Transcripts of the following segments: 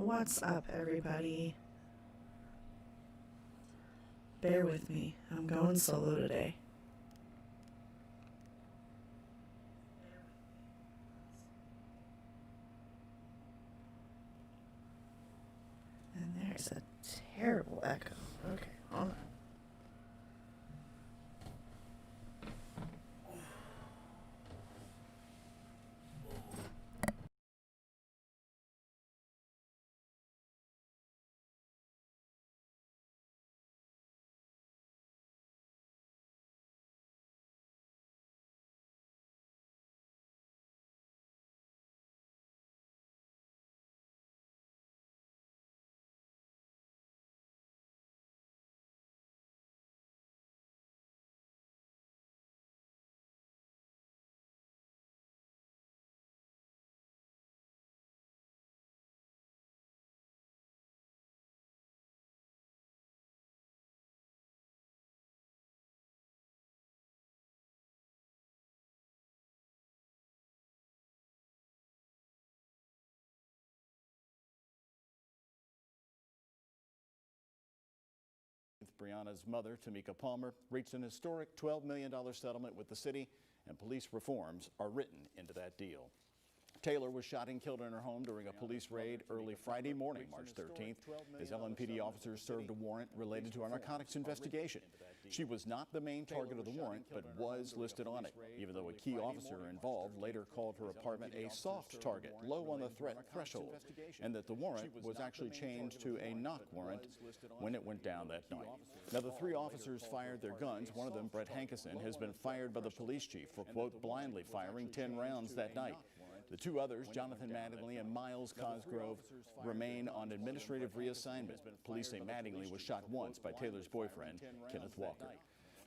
What's up, everybody? Bear with me. I'm going solo today. And there's a terrible echo. Okay, hold on. Breonna's mother, Tamika Palmer, reached an historic $12 million settlement with the city, and police reforms are written into that deal. Taylor was shot and killed in her home during a police raid early Friday morning, March 13th, as LMPD officers served a warrant related to a narcotics investigation. She was not the main target of the warrant, but was listed on it, even though a key officer involved later called her apartment a soft target, low on the threat threshold, and that the warrant was actually changed to a knock warrant when it went down that night. Now, the three officers fired their guns. One of them, Brett Hankerson, has been fired by the police chief for, quote, blindly firing 10 rounds that night. The two others, Jonathan Mattingly and Miles Cosgrove, remain on administrative reassignment. Police say Mattingly was shot once by Taylor's boyfriend, Kenneth Walker.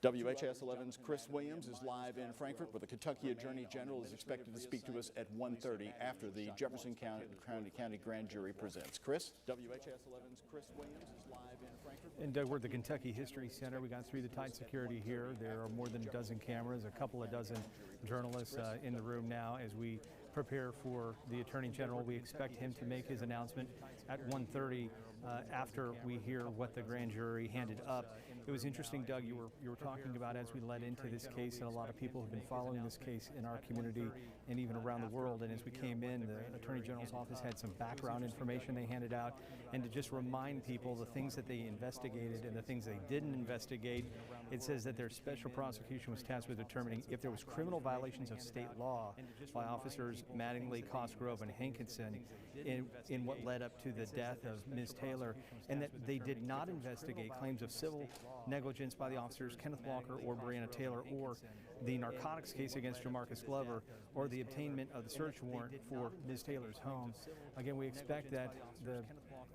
WHS 11's Chris Williams is live in Frankfort, where the Kentucky Attorney General is expected to speak to us at 1:30 after the Jefferson County Grand Jury presents. Chris? WHS 11's Chris Williams is live in Frankfort. And Doug, we're at the Kentucky History Center. We got through the tight security here. There are more than a dozen cameras, a couple of dozen journalists in the room now as we prepare for the Attorney General. We expect him to make his announcement at 1:30 after we hear what the grand jury handed up. It was interesting, Doug, you were talking about as we led into this case, and a lot of people have been following this case in our community and even around the world. And as we came in, the Attorney General's office had some background information they handed out, and to just remind people the things that they investigated and the things they didn't investigate. It says that their special prosecution was tasked with determining if there was criminal violations of state law by officers Mattingly, Cosgrove, and Hankinson in what led up to the death of Ms. Taylor, and that they did not investigate claims of civil negligence by the officers Kenneth Walker or Breonna Taylor, or the narcotics case against Jamarcus Glover, or the obtainment of the search warrant for Ms. Taylor's home. Again, we expect that the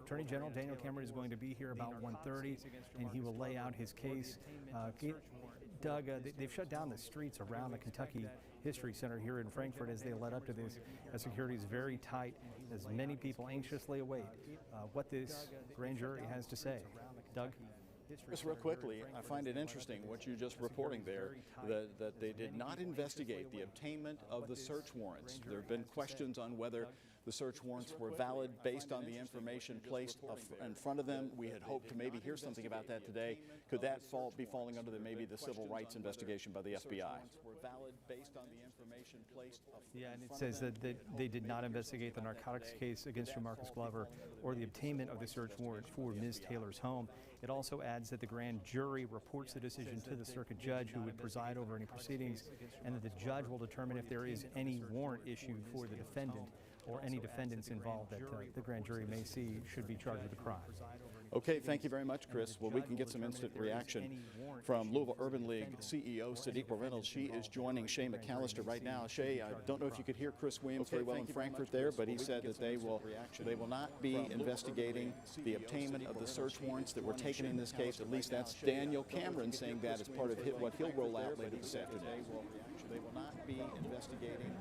Attorney General Daniel Cameron is going to be here about 1:30, and he will lay out his case. Doug, they've shut down the streets around the Kentucky History Center here in Frankfort as they led up to this. Security is very tight as many people anxiously await what this grand jury has to say. Doug? Just real quickly, I find it interesting what you're just reporting there, that they did not investigate the obtainment of the search warrants. There have been questions on whether the search warrants were valid based on the information placed in front of them. We had hoped to maybe hear something about that today. Could that be falling under maybe the civil rights investigation by the FBI? Yeah, and it says that they did not investigate the narcotics case against Jamarcus Glover or the obtainment of the search warrant for Ms. Taylor's home. It also adds that the grand jury reports the decision to the circuit judge, who would preside over any proceedings, and that the judge will determine if there is any warrant issued for the defendant or any defendants involved that the grand jury may see should be charged with a crime. Okay, thank you very much, Chris. Well, we can get some instant reaction from Louisville Urban League CEO Sadiqa Reynolds. She is joining Shea Mccallister right now. Shea, I don't know if you could hear Chris Williams very well in Frankfurt there, but he said that they will not be investigating the obtainment of the search warrants that were taken in this case. At least that's Daniel Cameron saying that as part of what he'll roll out later this afternoon. They will not be investigating.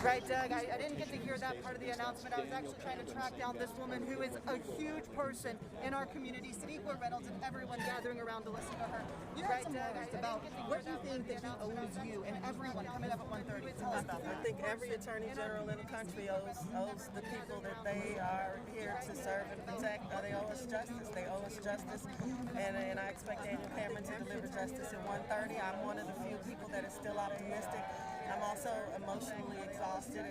Right, Doug. I didn't get to hear that part of the announcement. I was actually trying to track down this woman who is a huge person in our community, Sadiqa Reynolds, and everyone gathering around to listen to her. You heard some words about what you think that he owes you and everyone coming up at 1:30. Tell us about that. I think every attorney general in the country owes the people that they are here to serve and protect. They owe us justice. They owe us justice, and I expect Daniel Cameron to deliver justice at 1:30. I'm one of the few people that is still optimistic. I'm also emotionally exhausted.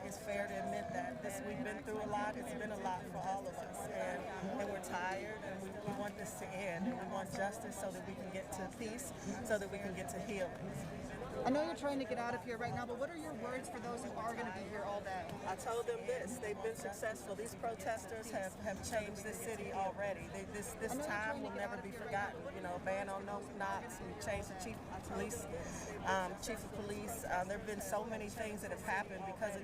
It's fair to admit that we've been through a lot. It's been a lot for all of us, and we're tired, and we want this to end, and we want justice so that we can get to peace, so that we can get to healing. I know you're trying to get out of here right now, but what are your words for those who are going to be here all day? I told them this. They've been successful. These protesters have changed this city already. This time will never be forgotten. You know, ban on no knocks. We changed the chief of police. There have been so many things that have happened because of,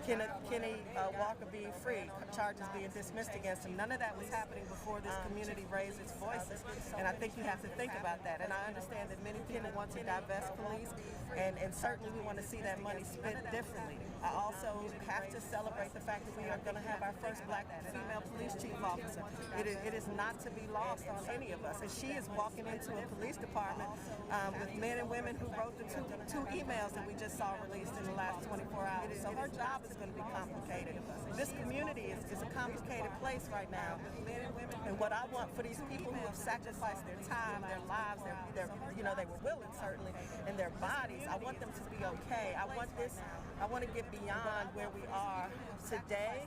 Kenny Walker being free, charges being dismissed against him. None of that was happening before this community raised its voices. And I think you have to think about that. And I understand that many people want to divest police. And certainly we want to see that money spent differently. I also have to celebrate the fact that we are going to have our first black female police chief officer. It is not to be lost on any of us. And she is walking into a police department with men and women who wrote the two emails that we just saw released in the last 24 hours. So her job is going to be complicated. This community is a complicated place right now. And what I want for these people who have sacrificed their time, their lives, they were willing certainly, and their bodies, I want them to be okay. I want to get beyond where we are today,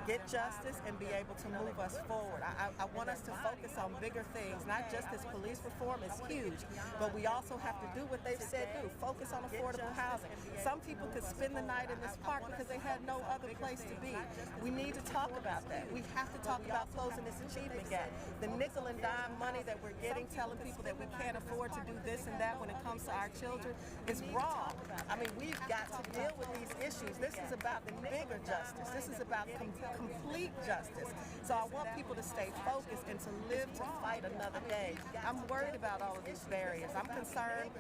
get justice, and be able to move us forward. I want us to focus on bigger things, not just this police reform is huge, but we also have to do what they've said do, focus on affordable housing. Some people could spend the night in this park because they had no other place to be. We need to talk about that. We have to talk about closing this achievement gap. The nickel and dime money that we're getting, telling people that we can't afford to do this and that when it comes to our children is wrong. I mean, we've got to deal with these issues. This is about the bigger justice. This is about complete justice. So I want people to stay focused and to live to fight another day. I'm worried about all of these barriers. I'm concerned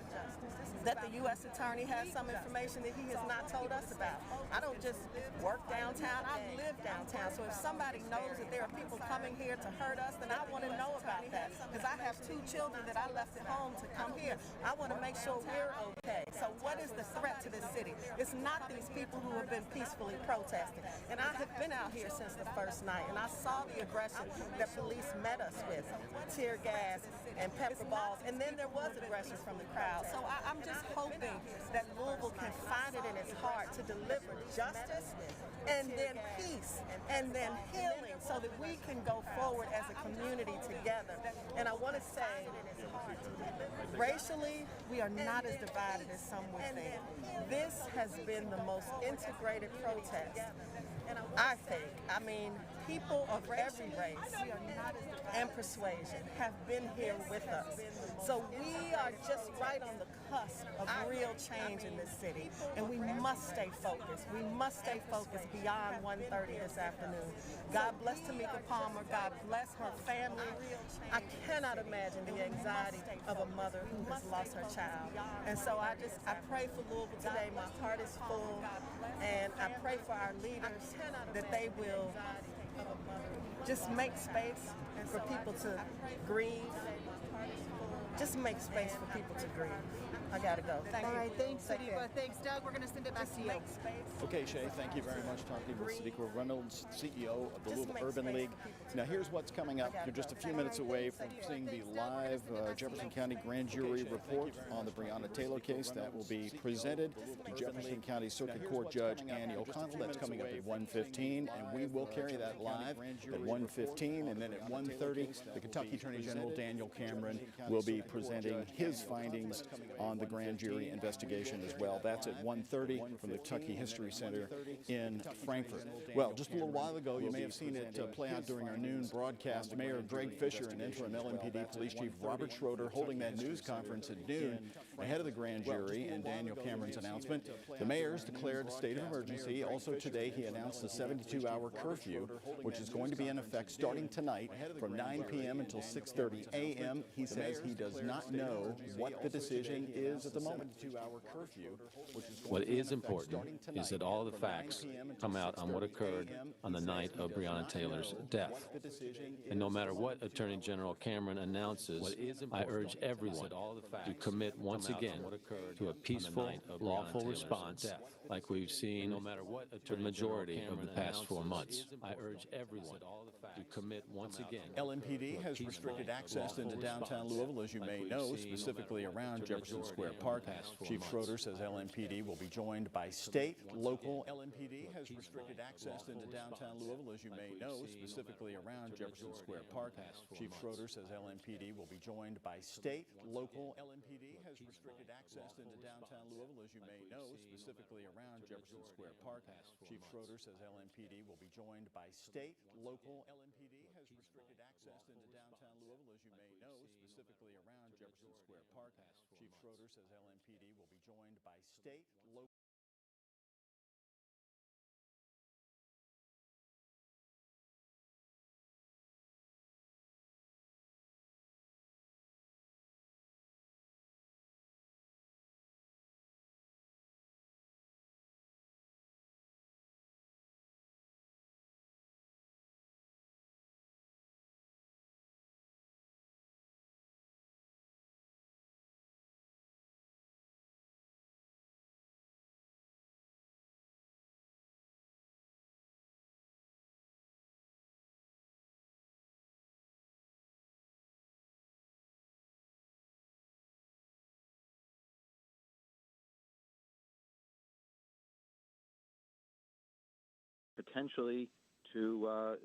that the U.S. Attorney has some information that he has not told us about. I don't just work downtown, I live downtown. So if somebody knows that there are people coming here to hurt us, then I want to know about that. Because I have 2 children that I left at home to come here. I want to make sure we're okay. So what is the threat to this city? It's not these people who have been peacefully protesting. And I have been out here since the first night, and I saw the aggression that police met us with, tear gas and pepper balls, and then there was aggression from the crowd. So I'm just hoping that Louisville can find it in its heart to deliver justice and then peace and then healing so that we can go forward as a community together. And I want to say, racially, we are not as divided as some would think. This has been the most integrated protest, I think. I mean, people of every race and persuasion have been here with us. So we are just right on the cusp of real change in this city, and we must stay focused. We must stay focused beyond 1:30 this afternoon. God bless Tamika Palmer. God bless her family. I cannot imagine the anxiety of a mother who has lost her child. And so I pray for Louisville today. My heart is full, and I pray for our leaders that they will just make space for people to grieve. Just make space for people to grieve. I gotta go. All right, thanks, Sadiqa. Thanks, Doug. We're going to send it back to you. Okay, Shea, thank you very much. Talking with Sadiqa Reynolds, CEO of the Louisville Urban League. Now, here's what's coming up. You're just a few minutes away from seeing the live Jefferson County Grand Jury report on the Breonna Taylor case that will be presented to Jefferson County Circuit Court Judge Annie O'Connell. That's coming up at 1:15, and we will carry that live at 1:15, and then at 1:30, the Kentucky Attorney General Daniel Cameron will be presenting his findings on the grand jury investigation as well. That's at 1:30 from the Kentucky History Center in Frankfort. Well, just a little while ago, you may have seen it play out during our noon broadcast. Mayor Greg Fisher and interim LMPD Police Chief Robert Schroeder holding that news conference at noon Ahead of the grand jury and Daniel Cameron's announcement, the mayor's declared a state of emergency. Also today, he announced a 72-hour curfew, which is going to be in effect starting tonight from 9 p.m. until 6:30 a.m. He says he does not know what the decision is at the moment. What is important is that all the facts come out on what occurred on the night of Breonna Taylor's death. And no matter what Attorney General Cameron announces, I urge everyone to commit once again to a peaceful, lawful response like we've seen for the majority of the past 4 months. I urge everyone to commit once again. LMPD has restricted access into downtown Louisville, as you may know, specifically around Jefferson Square Park. Chief Schroeder says LMPD will be joined by state, local. LMPD has restricted access into downtown Louisville, as you may know, specifically around Jefferson Square Park. Chief Schroeder says LMPD will be joined by state, local. LMPD has restricted access into downtown Louisville, as you may know, specifically around Jefferson Square Park. Chief Schroeder says LMPD will be joined by state, local. LMPD has restricted access into downtown Louisville, as you may know, specifically around Jefferson Square Park. Chief Schroeder says LMPD will be joined by state, local. Potentially to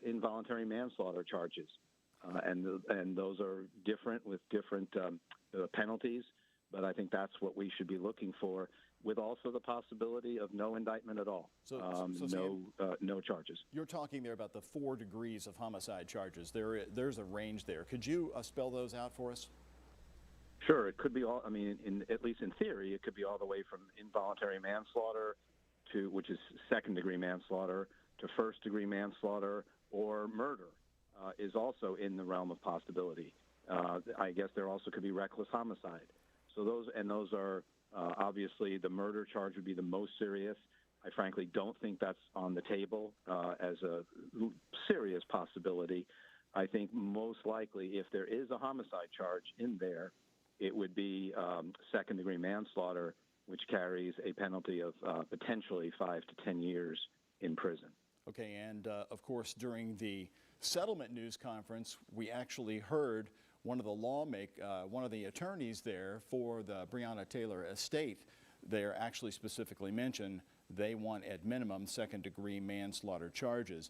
involuntary manslaughter charges, and those are different with different penalties. But I think that's what we should be looking for, with also the possibility of no indictment at all, no charges. You're talking there about the 4 degrees of homicide charges. There's a range there. Could you spell those out for us? Sure, it could be all. I mean, at least in theory, it could be all the way from involuntary manslaughter to, which is second-degree manslaughter, to first-degree manslaughter, or murder is also in the realm of possibility. I guess there also could be reckless homicide. So those are obviously the murder charge would be the most serious. I frankly don't think that's on the table as a serious possibility. I think most likely, if there is a homicide charge in there, it would be second-degree manslaughter, which carries a penalty of potentially 5 to 10 years in prison. Okay, and of course, during the settlement news conference, we actually heard one of the attorneys there for the Breonna Taylor estate there actually specifically mentioned they want at minimum second-degree manslaughter charges.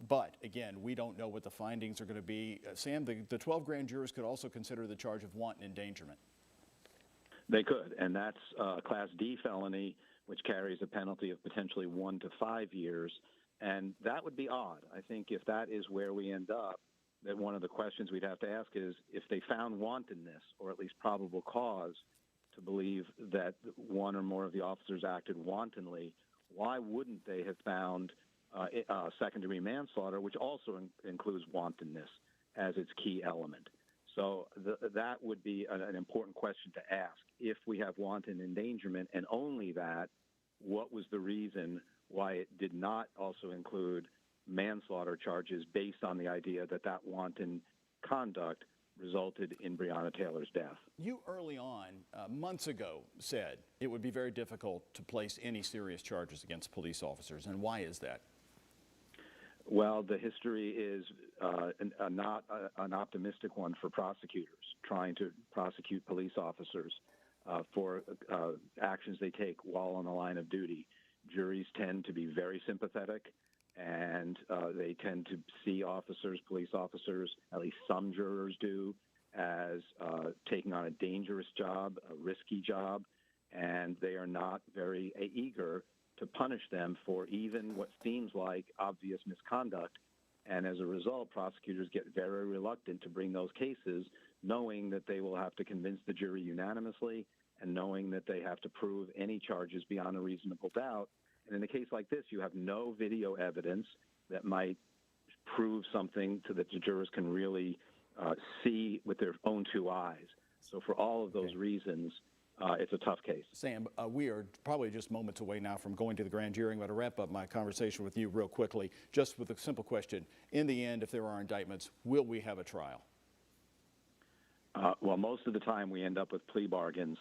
But again, we don't know what the findings are going to be. Sam, the 12 grand jurors could also consider the charge of wanton endangerment. They could, and that's a Class D felony, which carries a penalty of potentially 1 to 5 years. And that would be odd. I think if that is where we end up, that one of the questions we'd have to ask is, if they found wantonness, or at least probable cause to believe that one or more of the officers acted wantonly, why wouldn't they have found second-degree manslaughter, which also includes wantonness as its key element? So that would be an important question to ask. If we have wanton endangerment, and only that, what was the reason why it did not also include manslaughter charges based on the idea that that wanton conduct resulted in Breonna Taylor's death? You early on, months ago, said it would be very difficult to place any serious charges against police officers, and why is that? Well, the history is not an optimistic one for prosecutors trying to prosecute police officers for actions they take while on the line of duty. Juries tend to be very sympathetic, and they tend to see police officers, at least some jurors do, as taking on a dangerous job, a risky job, and they are not very eager to punish them for even what seems like obvious misconduct. And as a result, prosecutors get very reluctant to bring those cases knowing that they will have to convince the jury unanimously and knowing that they have to prove any charges beyond a reasonable doubt. And in a case like this, you have no video evidence that might prove something so that the jurors can really see with their own two eyes. So for all of those reasons, it's a tough case. Sam, we are probably just moments away now from going to the grand jury. I'm going to wrap up my conversation with you real quickly, just with a simple question. In the end, if there are indictments, will we have a trial? Well, most of the time we end up with plea bargains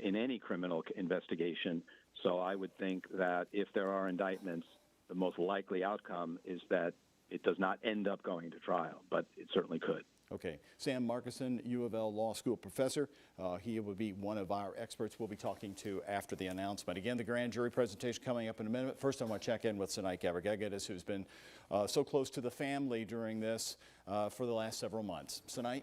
in any criminal investigation. So I would think that if there are indictments, the most likely outcome is that it does not end up going to trial, but it certainly could. Okay. Sam Markison, U of L Law School professor. He will be one of our experts we'll be talking to after the announcement. Again, the grand jury presentation coming up in a minute. First, I want to check in with Sinait Gavrigagadis, who's been so close to the family during this for the last several months. Sinait?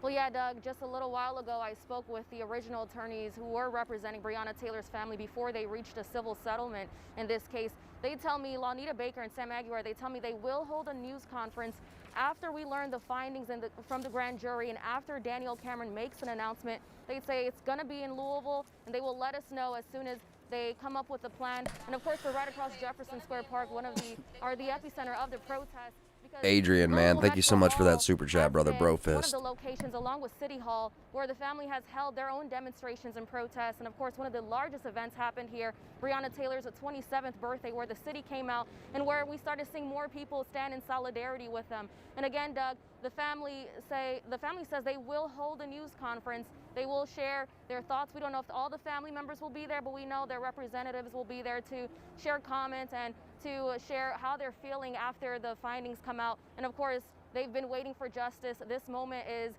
Well, yeah, Doug, just a little while ago, I spoke with the original attorneys who were representing Breonna Taylor's family before they reached a civil settlement in this case. They tell me, Launita Baker and Sam Aguilar, they tell me they will hold a news conference after we learn the findings from the grand jury and after Daniel Cameron makes an announcement. They say it's going to be in Louisville, and they will let us know as soon as they come up with a plan. And of course, we're right across Jefferson Square Park, the epicenter of the protest. Adrian, man, thank you so much for that super chat, brother. Bro fist. One of the locations, along with City Hall, where the family has held their own demonstrations and protests. And of course, one of the largest events happened here, Breonna Taylor's 27th birthday, where the city came out and where we started seeing more people stand in solidarity with them. And again, Doug, the family says they will hold a news conference. They will share their thoughts. We don't know if all the family members will be there, but we know their representatives will be there to share comments and to share how they're feeling after the findings come out. And of course, they've been waiting for justice. This moment is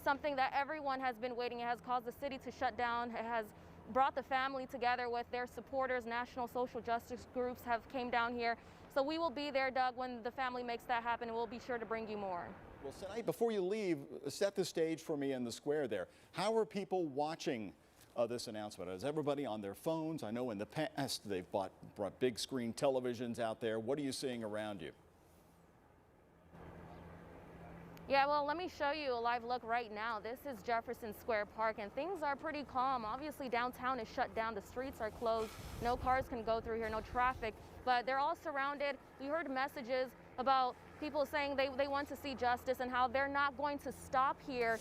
something that everyone has been waiting. It has caused the city to shut down. It has brought the family together with their supporters. National social justice groups have came down here. So we will be there, Doug, when the family makes that happen, and we'll be sure to bring you more. Well, Sinait, before you leave, set the stage for me in the square there. How are people watching this announcement? Is everybody on their phones? I know in the past they've brought big screen televisions out there. What are you seeing around you? Yeah, well, let me show you a live look right now. This is Jefferson Square Park, and things are pretty calm. Obviously, downtown is shut down. The streets are closed. No cars can go through here, no traffic, but they're all surrounded. We heard messages about people saying they want to see justice and how they're not going to stop here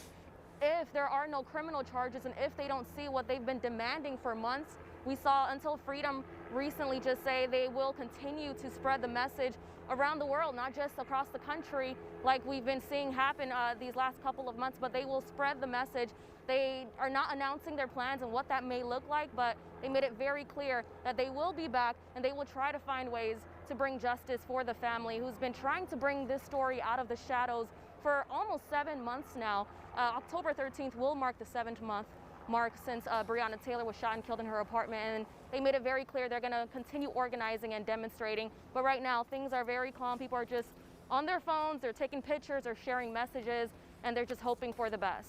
if there are no criminal charges and if they don't see what they've been demanding for months. We saw Until Freedom recently just say they will continue to spread the message around the world, not just across the country like we've been seeing happen these last couple of months, but they will spread the message. They are not announcing their plans and what that may look like, but they made it very clear that they will be back and they will try to find ways to bring justice for the family who's been trying to bring this story out of the shadows for almost 7 months now. October 13th will mark the 7th month mark since Breonna Taylor was shot and killed in her apartment, and they made it very clear they're going to continue organizing and demonstrating. But right now, things are very calm. People are just on their phones, they're taking pictures, they're sharing messages, and they're just hoping for the best.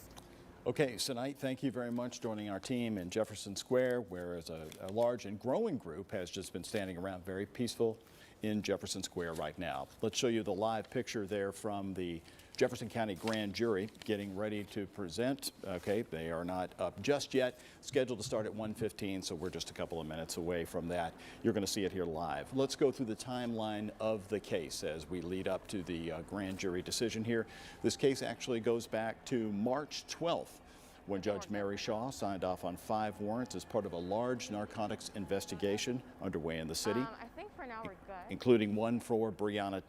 Okay, Sinait, thank you very much joining our team in Jefferson Square, where a large and growing group has just been standing around, very peaceful in Jefferson Square right now. Let's show you the live picture there from the Jefferson County Grand Jury getting ready to present. Okay, they are not up just yet. Scheduled to start at 1:15, so we're just a couple of minutes away from that. You're going to see it here live. Let's go through the timeline of the case as we lead up to the grand jury decision here. This case actually goes back to March 12th. When Judge Mary Shaw signed off on 5 warrants as part of a large narcotics investigation underway in the city. I think for now we're good. Including one for Breonna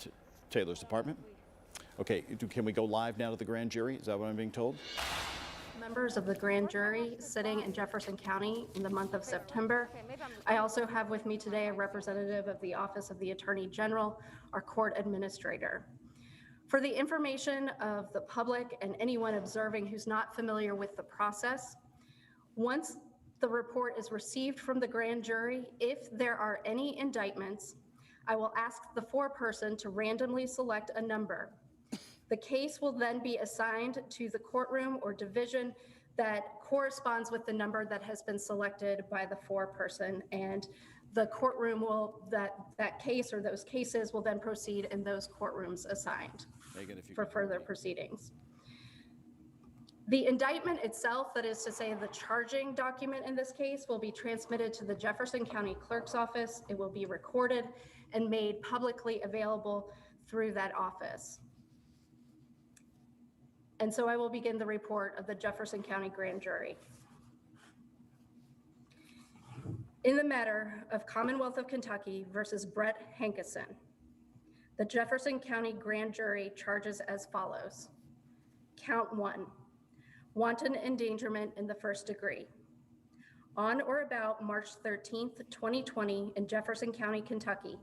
Taylor's apartment. Okay, can we go live now to the grand jury? Is that what I'm being told? Members of the grand jury sitting in Jefferson County in the month of September. I also have with me today a representative of the Office of the Attorney General, our court administrator. For the information of the public and anyone observing who's not familiar with the process, once the report is received from the grand jury, if there are any indictments, I will ask the foreperson to randomly select a number. The case will then be assigned to the courtroom or division that corresponds with the number that has been selected by the foreperson, and the courtroom will, that case or those cases will then proceed in those courtrooms assigned for further proceedings. The indictment itself, that is to say the charging document in this case, will be transmitted to the Jefferson County Clerk's Office. It will be recorded and made publicly available through that office. And so I will begin the report of the Jefferson County Grand Jury. In the matter of Commonwealth of Kentucky versus Brett Hankison, the Jefferson County Grand Jury charges as follows. Count 1, wanton endangerment in the first degree. On or about March 13th, 2020 in Jefferson County, Kentucky,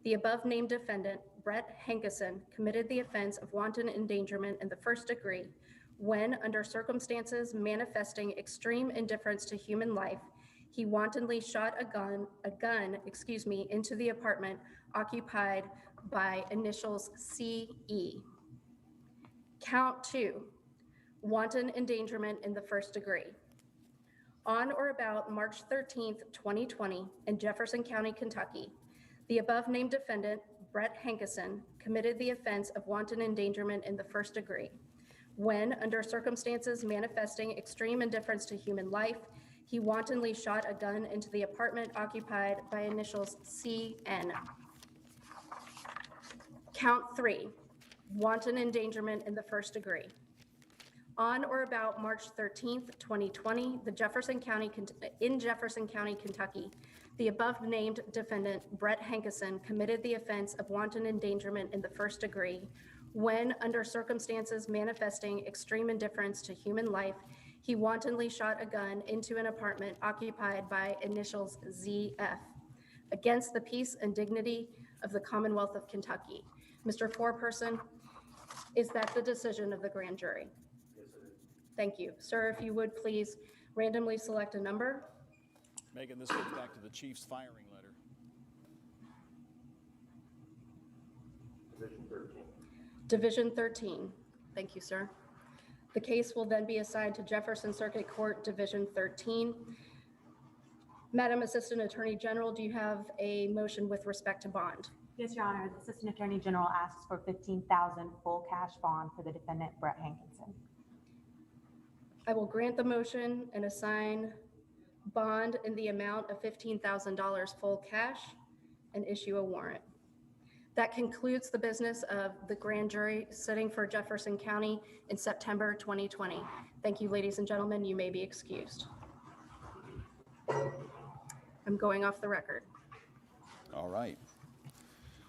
the above named defendant, Brett Hankison, committed the offense of wanton endangerment in the first degree when, under circumstances manifesting extreme indifference to human life, he wantonly shot a gun, into the apartment occupied by initials CE. Count 2, wanton endangerment in the first degree. On or about March 13th, 2020 in Jefferson County, Kentucky, the above named defendant, Brett Hankison, committed the offense of wanton endangerment in the first degree when, under circumstances manifesting extreme indifference to human life, he wantonly shot a gun into the apartment occupied by initials CN. Count 3, wanton endangerment in the first degree. On or about March 13th, 2020, in Jefferson County, Kentucky, the above named defendant, Brett Hankison, committed the offense of wanton endangerment in the first degree when, under circumstances manifesting extreme indifference to human life, he wantonly shot a gun into an apartment occupied by initials ZF against the peace and dignity of the Commonwealth of Kentucky. Mr. Foreperson, is that the decision of the grand jury? Yes, sir. Thank you. Sir, if you would please randomly select a number. Megan, this goes back to the chief's firing letter. Division 13. Division 13. Thank you, sir. The case will then be assigned to Jefferson Circuit Court, Division 13. Madam Assistant Attorney General, do you have a motion with respect to bond? Yes, Your Honor. The Assistant Attorney General asks for $15,000 full cash bond for the defendant, Brett Hankison. I will grant the motion and assign bond in the amount of $15,000 full cash and issue a warrant. That concludes the business of the grand jury sitting for Jefferson County in September 2020. Thank you, ladies and gentlemen. You may be excused. I'm going off the record. All right.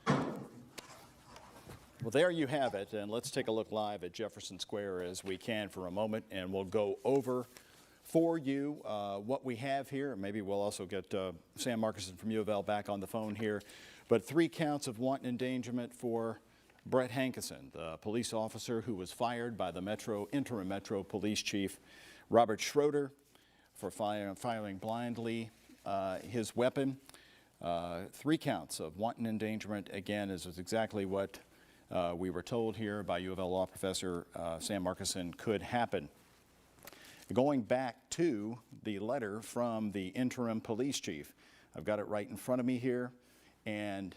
Well, there you have it, and let's take a look live at Jefferson Square as we can for a moment, and we'll go over for you what we have here. Maybe we'll also get Sam Marcuson from U of L back on the phone here. But 3 counts of wanton endangerment for Brett Hankison, the police officer who was fired by the interim Metro Police Chief Robert Schroeder for firing blindly his weapon. 3 counts of wanton endangerment, again, is exactly what we were told here by U of L law professor Sam Marcuson could happen. Going back to the letter from the interim police chief, I've got it right in front of me here, and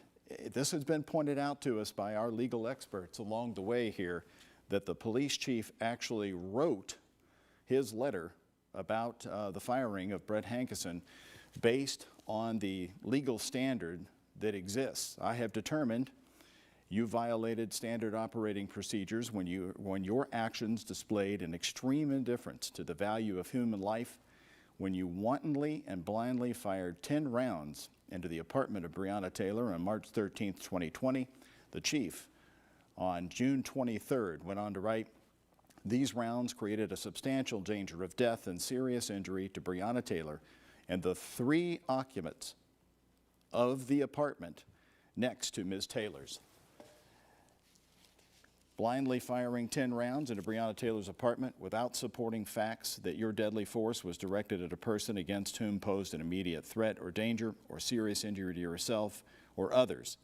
this has been pointed out to us by our legal experts along the way here, that the police chief actually wrote his letter about the firing of Brett Hankison based on the legal standard that exists. I have determined you violated standard operating procedures when your actions displayed an extreme indifference to the value of human life, when you wantonly and blindly fired 10 rounds into the apartment of Breonna Taylor on March 13th, 2020. The chief, on June 23rd, went on to write, "These rounds created a substantial danger of death and serious injury to Breonna Taylor and the 3 occupants of the apartment next to Ms. Taylor's." Blindly firing 10 rounds into Breonna Taylor's apartment without supporting facts that your deadly force was directed at a person against whom posed an immediate threat or danger or serious injury to yourself or others.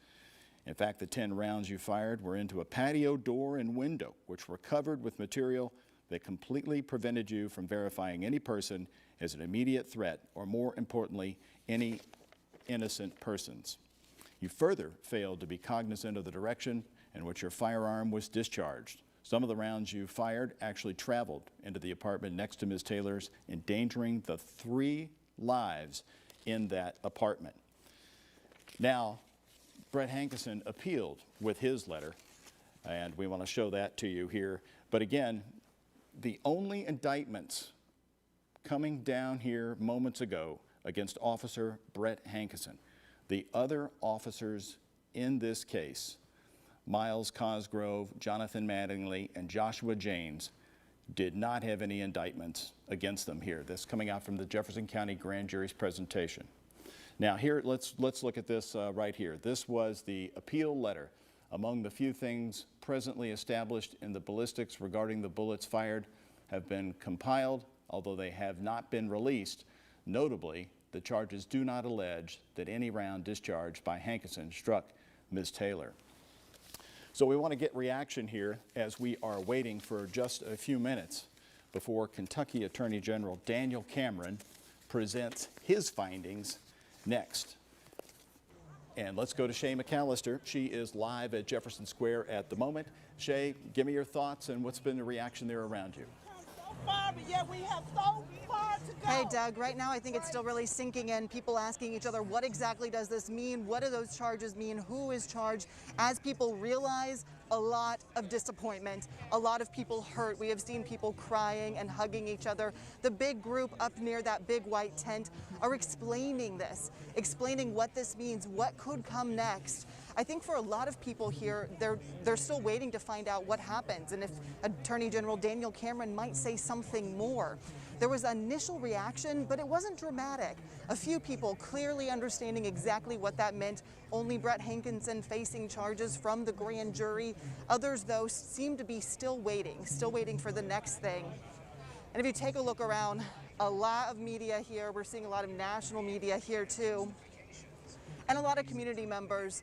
In fact, the 10 rounds you fired were into a patio door and window, which were covered with material that completely prevented you from verifying any person as an immediate threat, or more importantly, any innocent persons. You further failed to be cognizant of the direction in which your firearm was discharged. Some of the rounds you fired actually traveled into the apartment next to Ms. Taylor's, endangering the 3 lives in that apartment. Now, Brett Hankison appealed with his letter, and we want to show that to you here. But again, the only indictments coming down here moments ago against Officer Brett Hankison, the other officers in this case, Miles Cosgrove, Jonathan Mattingly, and Joshua James, did not have any indictments against them here. This coming out from the Jefferson County Grand Jury's presentation. Now here, let's look at this right here. This was the appeal letter. Among the few things presently established in the ballistics regarding the bullets fired have been compiled, although they have not been released. Notably, the charges do not allege that any round discharged by Hankison struck Ms. Taylor. So we want to get reaction here as we are waiting for just a few minutes before Kentucky Attorney General Daniel Cameron presents his findings next. And let's go to Shea Mccallister. She is live at Jefferson Square at the moment. Shea, give me your thoughts and what's been the reaction there around you. But yet we have so far to go. Hey, Doug, right now I think it's still really sinking in. People asking each other, what exactly does this mean? What do those charges mean? Who is charged? As people realize, a lot of disappointment, a lot of people hurt. We have seen people crying and hugging each other. The big group up near that big white tent are explaining this, explaining what this means, what could come next. I think for a lot of people here, they're still waiting to find out what happens and if Attorney General Daniel Cameron might say something more. There was initial reaction, but it wasn't dramatic. A few people clearly understanding exactly what that meant. Only Brett Hankison facing charges from the grand jury. Others, though, seem to be still waiting for the next thing. And if you take a look around, a lot of media here. We're seeing a lot of national media here, too, and a lot of community members.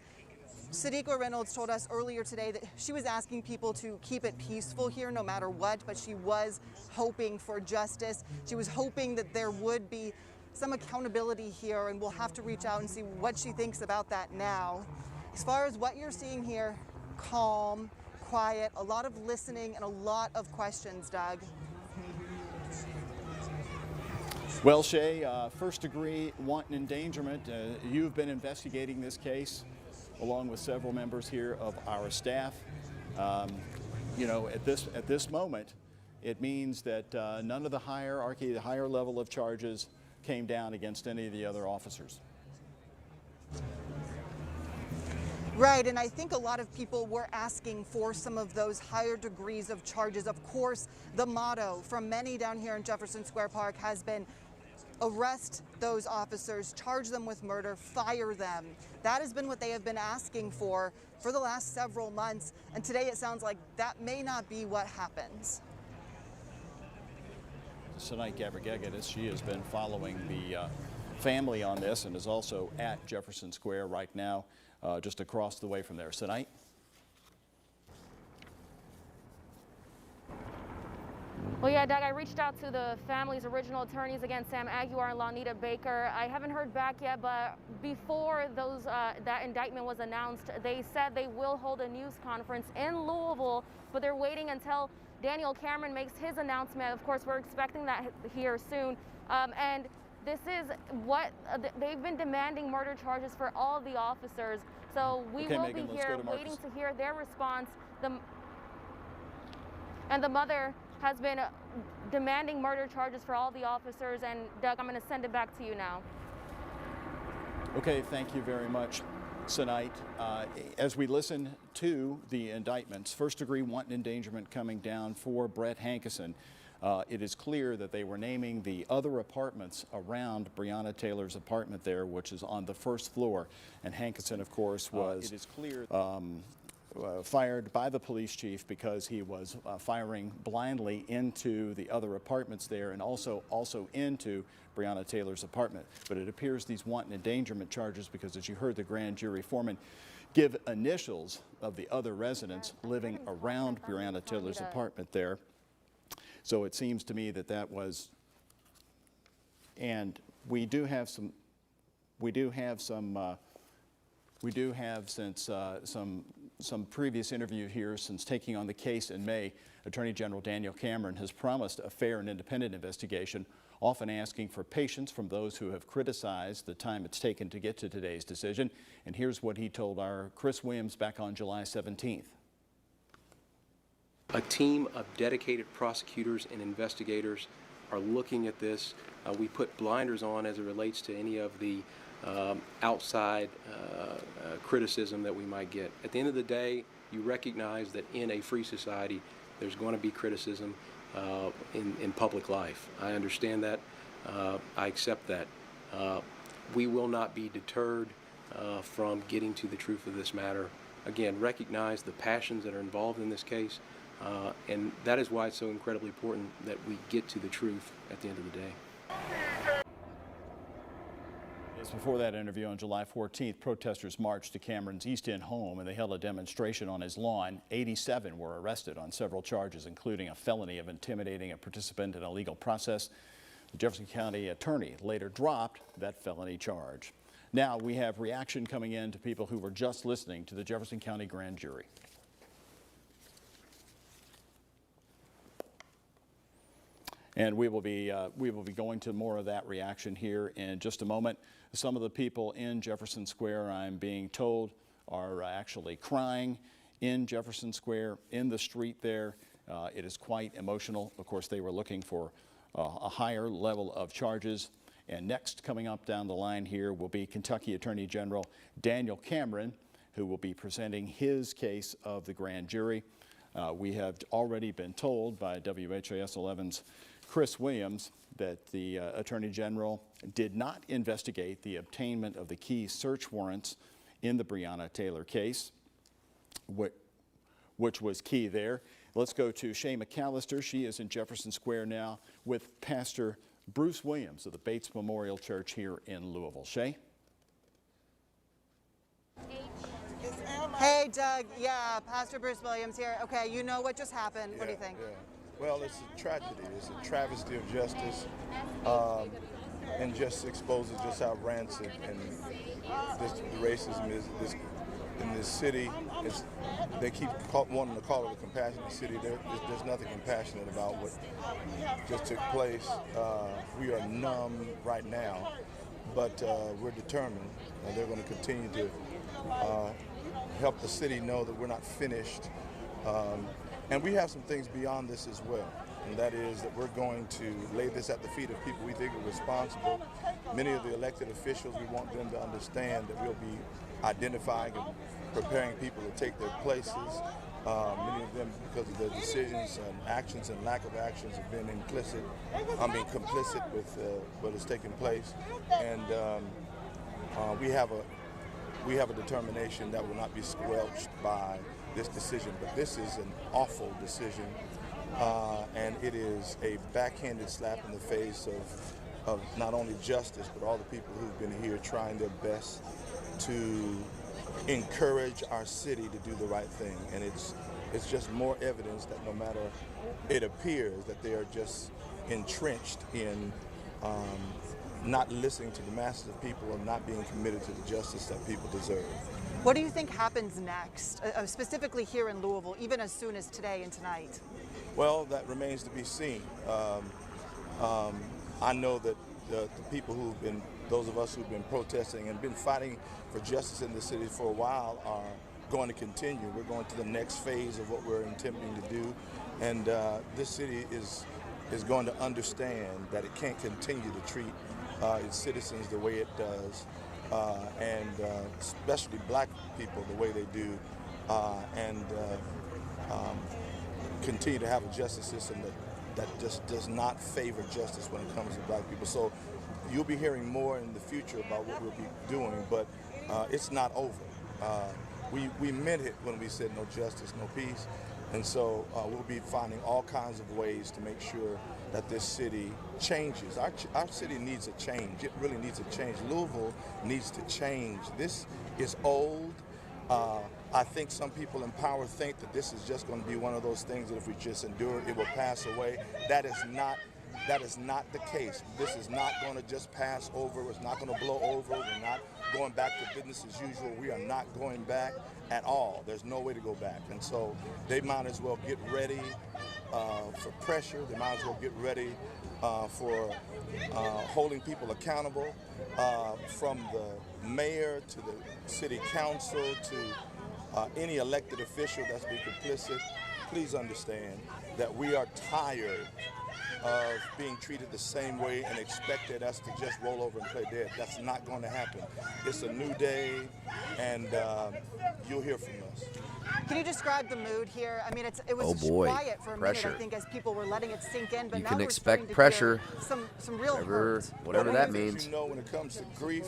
Sadiqa Reynolds told us earlier today that she was asking people to keep it peaceful here no matter what, but she was hoping for justice. She was hoping that there would be some accountability here, and we'll have to reach out and see what she thinks about that now. As far as what you're seeing here, calm, quiet, a lot of listening, and a lot of questions, Doug. Well, Shea, first-degree wanton endangerment. You've been investigating this case along with several members here of our staff. You know, at this moment, it means that none of the hierarchy, the higher level of charges came down against any of the other officers. Right, and I think a lot of people were asking for some of those higher degrees of charges. Of course, the motto from many down here in Jefferson Square Park has been arrest those officers, charge them with murder, fire them. That has been what they have been asking for the last several months, and today it sounds like that may not be what happens. Tonight, Gabrigagadis, she has been following the family on this and is also at Jefferson Square right now, just across the way from there. Tonight. Well, yeah, Doug, I reached out to the family's original attorneys against Sam Aguiar and Launita Baker. I haven't heard back yet, but before that indictment was announced, they said they will hold a news conference in Louisville, but they're waiting until Daniel Cameron makes his announcement. Of course, we're expecting that here soon. And this is what they've been demanding: murder charges for all of the officers. So we will Megan, be here waiting to hear their response. And the mother has been demanding murder charges for all the officers. And Doug, I'm going to send it back to you now. Okay, thank you very much, Tonight. As we listen to the indictments, first-degree wanton endangerment coming down for Brett Hankison, it is clear that they were naming the other apartments around Breonna Taylor's apartment there, which is on the first floor. And Hankison, of course, was it is clear fired by the police chief because he was firing blindly into the other apartments there and also into Breonna Taylor's apartment. But it appears these wanton endangerment charges, because as you heard the grand jury foreman give initials of the other residents living around Breonna Taylor's apartment there, So it seems to me that that was, and we do have some since some previous interview here since taking on the case in May. Attorney General Daniel Cameron has promised a fair and independent investigation, often asking for patience from those who have criticized the time it's taken to get to today's decision. And here's what he told our Chris Williams back on July 17th. A team of dedicated prosecutors and investigators are looking at this. We put blinders on as it relates to any of the outside criticism that we might get. At the end of the day, you recognize that in a free society, there's going to be criticism in public life. I understand that. I accept that. We will not be deterred from getting to the truth of this matter. Again, recognize the passions that are involved in this case, and that is why it's so incredibly important that we get to the truth at the end of the day. Just before that interview on July 14th, protesters marched to Cameron's East End home and they held a demonstration on his lawn. 87 were arrested on several charges, including a felony of intimidating a participant in a legal process. The Jefferson County attorney later dropped that felony charge. Now we have reaction coming in to people who were just listening to the Jefferson County grand jury. And we will be going to more of that reaction here in just a moment. Some of the people in Jefferson Square, I'm being told, are actually crying in Jefferson Square, in the street there. It is quite emotional. Of course, they were looking for a higher level of charges. And next, coming up down the line here, will be Kentucky Attorney General Daniel Cameron, who will be presenting his case of the grand jury. We have already been told by WHAS 11's Chris Williams that the Attorney General did not investigate the obtainment of the key search warrants in the Breonna Taylor case, which was key there. Let's go to Shea Mccallister. She is in Jefferson Square now with Pastor Bruce Williams of the Bates Memorial Church here in Louisville. Shea? Hey, Doug. Yeah, Pastor Bruce Williams here. Okay, you know what just happened. What do you think? Yeah. Well, it's a tragedy. It's a travesty of justice, and just exposes just how rancid and this racism is in this city. They keep wanting to call it a compassionate city. There's nothing compassionate about what just took place. We are numb right now, but we're determined. They're going to continue to help the city know that we're not finished. And we have some things beyond this as well, and that is that we're going to lay this at the feet of people we think are responsible. Many of the elected officials, we want them to understand that we'll be identifying and preparing people to take their places. Many of them, because of their decisions and actions and lack of actions, have been complicit with what has taken place. And we have a determination that will not be squelched by this decision, but this is an awful decision, and it is a backhanded slap in the face of not only justice, but all the people who've been here trying their best to encourage our city to do the right thing. And it's just more evidence that no matter, it appears that they are just entrenched in not listening to the masses of people and not being committed to the justice that people deserve. What do you think happens next, specifically here in Louisville, even as soon as today and tonight? Well, that remains to be seen. I know that the people those of us who've been protesting and been fighting for justice in the city for a while are going to continue. We're going to the next phase of what we're attempting to do, and this city is going to understand that it can't continue to treat its citizens the way it does, and especially black people the way they do, and continue to have a justice system that just does not favor justice when it comes to black people. So you'll be hearing more in the future about what we'll be doing, but it's not over. We meant it when we said no justice, no peace. And so we'll be finding all kinds of ways to make sure that this city changes. Our city needs a change. It really needs a change. Louisville needs to change. This is old. I think some people in power think that this is just going to be one of those things that if we just endure it will pass away. That is not the case. This is not going to just pass over. It's not going to blow over. We're not going back to business as usual. We are not going back at all. There's no way to go back. And so they might as well get ready for pressure. They might as well get ready for holding people accountable, from the mayor to the city council to any elected official that's been complicit. Please understand that we are tired of being treated the same way and expected us to just roll over and play dead. That's not going to happen. It's a new day, and you'll hear from us. Can you describe the mood here? I mean, it was quiet for a minute, I think, as people were letting it sink in. But you now can we're expect pressure. Some real hurt. Whatever that means. You know, when it comes to grief,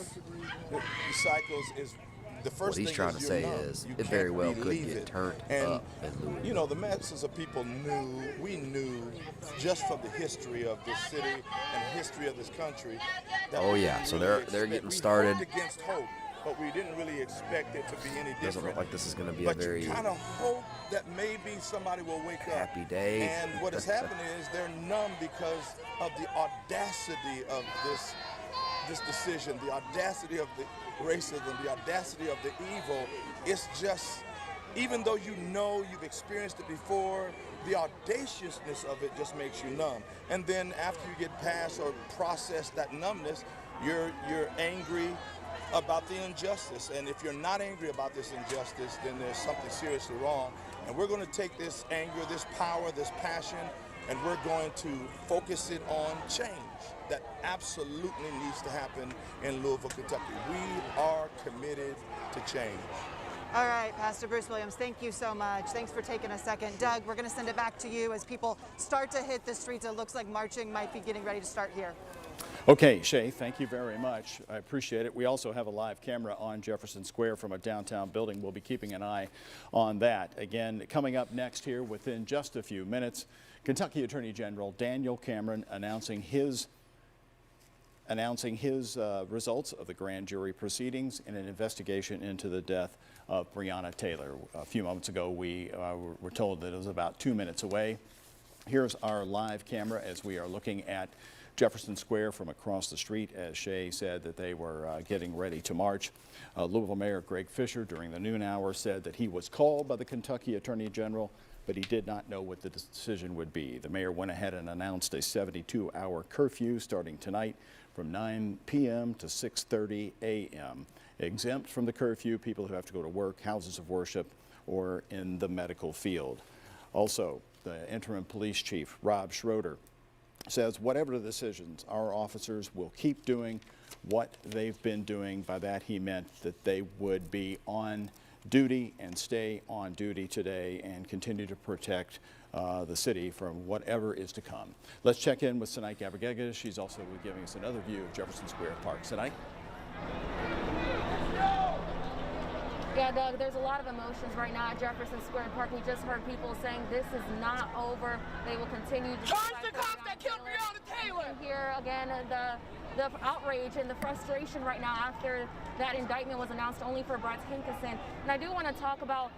the cycles is the first what he's thing trying to say numb. is you it very well could believe get it. turned and, up in Louisville. You know, the masses of people we knew just from the history of this city and the history of this country. Oh yeah, so they're getting started. We hoped against hope, but we didn't really expect it to be any different. Doesn't look like this is going to be but a very you kind of hope that maybe somebody will wake up. Happy day. And what has happened is they're numb because of the audacity of this decision, the audacity of the racism, the audacity of the evil. It's just, even though you know you've experienced it before, the audaciousness of it just makes you numb. And then after you get past or process that numbness, you're angry about the injustice. And if you're not angry about this injustice, then there's something seriously wrong. And we're going to take this anger, this power, this passion, and we're going to focus it on change that absolutely needs to happen in Louisville, Kentucky. We are committed to change. All right, Pastor Bruce Williams, thank you so much. Thanks for taking a second. Doug, we're going to send it back to you as people start to hit the streets. It looks like marching might be getting ready to start here. Okay, Shea, thank you very much. I appreciate it. We also have a live camera on Jefferson Square from a downtown building. We'll be keeping an eye on that. Again, coming up next here within just a few minutes, Kentucky Attorney General Daniel Cameron announcing his results of the grand jury proceedings in an investigation into the death of Breonna Taylor. A few moments ago, we were told that it was about 2 minutes away. Here's our live camera as we are looking at Jefferson Square from across the street, as Shea said that they were getting ready to march. Louisville Mayor Greg Fisher during the noon hour said that he was called by the Kentucky Attorney General, but he did not know what the decision would be. The mayor went ahead and announced a 72-hour curfew starting tonight from 9 p.m. to 6:30 a.m. Exempt from the curfew, people who have to go to work, houses of worship, or in the medical field. Also, the interim police chief, Rob Schroeder, says whatever the decisions, our officers will keep doing what they've been doing. By that he meant that they would be on duty and stay on duty today and continue to protect the city from whatever is to come. Let's check in with Sinai Gabagega. She's also giving us another view of Jefferson Square Park. Sinai? Yeah, Doug, there's a lot of emotions right now at Jefferson Square Park. We just heard people saying this is not over. They will continue to charge the cops that killed Breonna Taylor. Here again, the outrage and the frustration right now after that indictment was announced only for Brett Hinkison. And I do want to talk about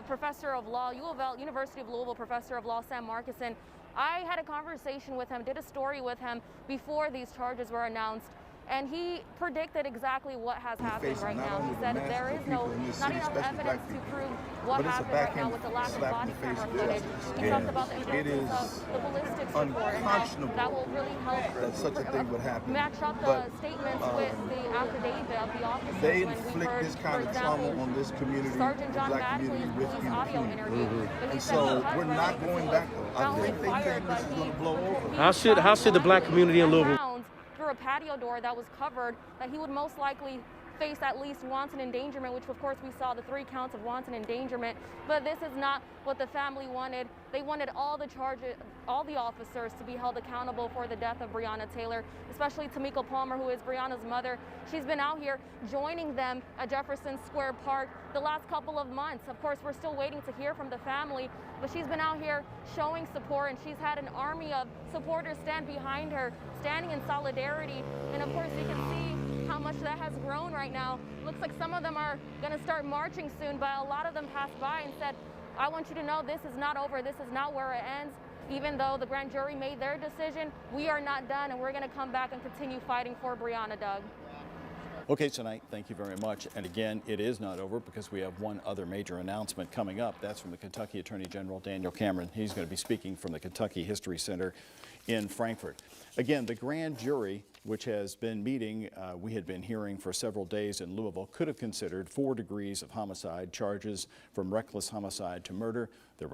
professor of law, University of Louisville professor of law, Sam Markison. I had a conversation with him, did a story with him before these charges were announced. And he predicted exactly what has happened right now. He said there is not enough evidence to prove what happened right now with the lack of body camera footage. He talked about the importance of the ballistics report and how that will really help match up the statements with the affidavit of the officers. They when we inflict heard, this kind of trauma on this community, Sergeant John black community, Badgley's with audio interview. But he And said so because we're not Brett going Hinkison back was though. not only They think fired, this is but going to blow over. How should the black community in Louisville through a patio door that was covered, that he would most likely face at least wanton endangerment, which of course we saw the 3 counts of wanton endangerment. But this is not what the family wanted. They wanted all the officers to be held accountable for the death of Breonna Taylor, especially Tamika Palmer, who is Breonna's mother. She's been out here joining them at Jefferson Square Park the last couple of months. Of course, we're still waiting to hear from the family, but she's been out here showing support, and she's had an army of supporters stand behind her, standing in solidarity. And of course, you can see how how much that has grown right now. Looks like some of them are going to start marching soon, but a lot of them passed by and said, I want you to know this is not over. This is not where it ends. Even though the grand jury made their decision, we are not done, and we're going to come back and continue fighting for Breonna, Doug. Okay, tonight, thank you very much. And again, it is not over because we have one other major announcement coming up. That's from the Kentucky Attorney General Daniel Cameron. He's going to be speaking from the Kentucky History Center in Frankfort. Again, the grand jury, which has been meeting, we had been hearing for several days in Louisville, could have considered 4 degrees of homicide charges from reckless homicide to murder. There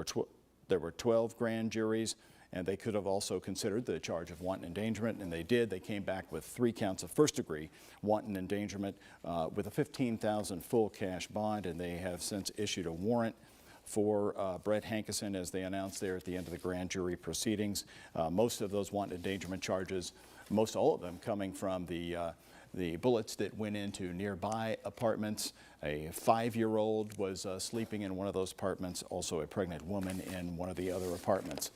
were 12 grand juries, and they could have also considered the charge of wanton endangerment, and they did. They came back with 3 counts of first-degree wanton endangerment with a $15,000 full cash bond, and they have since issued a warrant for Brett Hankison, as they announced there at the end of the grand jury proceedings. Most of those wanton endangerment charges, most all of them coming from the bullets that went into nearby apartments. A 5-year-old was sleeping in one of those apartments, also a pregnant woman in one of the other apartments.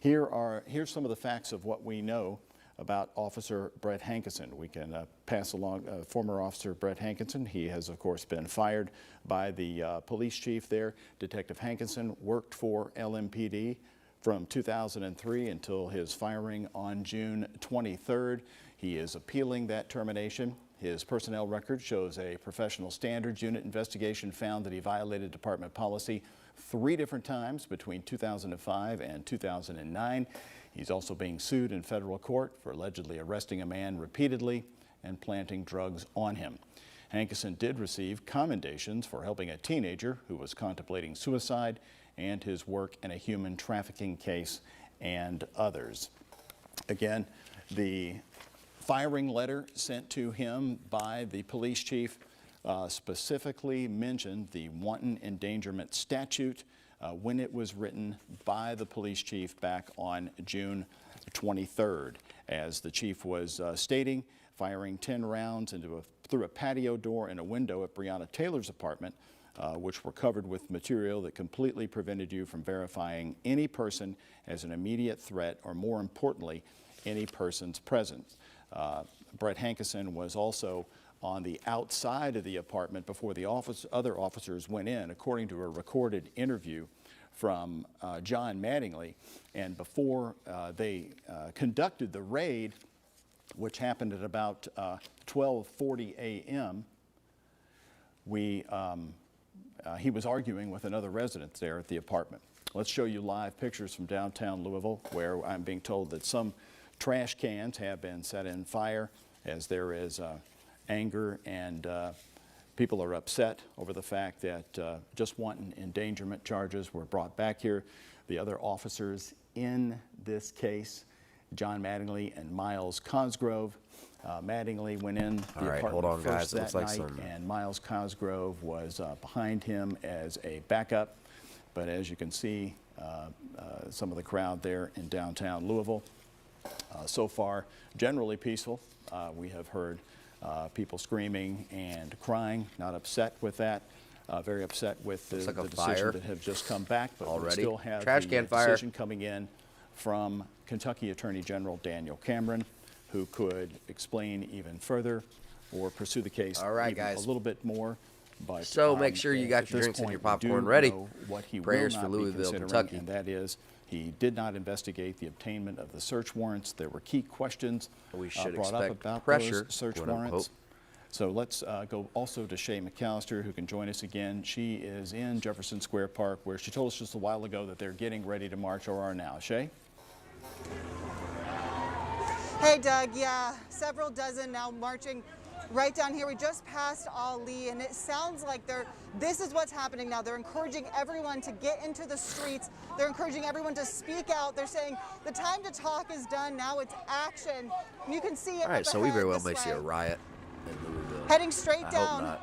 Here's some of the facts of what we know about Officer Brett Hankison. We can pass along former Officer Brett Hankison. He has, of course, been fired by the police chief there. Detective Hankison worked for LMPD from 2003 until his firing on June 23rd. He is appealing that termination. His personnel record shows a professional standards unit investigation found that he violated department policy 3 different times between 2005 and 2009. He's also being sued in federal court for allegedly arresting a man repeatedly and planting drugs on him. Hankison did receive commendations for helping a teenager who was contemplating suicide and his work in a human trafficking case and others. Again, the firing letter sent to him by the police chief specifically mentioned the wanton endangerment statute when it was written by the police chief back on June 23rd. As the chief was stating, firing 10 rounds through a patio door and a window at Breonna Taylor's apartment, which were covered with material that completely prevented you from verifying any person as an immediate threat, or more importantly, any person's presence. Brett Hankison was also on the outside of the apartment before the other officers went in, according to a recorded interview from John Mattingly. And before they conducted the raid, which happened at about 12:40 a.m., he was arguing with another resident there at the apartment. Let's show you live pictures from downtown Louisville, where I'm being told that some trash cans have been set in fire, as there is anger, and people are upset over the fact that just wanton endangerment charges were brought back here. The other officers in this case, John Mattingly and Miles Cosgrove. Mattingly went in the apartment first that night, and Miles Cosgrove was behind him as a backup. But as you can see, some of the crowd there in downtown Louisville, so far generally peaceful. We have heard people screaming and crying, not upset with that. Very upset with the decision that have just come back, but we still have the decision coming in from Kentucky Attorney General Daniel Cameron, who could explain even further or pursue the case a little bit more. But, so make sure you got your drinks and your popcorn ready. What he Prayers will for not be Louisville, considering, Kentucky. and that is he did not investigate the obtainment of the search warrants. There were key questions brought up about those search warrants. So let's go also to Shea Mccallister, who can join us again. She is in Jefferson Square Park, where she told us just a while ago that they're getting ready to march, or are now. Shea? Hey, Doug. Yeah, several dozen now marching right down here. We just passed Ali, and it sounds like this is what's happening now. They're encouraging everyone to get into the streets. They're encouraging everyone to speak out. They're saying the time to talk is done. Now it's action. And you can see it. All right, so we very well may see a riot in Louisville. Heading straight down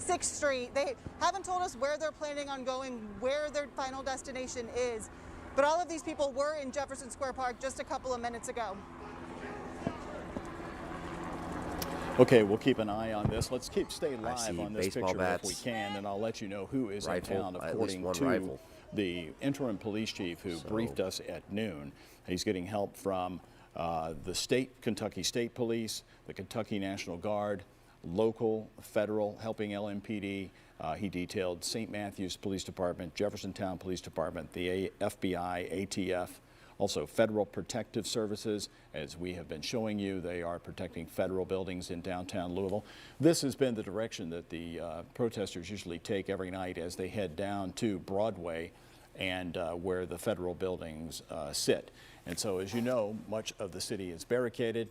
6th Street. They haven't told us where they're planning on going, where their final destination is. But all of these people were in Jefferson Square Park just a couple of minutes ago. Okay, we'll keep an eye on this. Let's stay live on this picture if we can, and I'll let you know who is in town according to the interim police chief who briefed us at noon. He's getting help from the Kentucky State Police, the Kentucky National Guard, local, federal, helping LMPD. He detailed St. Matthews Police Department, Jefferson Town Police Department, the FBI, ATF, also Federal Protective Services. As we have been showing you, they are protecting federal buildings in downtown Louisville. This has been the direction that the protesters usually take every night as they head down to Broadway and where the federal buildings sit. And so, as you know, much of the city is barricaded.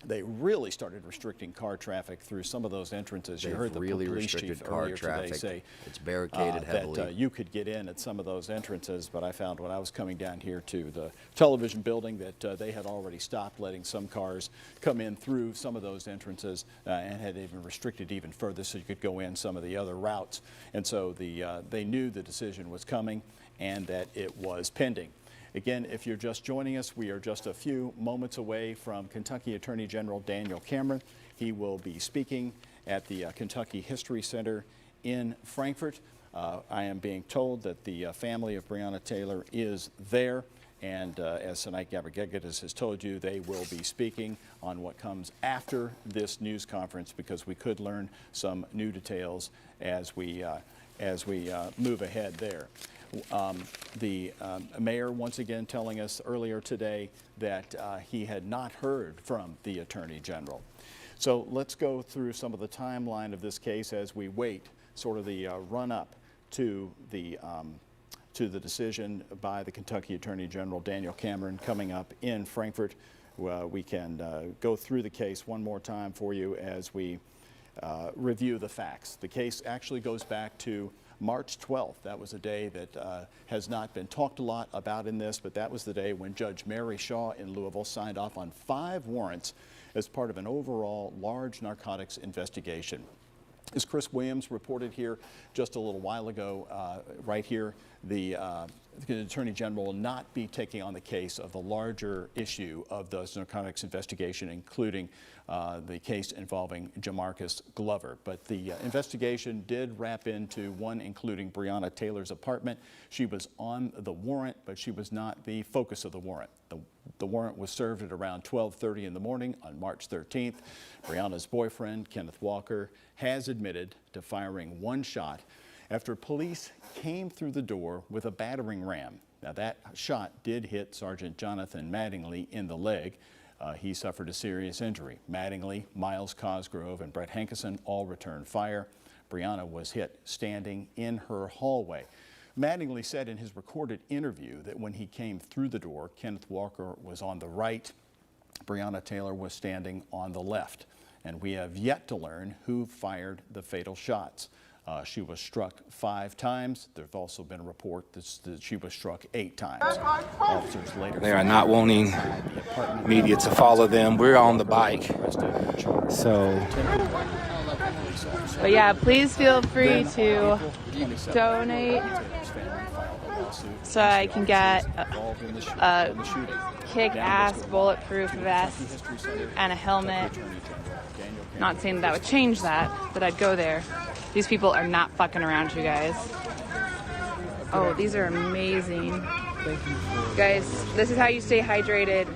They really started restricting car traffic through some of those entrances. You heard the really police restricted chief car earlier traffic. today say It's barricaded heavily. that you could get in at some of those entrances, but I found when I was coming down here to the television building that they had already stopped letting some cars come in through some of those entrances and had even restricted even further so you could go in some of the other routes. And so they knew the decision was coming and that it was pending. Again, if you're just joining us, we are just a few moments away from Kentucky Attorney General Daniel Cameron. He will be speaking at the Kentucky History Center in Frankfort. I am being told that the family of Breonna Taylor is there, and as Senate Gabor-Geggis has told you, they will be speaking on what comes after this news conference, because we could learn some new details as we move ahead there. The mayor once again telling us earlier today that he had not heard from the Attorney General. So let's go through some of the timeline of this case as we wait, sort of the run-up to the decision by the Kentucky Attorney General Daniel Cameron coming up in Frankfort. We can go through the case one more time for you as we review the facts. The case actually goes back to March 12th. That was a day that has not been talked a lot about in this, but that was the day when Judge Mary Shaw in Louisville signed off on 5 warrants as part of an overall large narcotics investigation. As Chris Williams reported here just a little while ago, right here, the Attorney General will not be taking on the case of the larger issue of the narcotics investigation, including the case involving Jamarcus Glover. But the investigation did wrap into one including Breonna Taylor's apartment. She was on the warrant, but she was not the focus of the warrant. The warrant was served at around 12:30 in the morning on March 13th. Breonna's boyfriend, Kenneth Walker, has admitted to firing 1 shot after police came through the door with a battering ram. Now, that shot did hit Sergeant Jonathan Mattingly in the leg. He suffered a serious injury. Mattingly, Miles Cosgrove, and Brett Hankerson all returned fire. Breonna was hit standing in her hallway. Mattingly said in his recorded interview that when he came through the door, Kenneth Walker was on the right, Breonna Taylor was standing on the left. And we have yet to learn who fired the fatal shots. She was struck 5 times. There's also been a report that she was struck 8 times. Officers later they are not wanting media to follow them. We're on the bike. So. But yeah, please feel free to donate so I can get a kick-ass bulletproof vest and a helmet. Not saying that would change that, but I'd go there. These people are not fucking around, you guys. Oh, these are amazing. Thank you for guys, this is how you stay hydrated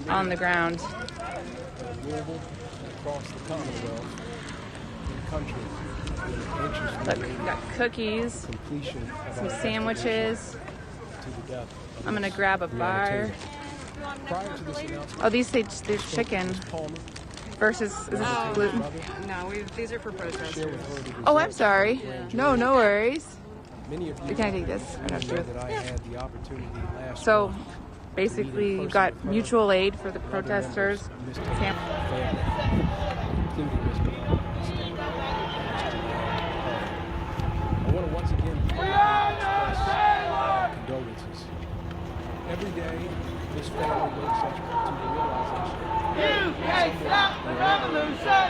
on the ground. Louisville, across the Commonwealth, the country. Look, we got cookies, some sandwiches. I'm gonna grab a bar. Oh, these say there's chicken. Versus, is this gluten? No, these are for protesters. Oh, I'm sorry. No worries. Can I take this? So, basically, you've got mutual aid for the protesters. I want to once again express condolences. Every day, this family wakes up to the realization you can't stop the revolution!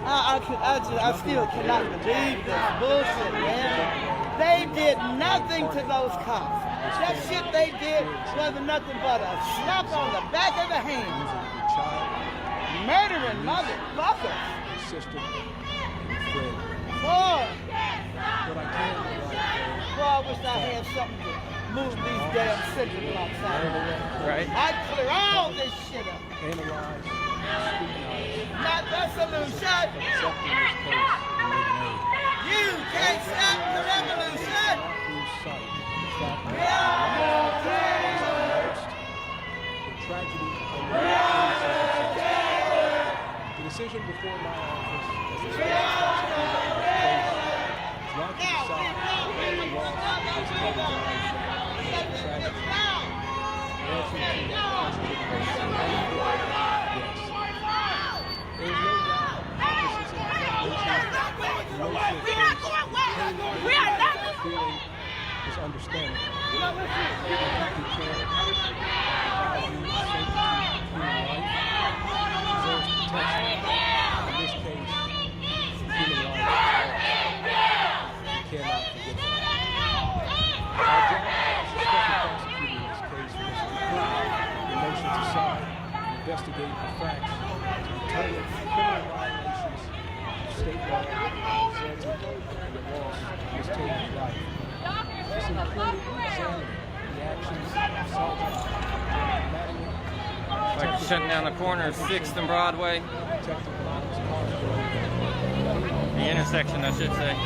I still cannot believe this bullshit, man. They did nothing to those cops. That shit they did wasn't nothing but a slap on the back of the hand. Murdering motherfuckers. Boy, I wish I had something to move these damn cinder blocks out. Right. I'd clear all this shit up. Analyze Not the solution. You can't stop the revolution. The decision before my office as the state prosecutor is not to decide whether the loss is taken life is tragic. The answer to that question is yes. There is no doubt that this is a feeling is understandable. We care about the safety of human life. Deserves protection. In this case, human life is lost. We cannot forget that. Our job as a special prosecutor in this case was to put the emotions aside and investigate the facts to determine criminal violations of state law that resulted in the loss of Ms. Taylor's life. This included examining the actions of Sergeant Madeline. Like shutting down the corner of 6th and Broadway. The intersection, I should say.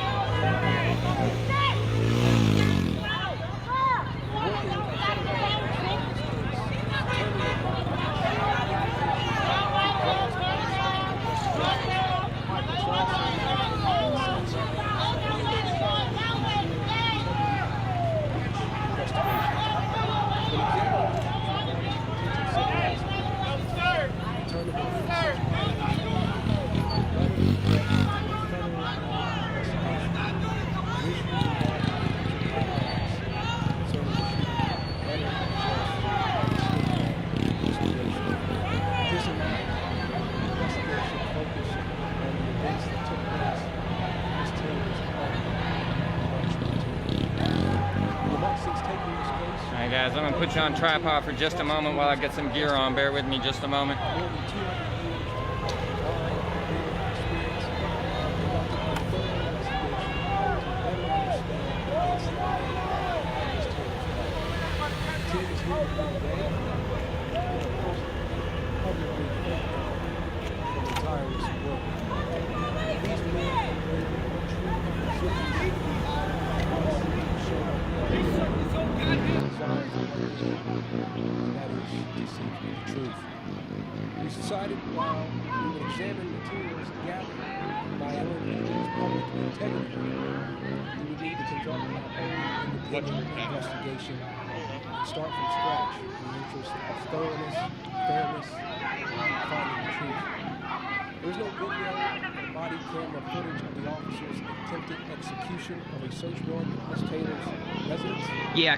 Guys, I'm going to put you on tripod for just a moment while I get some gear on. Bear with me just a moment. We decided while we would examine materials gathered by individuals public integrity, we would need to conduct our own independent investigation and start from scratch in the interest of thoroughness, fairness, and finding the truth. There is no video or body camera footage of the officer's attempted execution of a search warrant at Ms. Taylor's residence. Yeah,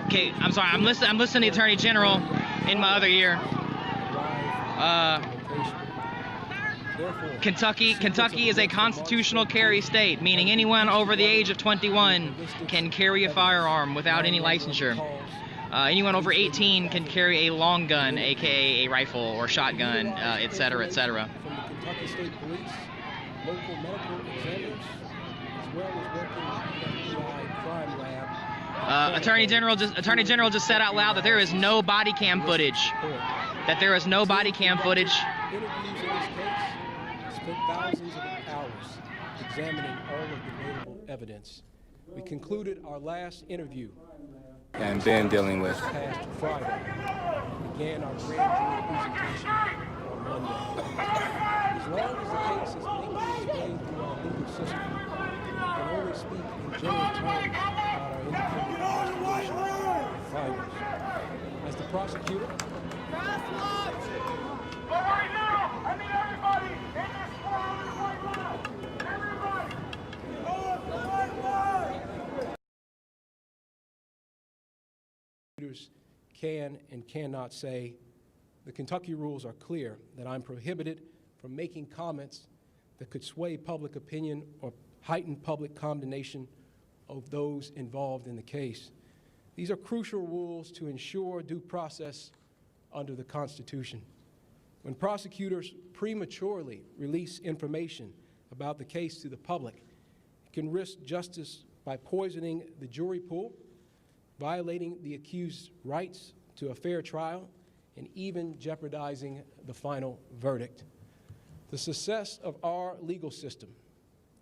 okay, I'm sorry, I'm listening to the Attorney General in my other ear. Kentucky is a constitutional carry state, meaning anyone over the age of 21 can carry a firearm without any licensure. Anyone over 18 can carry a long gun, aka a rifle or shotgun, etc., etc. From the Kentucky State Police, local medical examiners, as well as working with the FBI crime lab. Attorney General just said out loud that there is no body cam footage. That there is no body cam footage. Interviews in this case spent thousands of hours examining all of the available evidence. We concluded our last interview and then dealing with past Friday. Began our grand jury presentation on Monday. As long as the case is making its way through our legal system, we can only speak in general terms about our independent investigation and findings. As the prosecutor, But right now, I need everybody in this 400 white line. Everybody, go up the white line. Can and cannot say, the Kentucky rules are clear that I'm prohibited from making comments that could sway public opinion or heighten public condemnation of those involved in the case. These are crucial rules to ensure due process under the Constitution. When prosecutors prematurely release information about the case to the public, it can risk justice by poisoning the jury pool, violating the accused's rights to a fair trial, and even jeopardizing the final verdict. The success of our legal system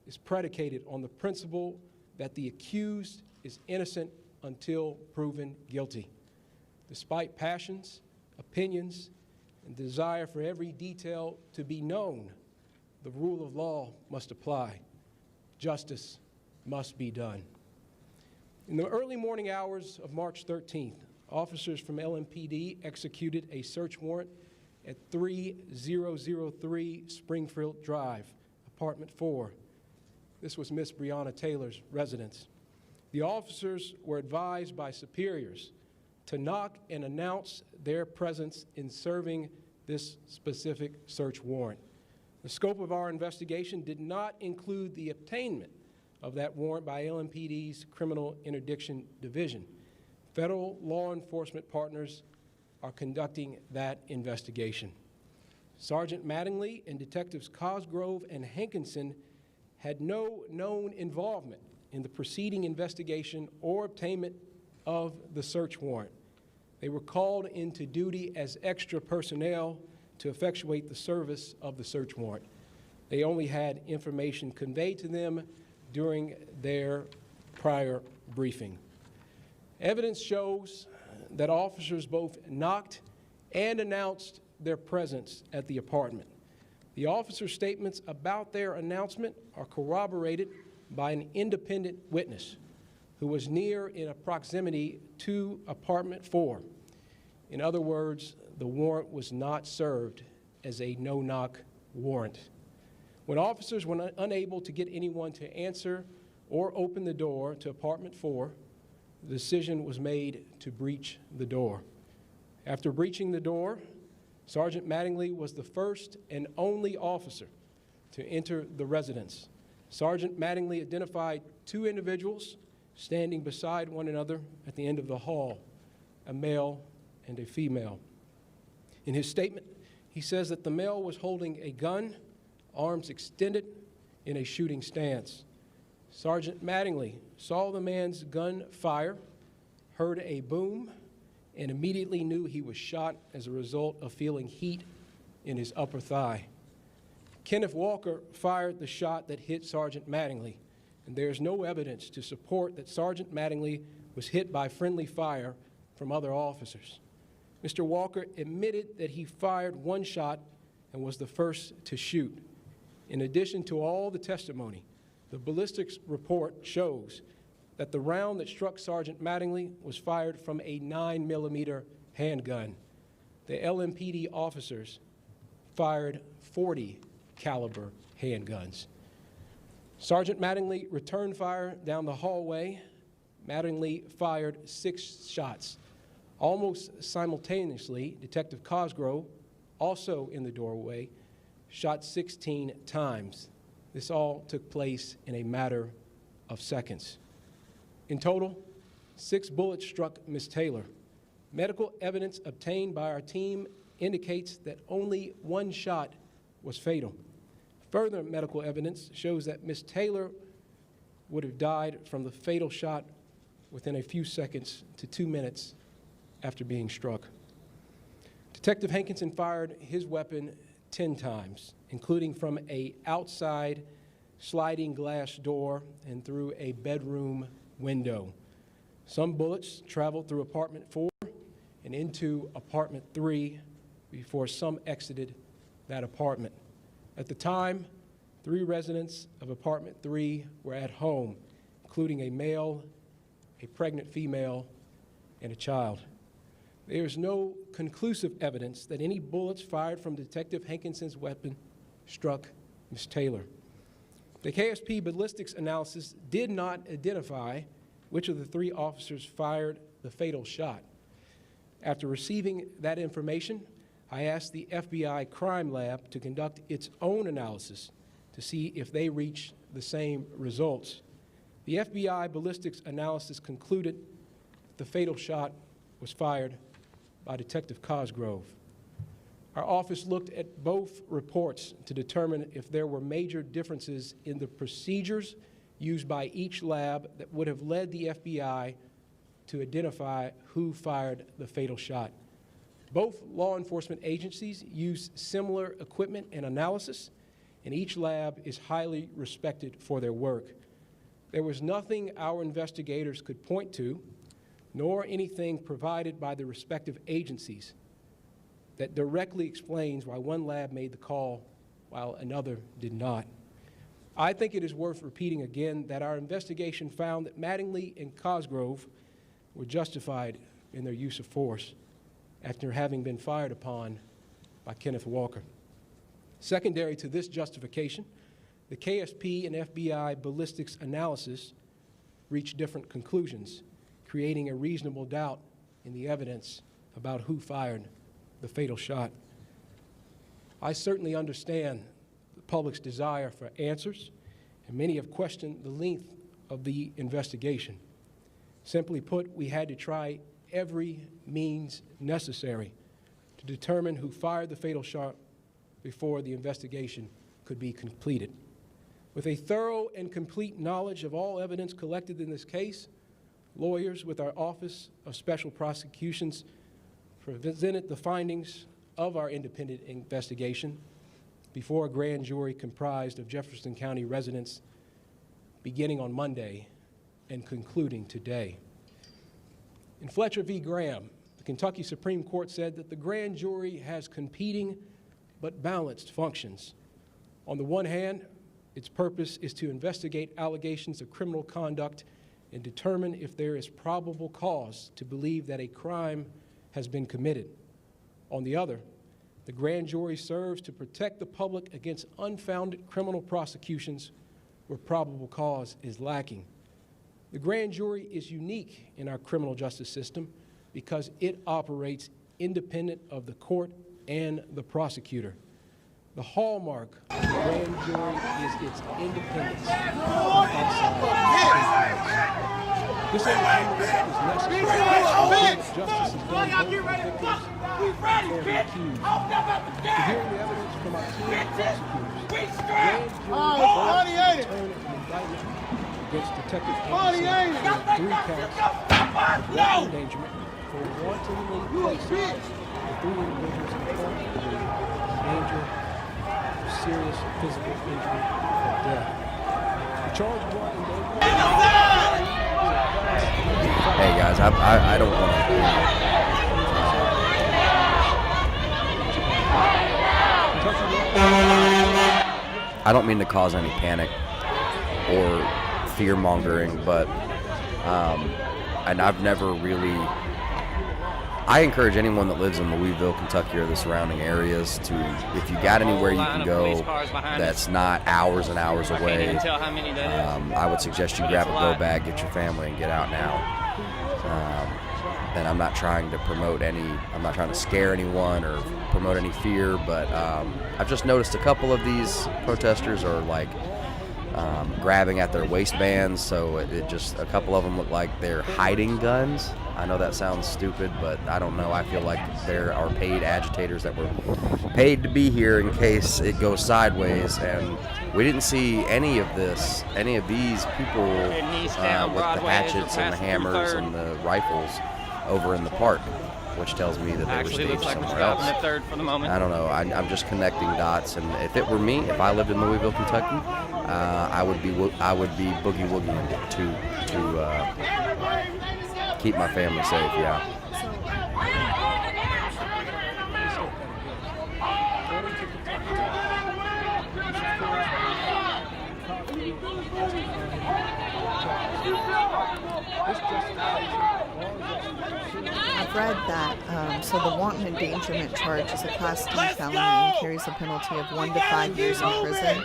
is predicated on the principle that the accused is innocent until proven guilty. Despite passions, opinions, and desire for every detail to be known, the rule of law must apply. Justice must be done. In the early morning hours of March 13th, officers from LMPD executed a search warrant at 3003 Springfield Drive, apartment 4. This was Miss Breonna Taylor's residence. The officers were advised by superiors to knock and announce their presence in serving this specific search warrant. The scope of our investigation did not include the obtainment of that warrant by LMPD's Criminal Interdiction Division. Federal law enforcement partners are conducting that investigation. Sergeant Mattingly and Detectives Cosgrove and Hankinson had no known involvement in the preceding investigation or obtainment of the search warrant. They were called into duty as extra personnel to effectuate the service of the search warrant. They only had information conveyed to them during their prior briefing. Evidence shows that officers both knocked and announced their presence at the apartment. The officers' statements about their announcement are corroborated by an independent witness who was near in a proximity to apartment 4. In other words, the warrant was not served as a no-knock warrant. When officers were unable to get anyone to answer or open the door to apartment 4, the decision was made to breach the door. After breaching the door, Sergeant Mattingly was the first and only officer to enter the residence. Sergeant Mattingly identified 2 individuals standing beside one another at the end of the hall, a male and a female. In his statement, he says that the male was holding a gun, arms extended, in a shooting stance. Sergeant Mattingly saw the man's gun fire, heard a boom, and immediately knew he was shot as a result of feeling heat in his upper thigh. Kenneth Walker fired the shot that hit Sergeant Mattingly, and there is no evidence to support that Sergeant Mattingly was hit by friendly fire from other officers. Mr. Walker admitted that he fired one shot and was the first to shoot. In addition to all the testimony, the ballistics report shows that the round that struck Sergeant Mattingly was fired from a 9mm handgun. The LMPD officers fired 40 caliber handguns. Sergeant Mattingly returned fire down the hallway. Mattingly fired 6 shots. Almost simultaneously, Detective Cosgrove, also in the doorway, shot 16 times. This all took place in a matter of seconds. In total, 6 bullets struck Ms. Taylor. Medical evidence obtained by our team indicates that only 1 shot was fatal. Further medical evidence shows that Ms. Taylor would have died from the fatal shot within a few seconds to 2 minutes after being struck. Detective Hankinson fired his weapon 10 times, including from an outside sliding glass door and through a bedroom window. Some bullets traveled through apartment 4 and into apartment 3 before some exited that apartment. At the time, 3 residents of apartment 3 were at home, including a male, a pregnant female, and a child. There is no conclusive evidence that any bullets fired from Detective Hankinson's weapon struck Ms. Taylor. The KSP ballistics analysis did not identify which of the 3 officers fired the fatal shot. After receiving that information, I asked the FBI crime lab to conduct its own analysis to see if they reached the same results. The FBI ballistics analysis concluded the fatal shot was fired by Detective Cosgrove. Our office looked at both reports to determine if there were major differences in the procedures used by each lab that would have led the FBI to identify who fired the fatal shot. Both law enforcement agencies use similar equipment and analysis, and each lab is highly respected for their work. There was nothing our investigators could point to, nor anything provided by the respective agencies that directly explains why one lab made the call while another did not. I think it is worth repeating again that our investigation found that Mattingly and Cosgrove were justified in their use of force after having been fired upon by Kenneth Walker. Secondary to this justification, the KSP and FBI ballistics analysis reached different conclusions, creating a reasonable doubt in the evidence about who fired the fatal shot. I certainly understand the public's desire for answers, and many have questioned the length of the investigation. Simply put, we had to try every means necessary to determine who fired the fatal shot before the investigation could be completed. With a thorough and complete knowledge of all evidence collected in this case, lawyers with our Office of Special Prosecutions presented the findings of our independent investigation before a grand jury comprised of Jefferson County residents beginning on Monday and concluding today. In Fletcher v. Graham, the Kentucky Supreme Court said that the grand jury has competing but balanced functions. On the one hand, its purpose is to investigate allegations of criminal conduct and determine if there is probable cause to believe that a crime has been committed. On the other, the grand jury serves to protect the public against unfounded criminal prosecutions where probable cause is lacking. The grand jury is unique in our criminal justice system because it operates independent of the court and the prosecutor. The hallmark of the grand jury is its independence from outside influence. This independence is necessary to ensure that justice is done both for victims and for the accused. To hearing the evidence from our team of prosecutors, the grand jury returned an indictment against Detective Anderson for 3 counts of endangerment for wantonly placing the 3 individuals in front of the danger of serious physical injury or death. The charge of wanton endangerment. Hey guys, I don't want to. I don't mean to cause any panic or fear mongering, but and I've never really. I encourage anyone that lives in Louisville, Kentucky, or the surrounding areas to, if you got anywhere you can go that's not hours and hours away, I would suggest you grab a go bag, get your family, and get out now. And I'm not trying to promote I'm not trying to scare anyone or promote any fear, but I've just noticed a couple of these protesters are like grabbing at their waistbands, so a couple of them look like they're hiding guns. I know that sounds stupid, but I don't know. I feel like there are paid agitators that were paid to be here in case it goes sideways, and we didn't see any of these people with the hatchets and the hammers and the rifles over in the park, which tells me that they were staged somewhere else. I don't know. I'm just connecting dots, and if it were me, if I lived in Louisville, Kentucky, I would be boogie woogieing to keep my family safe. Yeah. I've read that, so the wanton endangerment charge is a Class D felony and carries a penalty of 1 to 5 years in prison.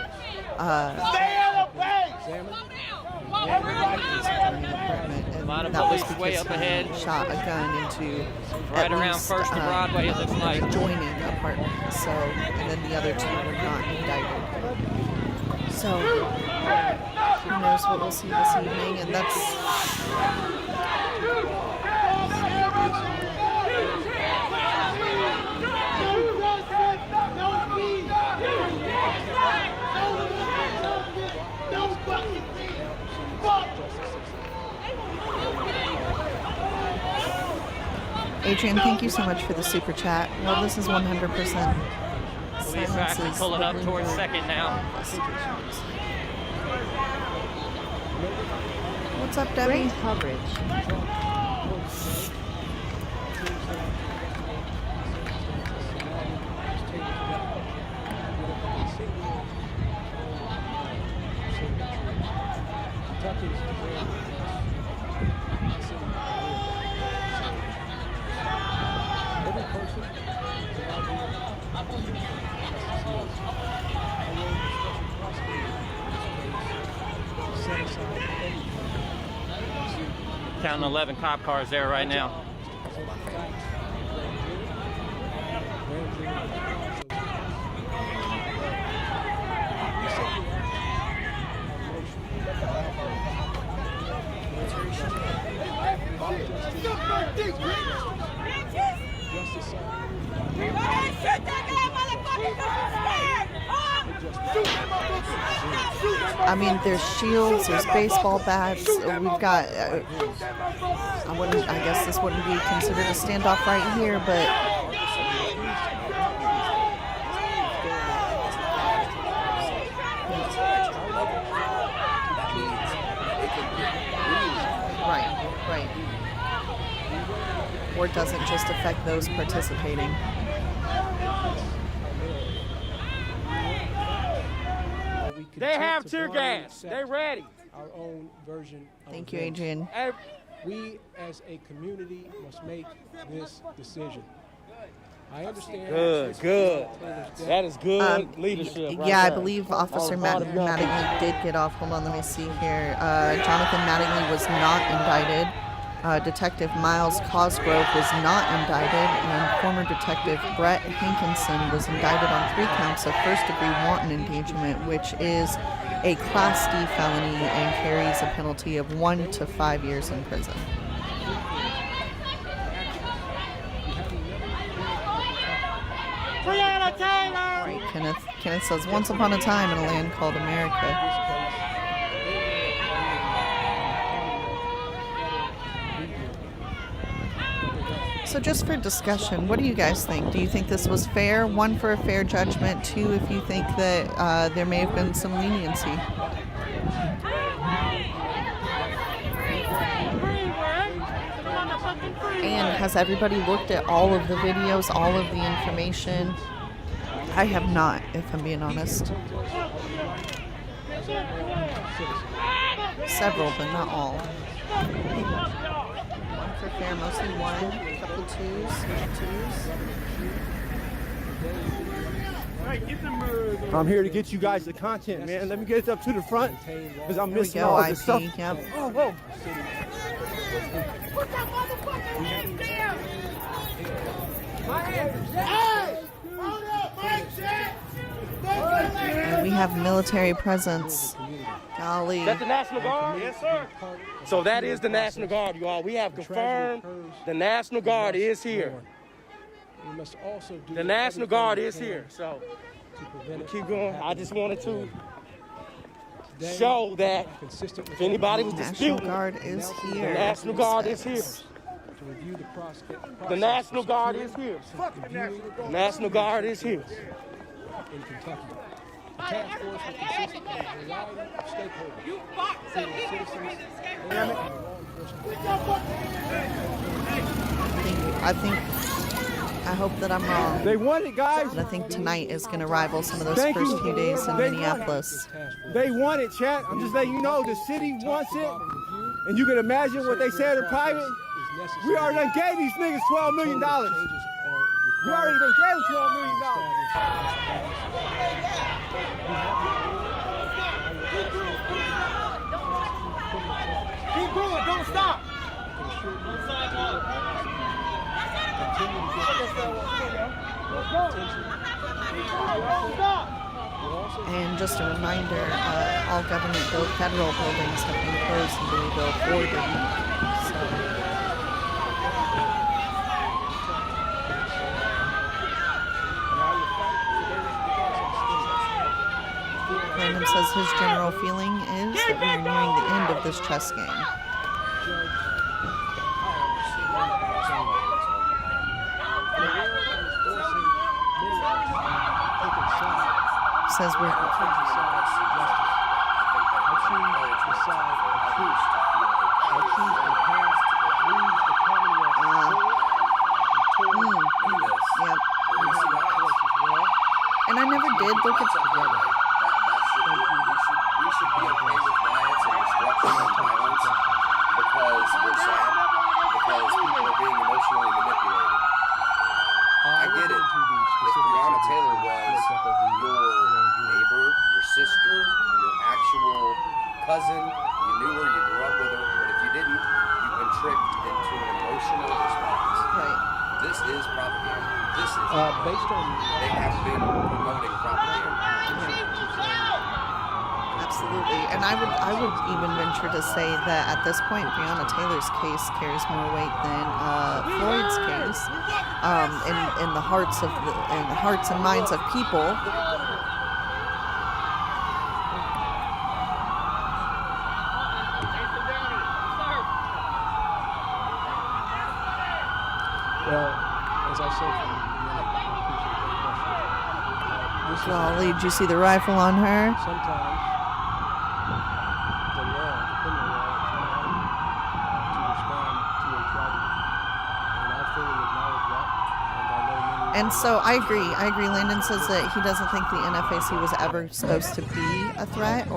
And that was because he shot a gun into right around First and Broadway, it looks like. Adjoining apartment. So, and then the other 2 were not indicted. So, who knows what we'll see this evening, and that's. Adrian, thank you so much for the super chat. Well, this is 100%. Police are actually pulling up towards second now. What's up, Debbie? Great coverage. Counting 11 cop cars there right now. I mean, there's shields, there's baseball bats. We've got. I guess this wouldn't be considered a standoff right here, but. Right. Or it doesn't just affect those participating. They have tear gas. They're ready. Our own version. Thank you, Adrian. We, as a community, must make this decision. I understand. Good. That is good leadership. Yeah, I believe Officer Mattingly did get off. Hold on, let me see here. Jonathan Mattingly was not indicted. Detective Miles Cosgrove was not indicted, and former Detective Brett Hankinson was indicted on 3 counts of first-degree wanton endangerment, which is a Class D felony and carries a penalty of 1 to 5 years in prison. Breonna Taylor! Right, Kenneth says, once upon a time in a land called America. So just for discussion, what do you guys think? Do you think this was fair? 1, for a fair judgment. 2, if you think that there may have been some leniency. And has everybody looked at all of the videos, all of the information? I have not, if I'm being honest. Several, but not all. 1 for fair, mostly 1, a couple 2s. I'm here to get you guys the content, man. Let me get it up to the front because I'm missing go, all this stuff. Yep. Oh, whoa. Put that motherfucking hands down! Hey! Hold up, Mike, check! And we have military presence. Golly. Is that the National Guard? Yes, sir. So that is the National Guard, you all. We have confirmed the National Guard is here. The National Guard is here. So we'll keep going. I just wanted to show that if anybody was disputing, National Guard is here. the National Guard is here. The National Guard is here. The National Guard is here. In Kentucky. The task force will consist of a variety of stakeholders, including citizens, I hope that I'm wrong. They won it, guys. But I think tonight is going to rival some of those first few days in Minneapolis. They want it, chat. I'm just letting you know the city wants it. And you can imagine what they said in private. We already done gave these niggas $12 million. We already done gave them $12 million. Keep going, don't stop! And just a reminder, all government federal buildings have been closed in Louisville for the week. So. Random says his general feeling is that we are nearing the end of this chess game. says we're. I choose the side of truth. I choose the path that leads the Commonwealth forward and toward peace. Yep. We have that choice as well. And I never did look at. We should be okay with riots and destruction and violence because we're sad, because people are being emotionally manipulated. I get it. If Breonna Taylor was your neighbor, your sister, your actual cousin, you knew her, you grew up with her, but if you didn't, you've been tricked into an emotional response. Right. This is propaganda. This is based on they have been promoting propaganda. Absolutely, and I would even venture to say that at this point, Breonna Taylor's case carries more weight than Floyd's case in the hearts and minds of people. Well, as I said from the beginning, I appreciate that question. Golly, did you see the rifle on her? Sometimes the law, the criminal law, to respond to a tragedy, and I fully acknowledge that. And I know many. And so I agree. Landon says that he doesn't think the NFAC was ever supposed to be a threat,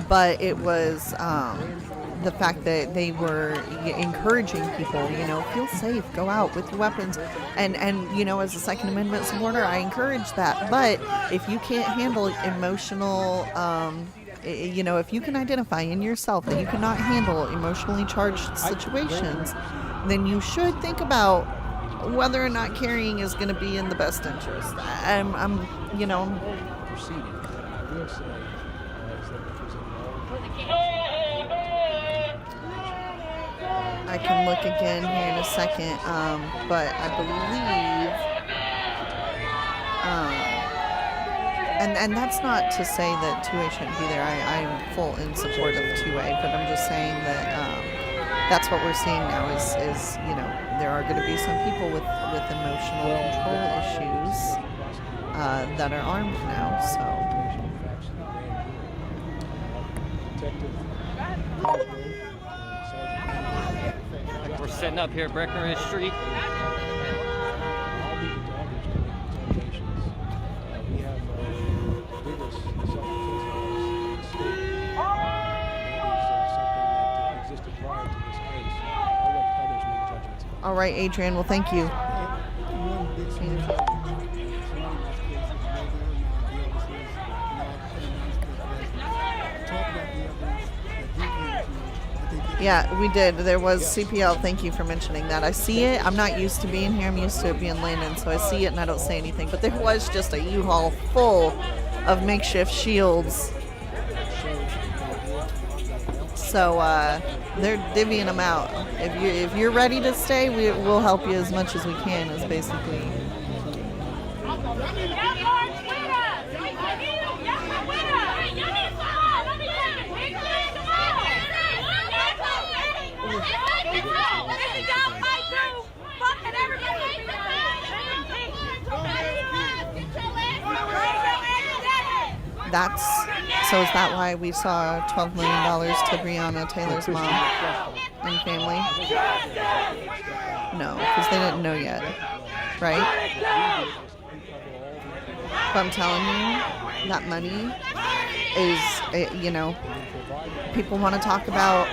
but it was the fact that they were encouraging people, feel safe, go out with your weapons, and as a Second Amendment supporter, I encourage that. But if you can't handle emotional, if you can identify in yourself that you cannot handle emotionally charged situations, then you should think about whether or not carrying is going to be in the best interest. Proceeding. I will say is that it was I can look again here in a second, but I believe, and that's not to say that 2A shouldn't be there. I'm full in support of 2A, but I'm just saying that that's what we're seeing now is there are going to be some people with emotional control issues that are armed now, so. We're sitting up here at Breckenridge Street. We have vigorous self-defense laws in the state. That is something that existed prior to this case. I'll let others make judgments about it. All right, Adrian. Well, thank you. Yeah, we did. There was CPL. Thank you for mentioning that. I see it. I'm not used to being here. I'm used to it being Landon, so I see it and I don't say anything. But there was just a U-Haul full of makeshift shields. So they're divvying them out. If you're ready to stay, we'll help you as much as we can. Is basically. So is that why we saw $12 million to Breonna Taylor's mom and family? No, because they didn't know yet, right? But I'm telling you, that money is, people want to talk about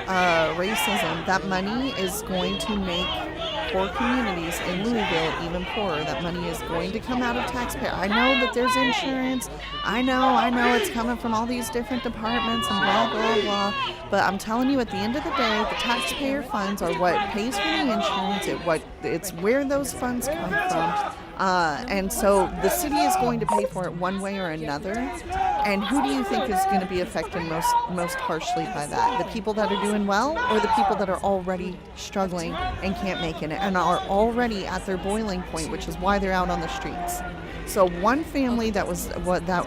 racism. That money is going to make poor communities in Louisville even poorer. That money is going to come out of taxpayer. I know that there's insurance. I know it's coming from all these different departments and blah, blah, blah. But I'm telling you, at the end of the day, the taxpayer funds are what pays for the insurance. It's where those funds come from. And so the city is going to pay for it one way or another. And who do you think is going to be affected most harshly by that? The people that are doing well, or the people that are already struggling and can't make it and are already at their boiling point, which is why they're out on the streets? So one family that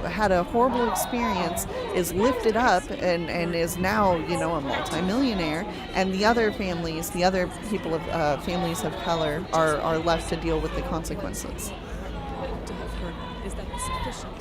had a horrible experience is lifted up and is now, a multimillionaire, and the other families, the other people of families of color are left to deal with the consequences. Is that sufficient?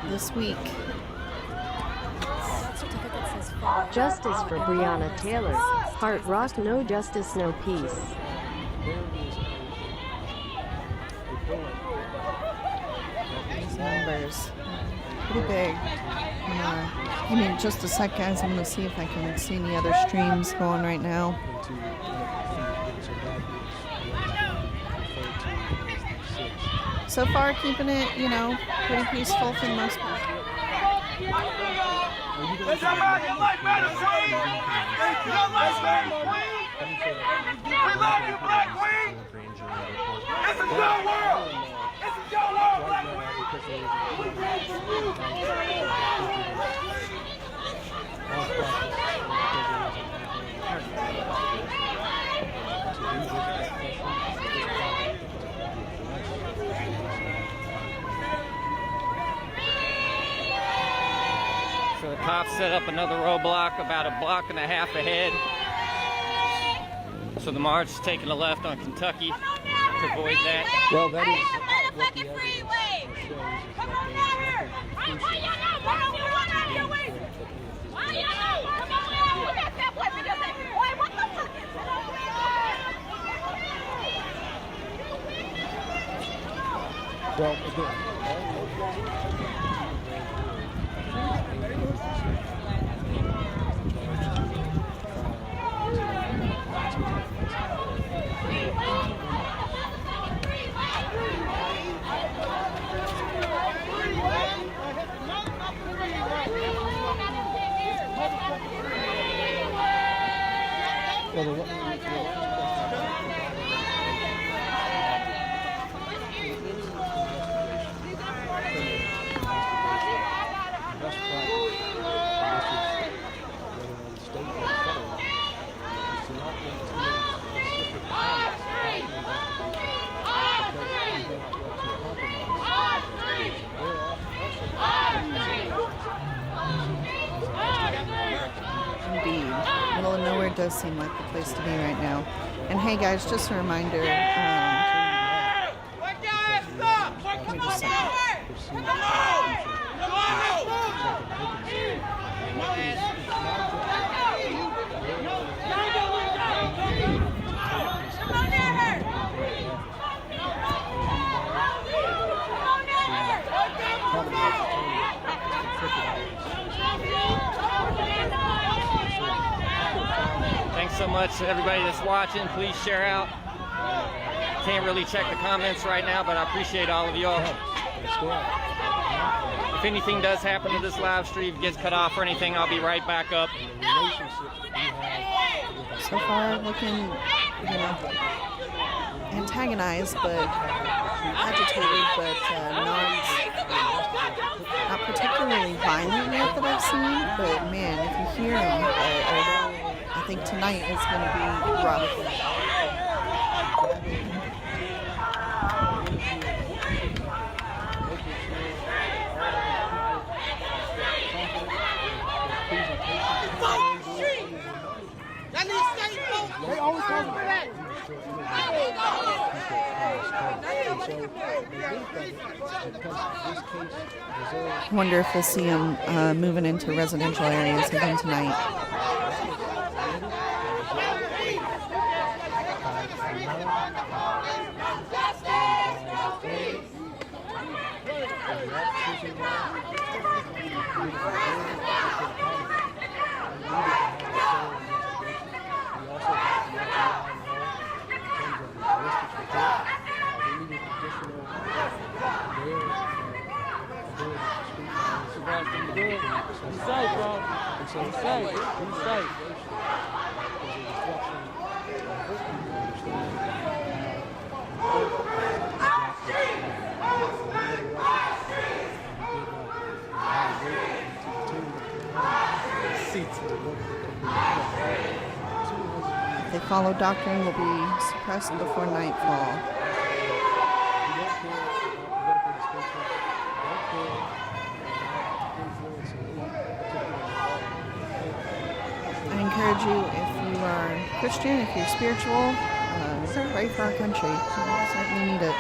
this week. Justice for Breonna Taylor. Heart rock, no justice, no peace. These numbers, pretty big. Give me just a sec, guys. I'm going to see if I can see any other streams going right now. So far, keeping it, pretty peaceful for the most part. Does American life matter to you? Your life matters, Queen. We love you, Black Queen. This is your world. This is your world, Black Queen. We pray for you. So the cops set up another roadblock about a block and a half ahead. So the march is taking a left on Kentucky to avoid that. Well, that is what the evidence shows, is that there is well, Middle of nowhere does seem like the place to be right now. And hey guys, just a reminder, give me just a second. Thanks so much to everybody that's watching. Please share out. Can't really check the comments right now, but I appreciate all of y'all. If anything does happen to this live stream, gets cut off or anything, I'll be right back up. So far looking, antagonized, but agitated, but not particularly violent yet that I've seen. But man, if you hear them, I think tonight is going to be rough. They always talk about that. I wonder if we'll see them moving into residential areas again tonight. If they follow doctrine, will be suppressed before nightfall. I encourage you, if you are Christian, if you're spiritual, pray for our country. We certainly need it.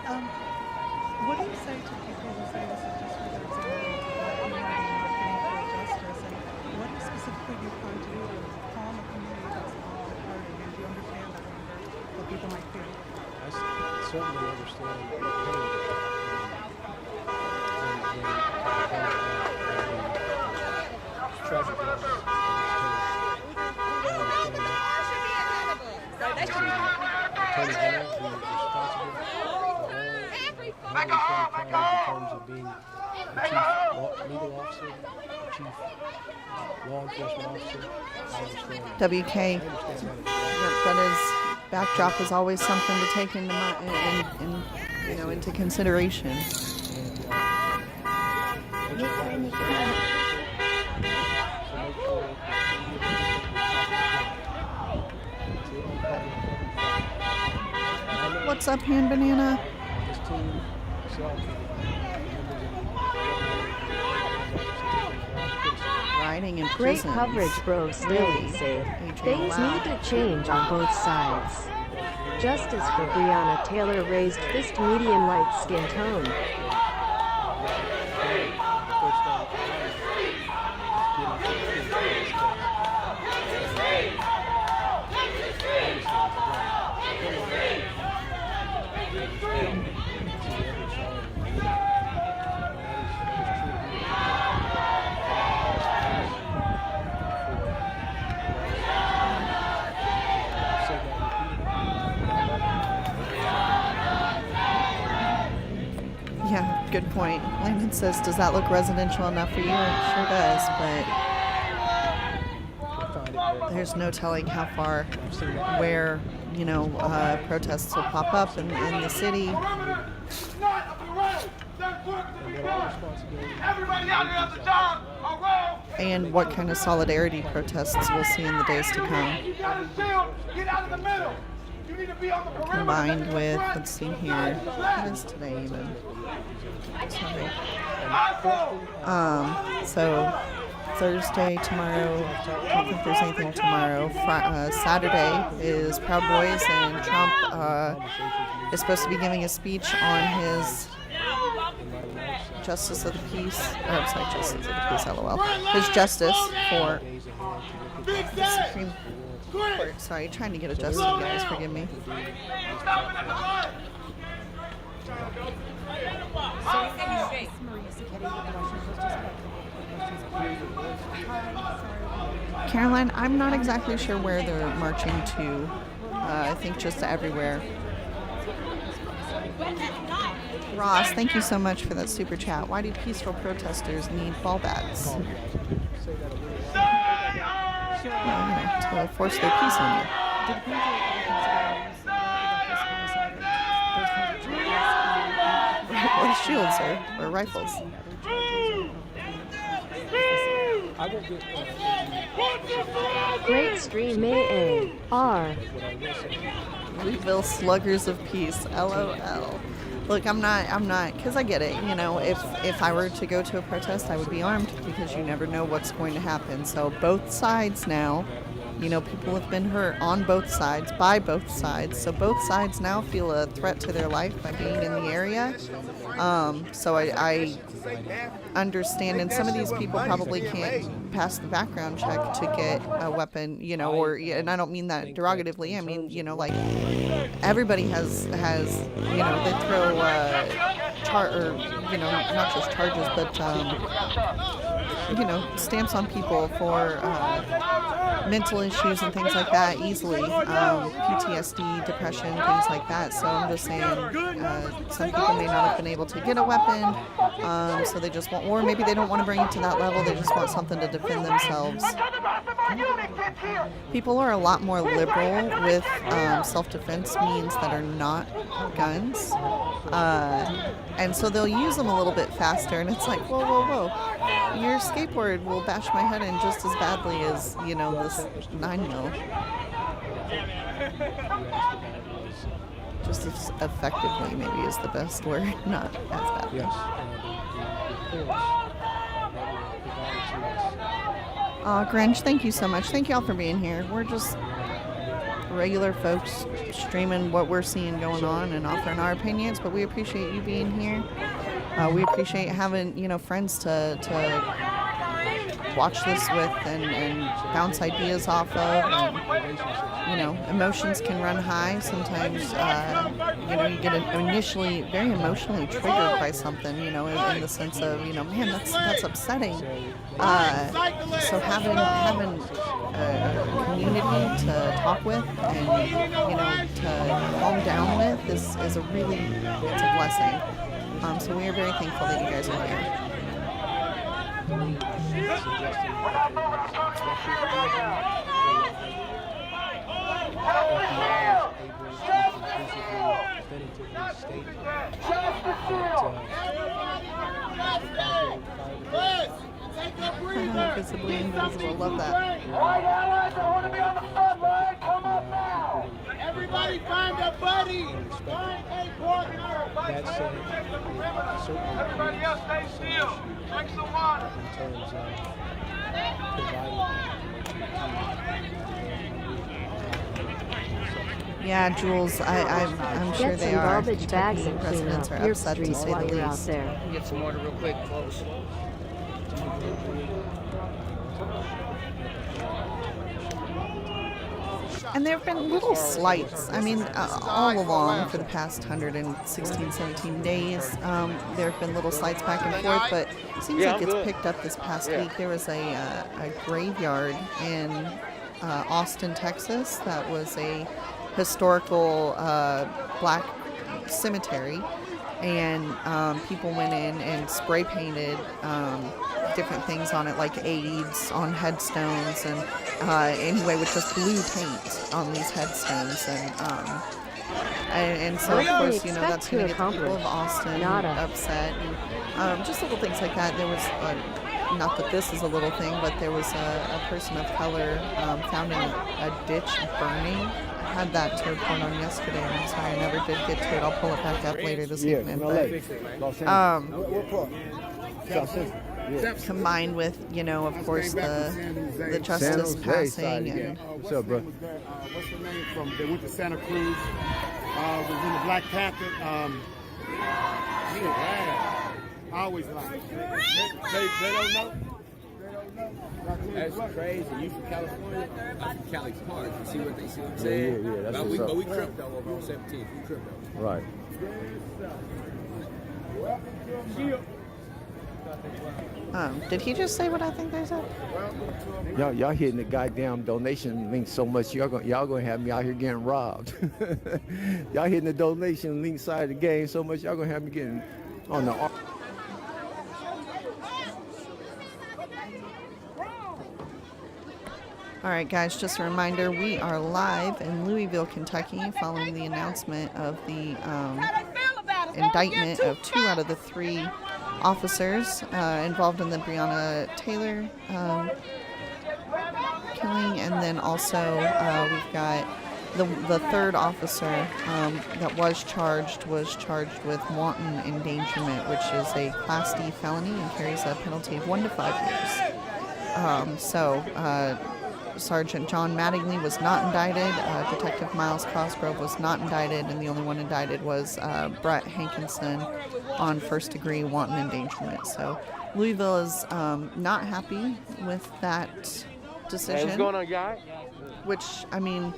What do you say to people who say this is just for those in the marketing for justice? And what specifically do you plan to do to calm a community that's all hurting? And do you understand that anger that people might feel? I certainly understand the pain. Tragic loss. Attorney General, who is responsible for all in terms of being the chief legal officer, the chief law enforcement officer. I understand that. WK, that is, backdrop is always something to take into consideration. What's up, Hand Banana? Riding in Great prisons. coverage, bros. Lily said. Things need to change on both sides. Justice for Breonna Taylor raised fist medium light skin tone. Yeah, good point. Landon says, does that look residential enough for you? It sure does, but there's no telling how far, where, protests will pop up in the city. And what kind of solidarity protests we'll see in the days to come. Combined with, let's see here, what is today even? Sorry. So Thursday, tomorrow, I don't think there's anything tomorrow. Saturday is Proud Boys, and Trump is supposed to be giving a speech on his Justice of the Peace, Justice of the Peace, LOL. His justice for the Supreme Court. Sorry, trying to get adjusted, guys, forgive me. Caroline, I'm not exactly sure where they're marching to. I think just everywhere. Ross, thank you so much for that super chat. Why do peaceful protesters need ball bats? Well, to force their peace on you. Or shields or rifles. Great stream, May A.R. Louisville Sluggers of Peace, LOL. Look, I'm not, because I get it, if I were to go to a protest, I would be armed, because you never know what's going to happen. So both sides now, people have been hurt on both sides, by both sides. So both sides now feel a threat to their life by being in the area. So I understand, and some of these people probably can't pass the background check to get a weapon, and I don't mean that derogatively. I mean, everybody has, they throw, not just charges, but, stamps on people for mental issues and things like that easily, PTSD, depression, things like that. So I'm just saying, some people may not have been able to get a weapon, so they just want, or maybe they don't want to bring it to that level, they just want something to defend themselves. People are a lot more liberal with self-defense means that are not guns, and so they'll use them a little bit faster, and it's like, whoa, whoa, whoa, your skateboard will bash my head in just as badly as, this 9mm. Just as effectively, maybe, is the best word, not as badly. Grinch, thank you so much. Thank you all for being here. We're just regular folks streaming what we're seeing going on and offering our opinions, but we appreciate you being here. We appreciate having, friends to watch this with and bounce ideas off of. And, emotions can run high. Sometimes, you get initially very emotionally triggered by something, in the sense of, man, that's upsetting. So having a community to talk with and, to calm down with is a really, it's a blessing. So we are very thankful that you guys are here. Visibly invisible, love that. White allies that want to be on the front line, come up now. Everybody find a buddy. Find a partner. Everybody else stay still. Drink some water. Yeah, Jules, I'm sure Get they some are. garbage bags and clean Residents up are your upset to streets say while the you're out least. there. Get some water real quick, folks. And there have been little slights. I mean, all along for the past 116, 17 days, there have been little slights back and forth, but it seems like it's picked up this past week. There was a graveyard in Austin, Texas, that was a historical black cemetery, and people went in and spray painted different things on it, like AIDS on headstones, and anyway, with just blue paint on these headstones, and so of course, that's going to get the people of Austin upset, and just little things like that. There was not that this is a little thing, but there was a person of color found in a ditch burning. I had that to report on yesterday, and I'm sorry I never did get to it. I'll pull it back up later this evening. But, combined with, of course, the justice passing. And what's up, bro? What's the name they went to Santa Cruz, was in the Black Panther. I always like. They don't know. That's crazy. You from California? I'm from Cali Park. You see what I'm saying? Yeah, that's but what's up. we crypto over on 17th. We crypto. Right. Did he just say what I think they said? Y'all hitting the goddamn donation link so much, y'all gonna have me out here getting robbed. Y'all hitting the donation link side of the game so much, y'all gonna have me getting on the. All right, guys, just a reminder, we are live in Louisville, Kentucky, following the announcement of the indictment of 2 out of the 3 officers involved in the Breonna Taylor killing, and then also we've got the third officer that was charged with wanton endangerment, which is a Class D felony and carries a penalty of 1 to 5 years. Sergeant John Mattingly was not indicted. Detective Miles Cosgrove was not indicted, and the only one indicted was Brett Hankinson on first-degree wanton endangerment. So Louisville is not happy with that decision. Hey, what's going on, guy? Which, I mean,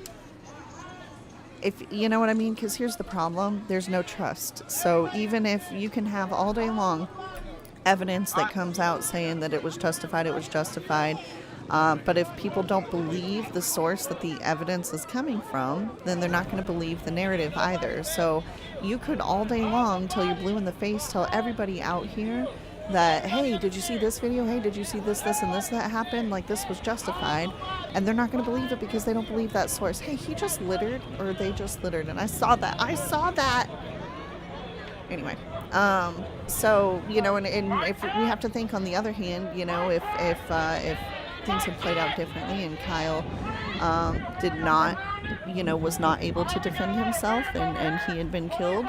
if you know what I mean, because here's the problem: there's no trust. So even if you can have all day long evidence that comes out saying that it was justified, but if people don't believe the source that the evidence is coming from, then they're not going to believe the narrative either. So you could all day long, till you're blue in the face, tell everybody out here that, hey, did you see this video? Hey, did you see this, and this that happened? Like, this was justified. And they're not going to believe it because they don't believe that source. Hey, he just littered, or they just littered, and I saw that. Anyway, so, and if we have to think on the other hand, if things had played out differently and Kyle did not, was not able to defend himself, and he had been killed,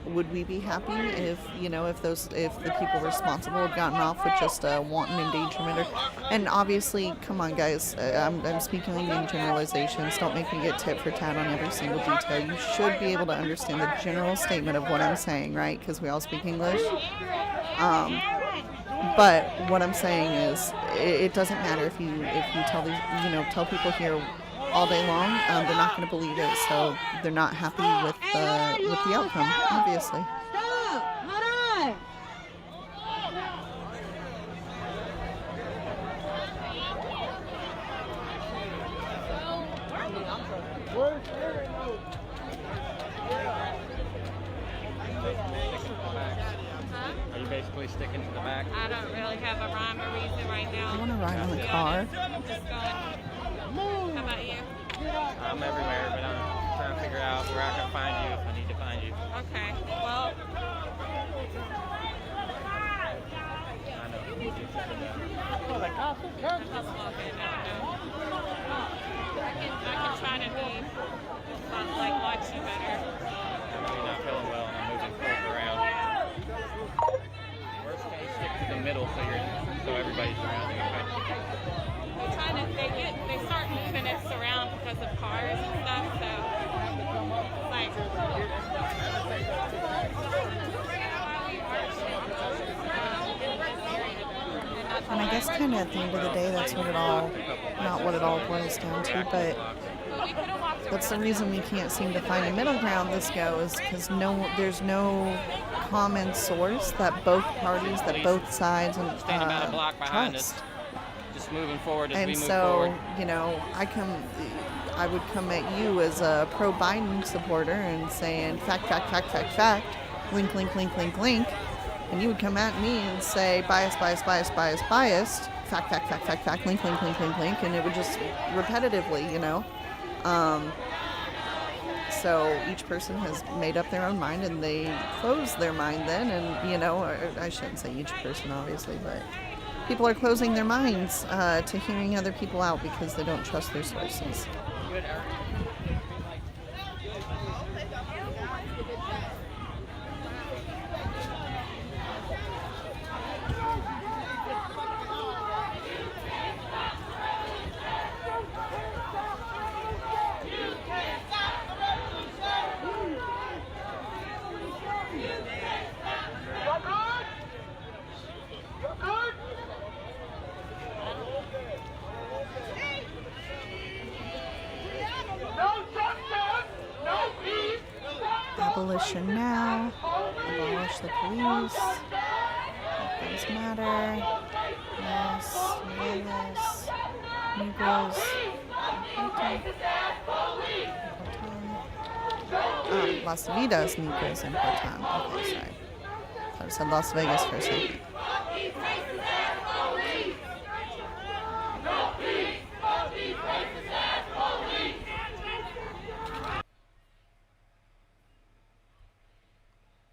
would we be happy if the people responsible had gotten off with just a wanton endangerment? And obviously, come on, guys, I'm speaking in generalizations. Don't make me get tit for tat on every single detail. You should be able to understand the general statement of what I'm saying, right? Because we all speak English. But what I'm saying is, it doesn't matter if you tell people here all day long, they're not going to believe it, so they're not happy with the outcome, obviously. Are you basically sticking to the back? I don't really have a rhyme or reason right now. I want to ride on the car. I'm just going. How about you? I'm everywhere, but I'm trying to figure out where I can find you if I need to find you. Okay. Well. I know. I can try to be watch you better. You're not feeling well, and I'm moving close around. Worst case, stick to the middle so everybody's around you. They're trying to. They start moving us around because of cars and stuff. So like. And I guess kind of at the end of the day, that's not what it all boils down to, but that's the reason we can't seem to find a middle ground this go, is because there's no common source that both parties, that both sides about a block behind trust. us. Just moving forward as we move forward. forward. I would come at you as a pro-Biden supporter and saying fact, link, and you would come at me and say biased, fact, link, and it would just repetitively, So each person has made up their own mind, and they close their mind then, and, or I shouldn't say each person, obviously, but people are closing their minds to hearing other people out because they don't trust their sources. Abolition now. Abolish the police. Black Lives Matter. Yes. Yes. Negroes. Las Vidas Negros Importan. Okay, sorry. I thought it said Las Vegas for a second.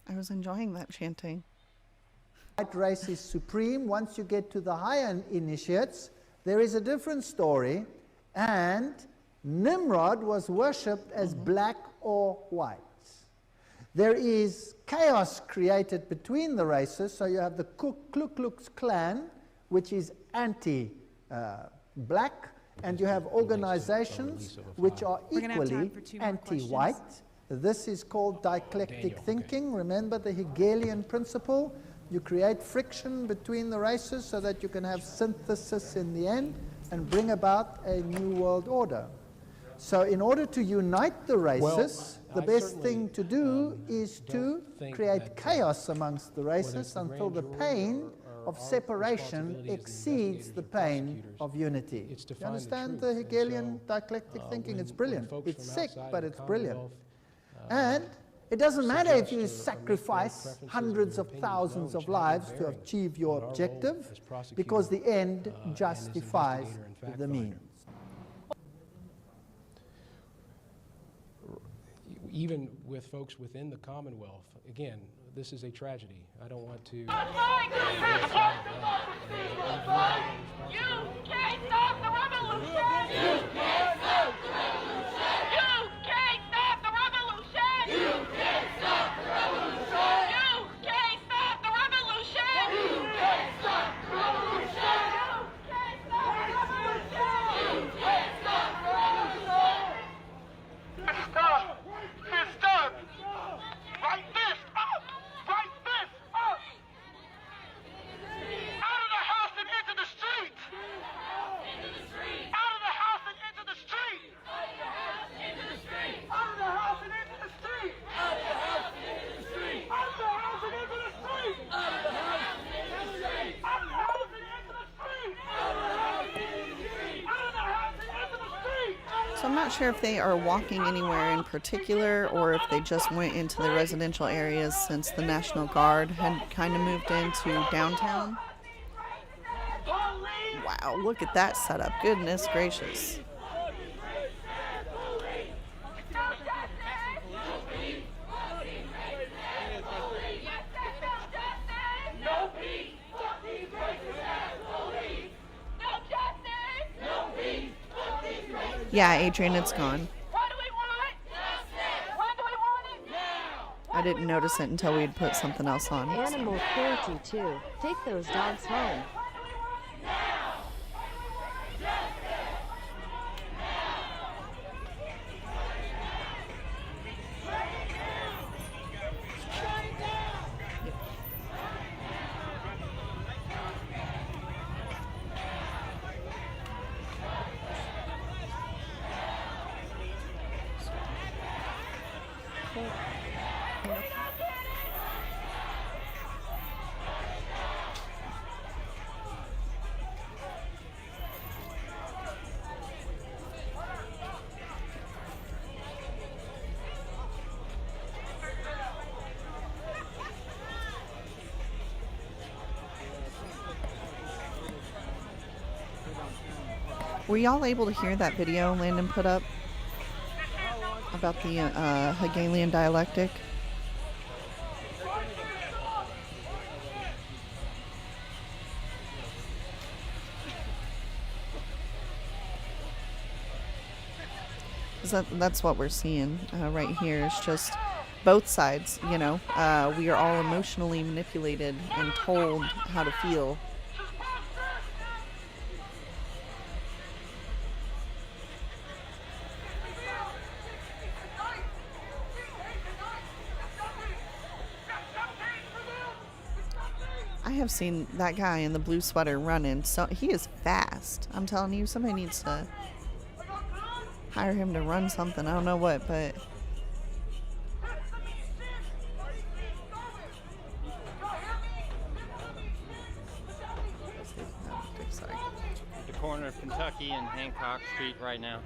I was enjoying that chanting. White race is supreme. Once you get to the higher initiates, there is a different story, and Nimrod was worshipped as black or white. There is chaos created between the races, so you have the Ku Klux Klan, which is anti-black, and you have organizations which are equally anti-white. This is called dialectic thinking. Remember the Hegelian principle? You create friction between the races so that you can have synthesis in the end and bring about a new world order. So in order to unite the races, the best thing to do is to create chaos amongst the races until the pain of separation exceeds the pain of unity. You understand the Hegelian dialectic thinking? It's brilliant. It's sick, but it's brilliant. And it doesn't matter if you sacrifice hundreds of thousands of lives to achieve your objective, because the end justifies the means. even with folks within the Commonwealth. Again, this is a tragedy. I don't want to. You can't stop the revolution! You can't stop the revolution! You can't stop the revolution! You can't stop the revolution! You can't stop the revolution! You can't stop the revolution! You can't stop the revolution! You can't stop the revolution! It's done! It's done! Right fist up! Right fist up! Out of the house and into the street! Out of the house and into the street! Out of the house and into the street! Out of the house and into the street! Out of the house and into the street! Out of the house and into the street! Out of the house and into the street! Out of the house and into the street! Out of the house and into the street! Out of the house and into the street! So I'm not sure if they are walking anywhere in particular or if they just went into the residential areas since the National Guard had kind of moved into downtown. Wow, look at that setup. Goodness gracious. Yeah, Adrian, it's gone. I didn't notice it until we had put something else on. Animal cruelty too. Take those dogs home. Were y'all able to hear that video Landon put up about the Hegelian dialectic? That's what we're seeing right here. It's just both sides, you know. We are all emotionally manipulated and told how to feel. I have seen that guy in the blue sweater running, so he is fast. I'm telling you, somebody needs to hire him to run something. I don't know what, but sorry. The corner of Kentucky and Hancock Street right now.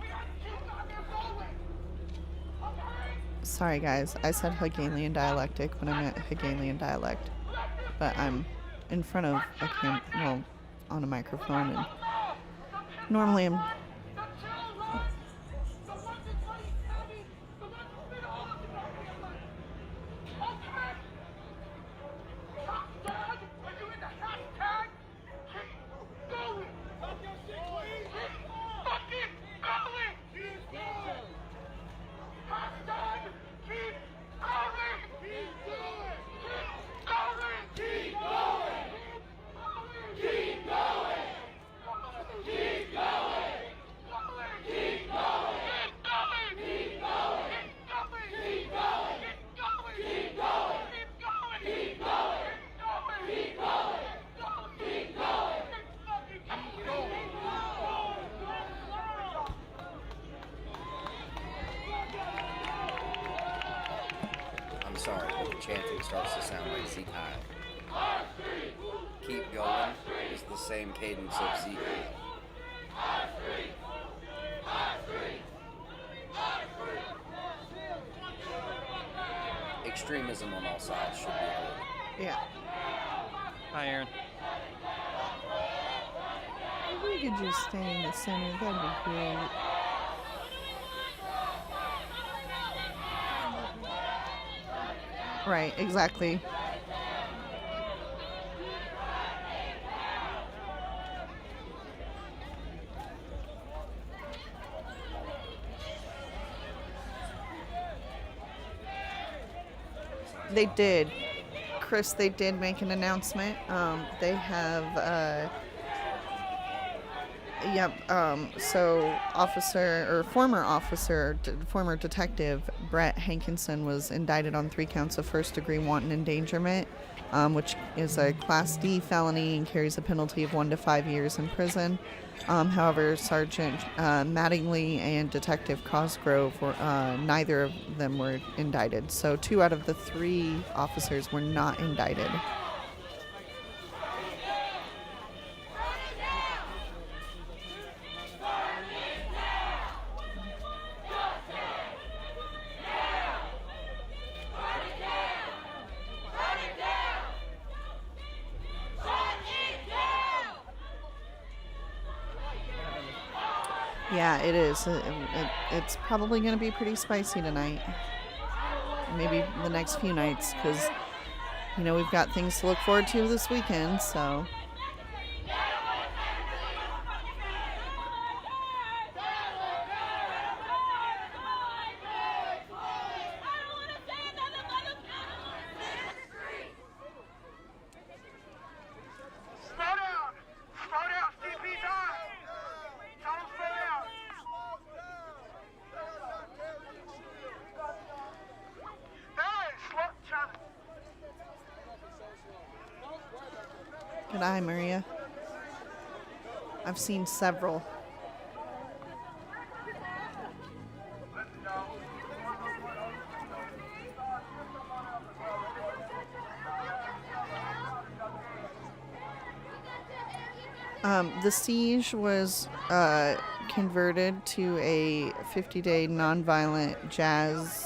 Sorry guys, I said Hegelian dialectic when I meant Hegelian dialect, but I'm in front of on a microphone, and normally I'm sorry, but the chanting starts to sound like Zeke High. Keep going is the same cadence of Zeke High. Extremism on all sides should be avoided. Yeah. Hi, Aaron. If we could just stay in the center, that'd be great. Right, exactly. They did. Chris, they did make an announcement. They have, so former detective Brett Hankinson was indicted on 3 counts of first-degree wanton endangerment, which is a Class D felony and carries a penalty of 1 to 5 years in prison. However, Sergeant Mattingly and Detective Cosgrove neither of them were indicted. So 2 out of the 3 officers were not indicted. Yeah, it is. It's probably going to be pretty spicy tonight. Maybe the next few nights, because, we've got things to look forward to this weekend, so... Good eye, Maria. I've seen several. The siege was converted to a 50-day nonviolent jazz.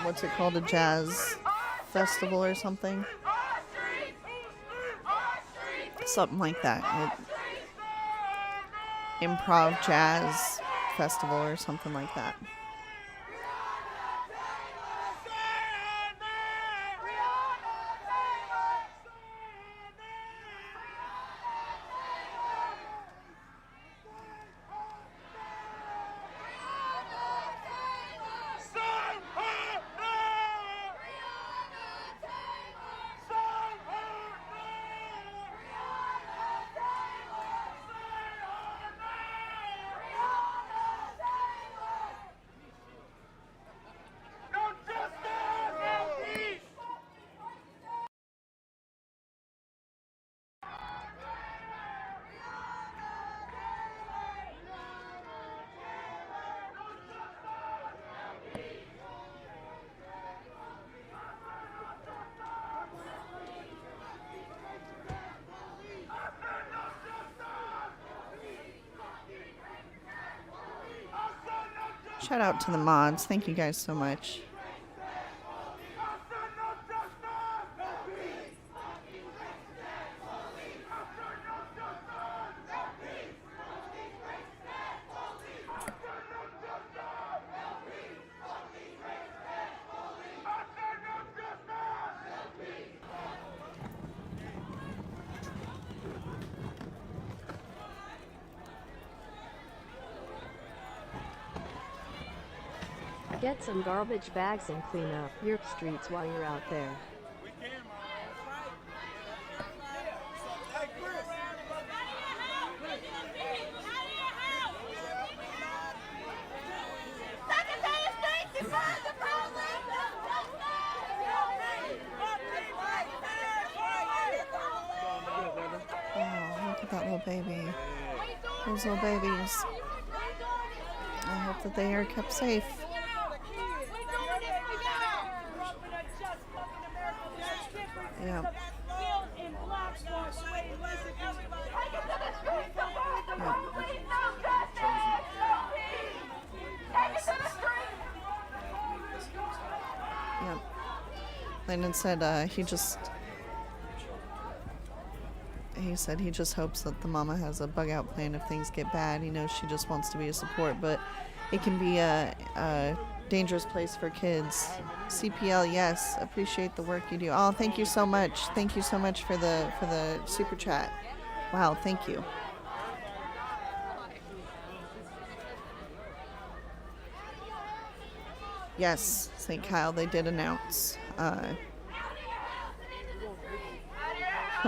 What's it called? A jazz festival or something? Something like that. Improv jazz festival or something like that. Shout out to the mods. Thank you guys so much. Get some garbage bags and clean up your streets while you're out there. Oh, look at that little baby. Those little babies. I hope that they are kept safe. Yeah. Yeah. Landon said he said he just hopes that the mama has a bug out plan if things get bad. He knows she just wants to be a support, but it can be dangerous place for kids. CPL, yes, appreciate the work you do. Oh, thank you so much. Thank you so much for the super chat. Wow, thank you. Yes, St. Kyle, they did announce.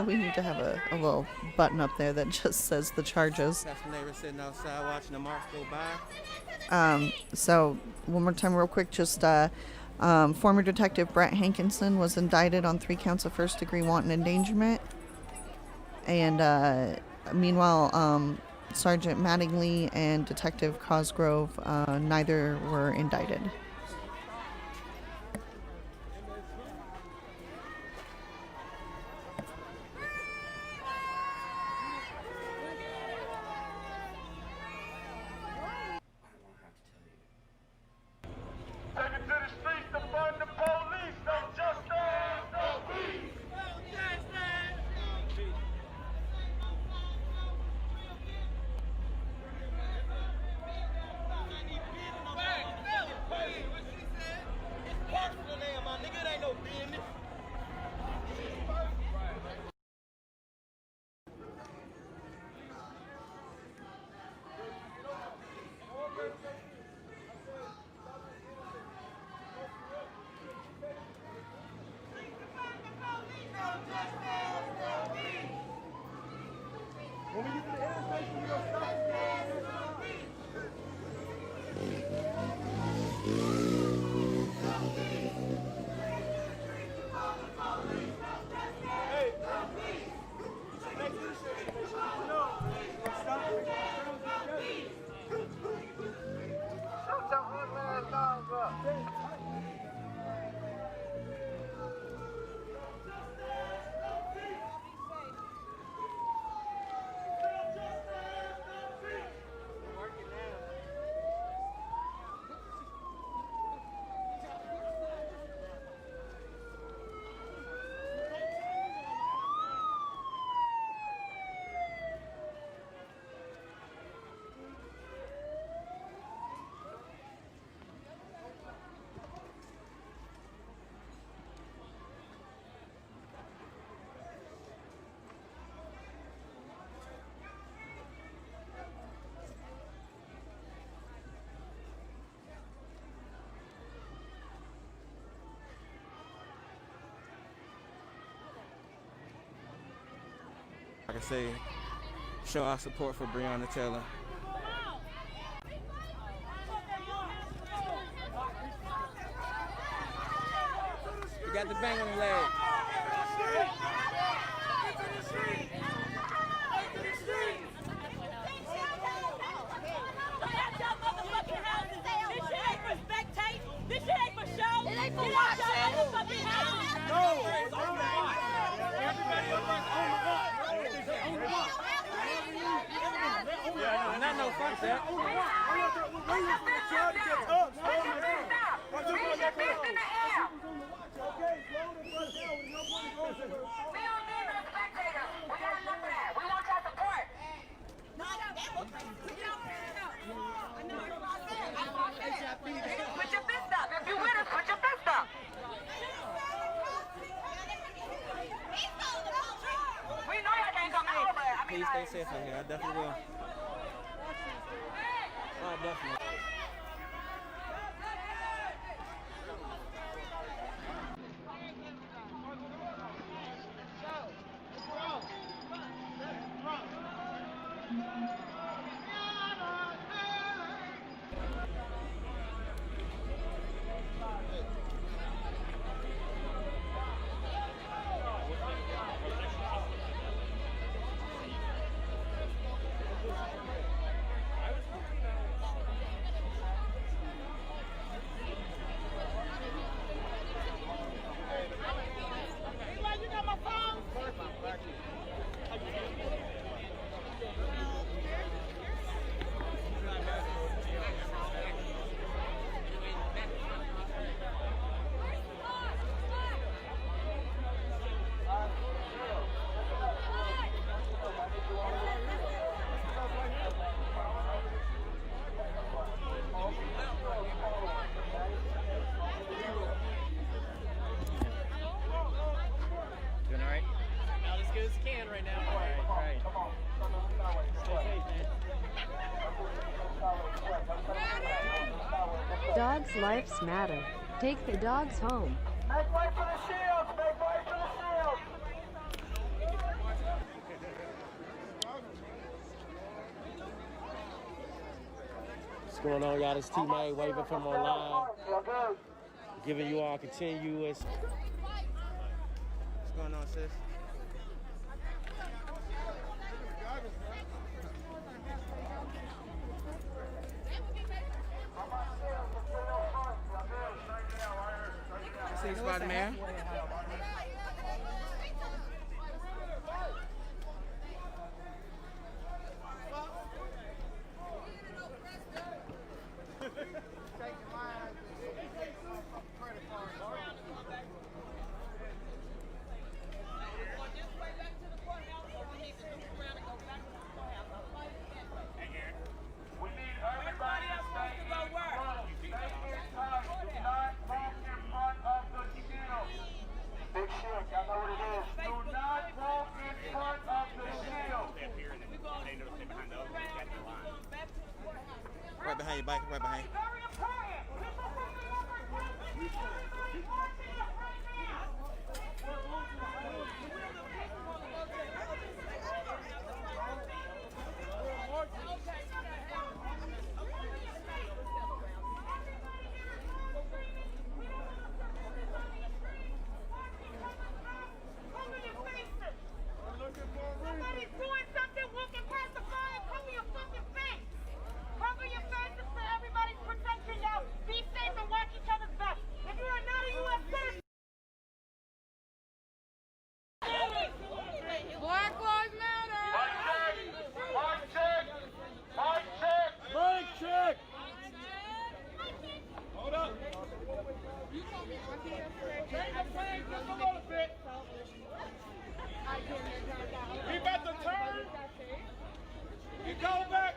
We need to have a little button up there that just says the charges. That's when they were sitting outside watching the march go by. So one more time real quick, just former Detective Brett Hankinson was indicted on 3 counts of first-degree wanton endangerment. And meanwhile, Sergeant Mattingly and Detective Cosgrove, neither were indicted. Like I say, show our support for Breonna Taylor. You got the bang on the leg. This shit ain't for show. It ain't for watching. No. Everybody on Yeah, not no fuck that. Put your fist up. If you with us, put your fist up. We know y'all can't come over. Please stay safe out here. I definitely will. Oh, definitely. can right now. Right. Stay safe, man. Dogs' lives matter. Take the dogs home. Make way for the shields! Make way for the shields! What's going on, y'all? This T-May waving from online. Giving you all continuous. What's going on, sis? See Spider-Man. Right behind you, bike, right behind you. Somebody's doing something, walking past the fire, cover your fucking face. Cover your faces for everybody's protection now. Be safe and watch each other's back. If you are not a U.S. citizen. Black Lives Matter! Mic check! Mic check! Mic check! Hold up! You told me I can't change the plane just a little bit. We about to turn. You go back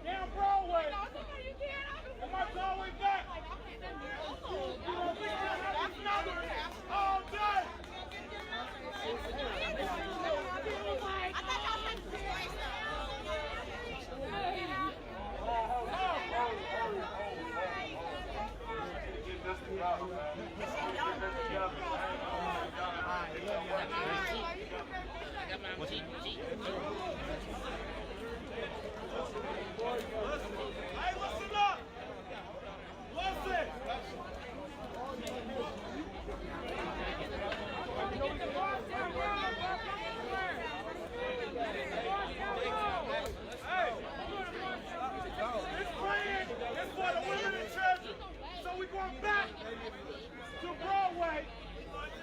down Broadway. Am I going back? All day. Hey, listen up! Listen! Hey! This plan is for the women and children. So we're going back to Broadway.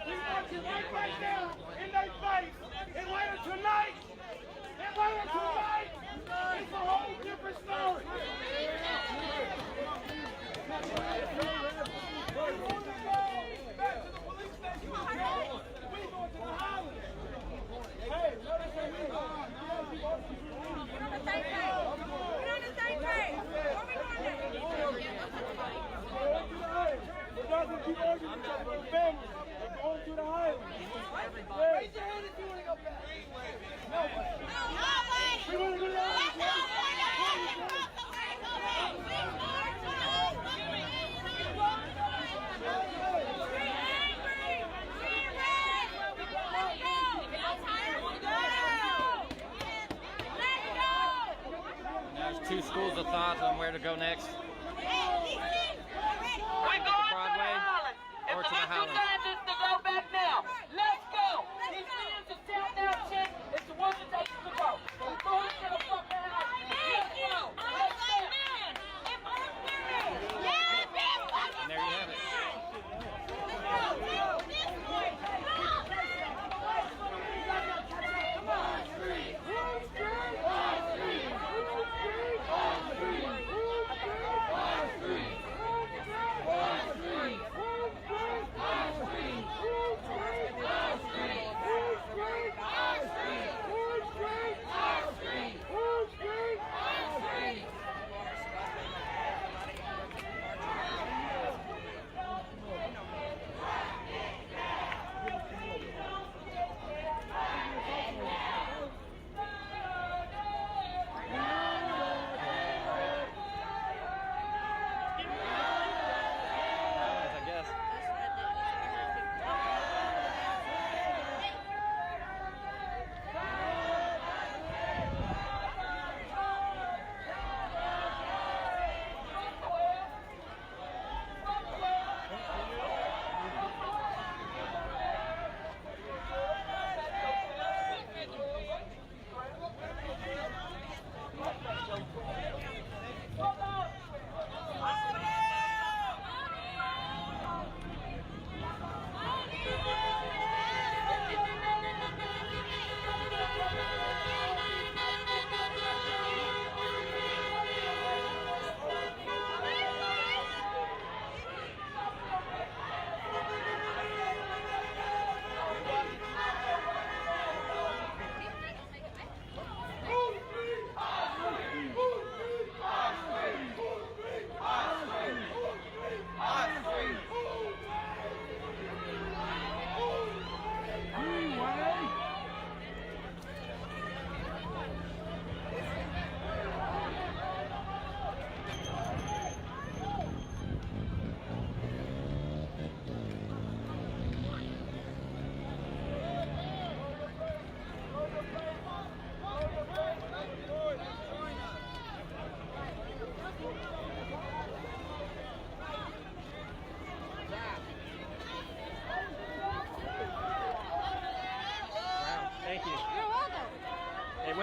We want you right now in their face. And later tonight, it's a whole different story. Back to the police station. We going to the Highlands. Hey, let us say we're on the same page. We're on the same page. Where we going next? We're going to keep arguing each other with families. We're going to the Highlands. Raise your hand if you want to go back. No way. We want to go to the Highlands. There's two schools of thought on where to go next. Broadway or to the Highlands. To go back now. Let's go. These leaders are telling that shit. It's the one that takes us to go. So go to the fucking house. Let's go. Let's go. And there you have it.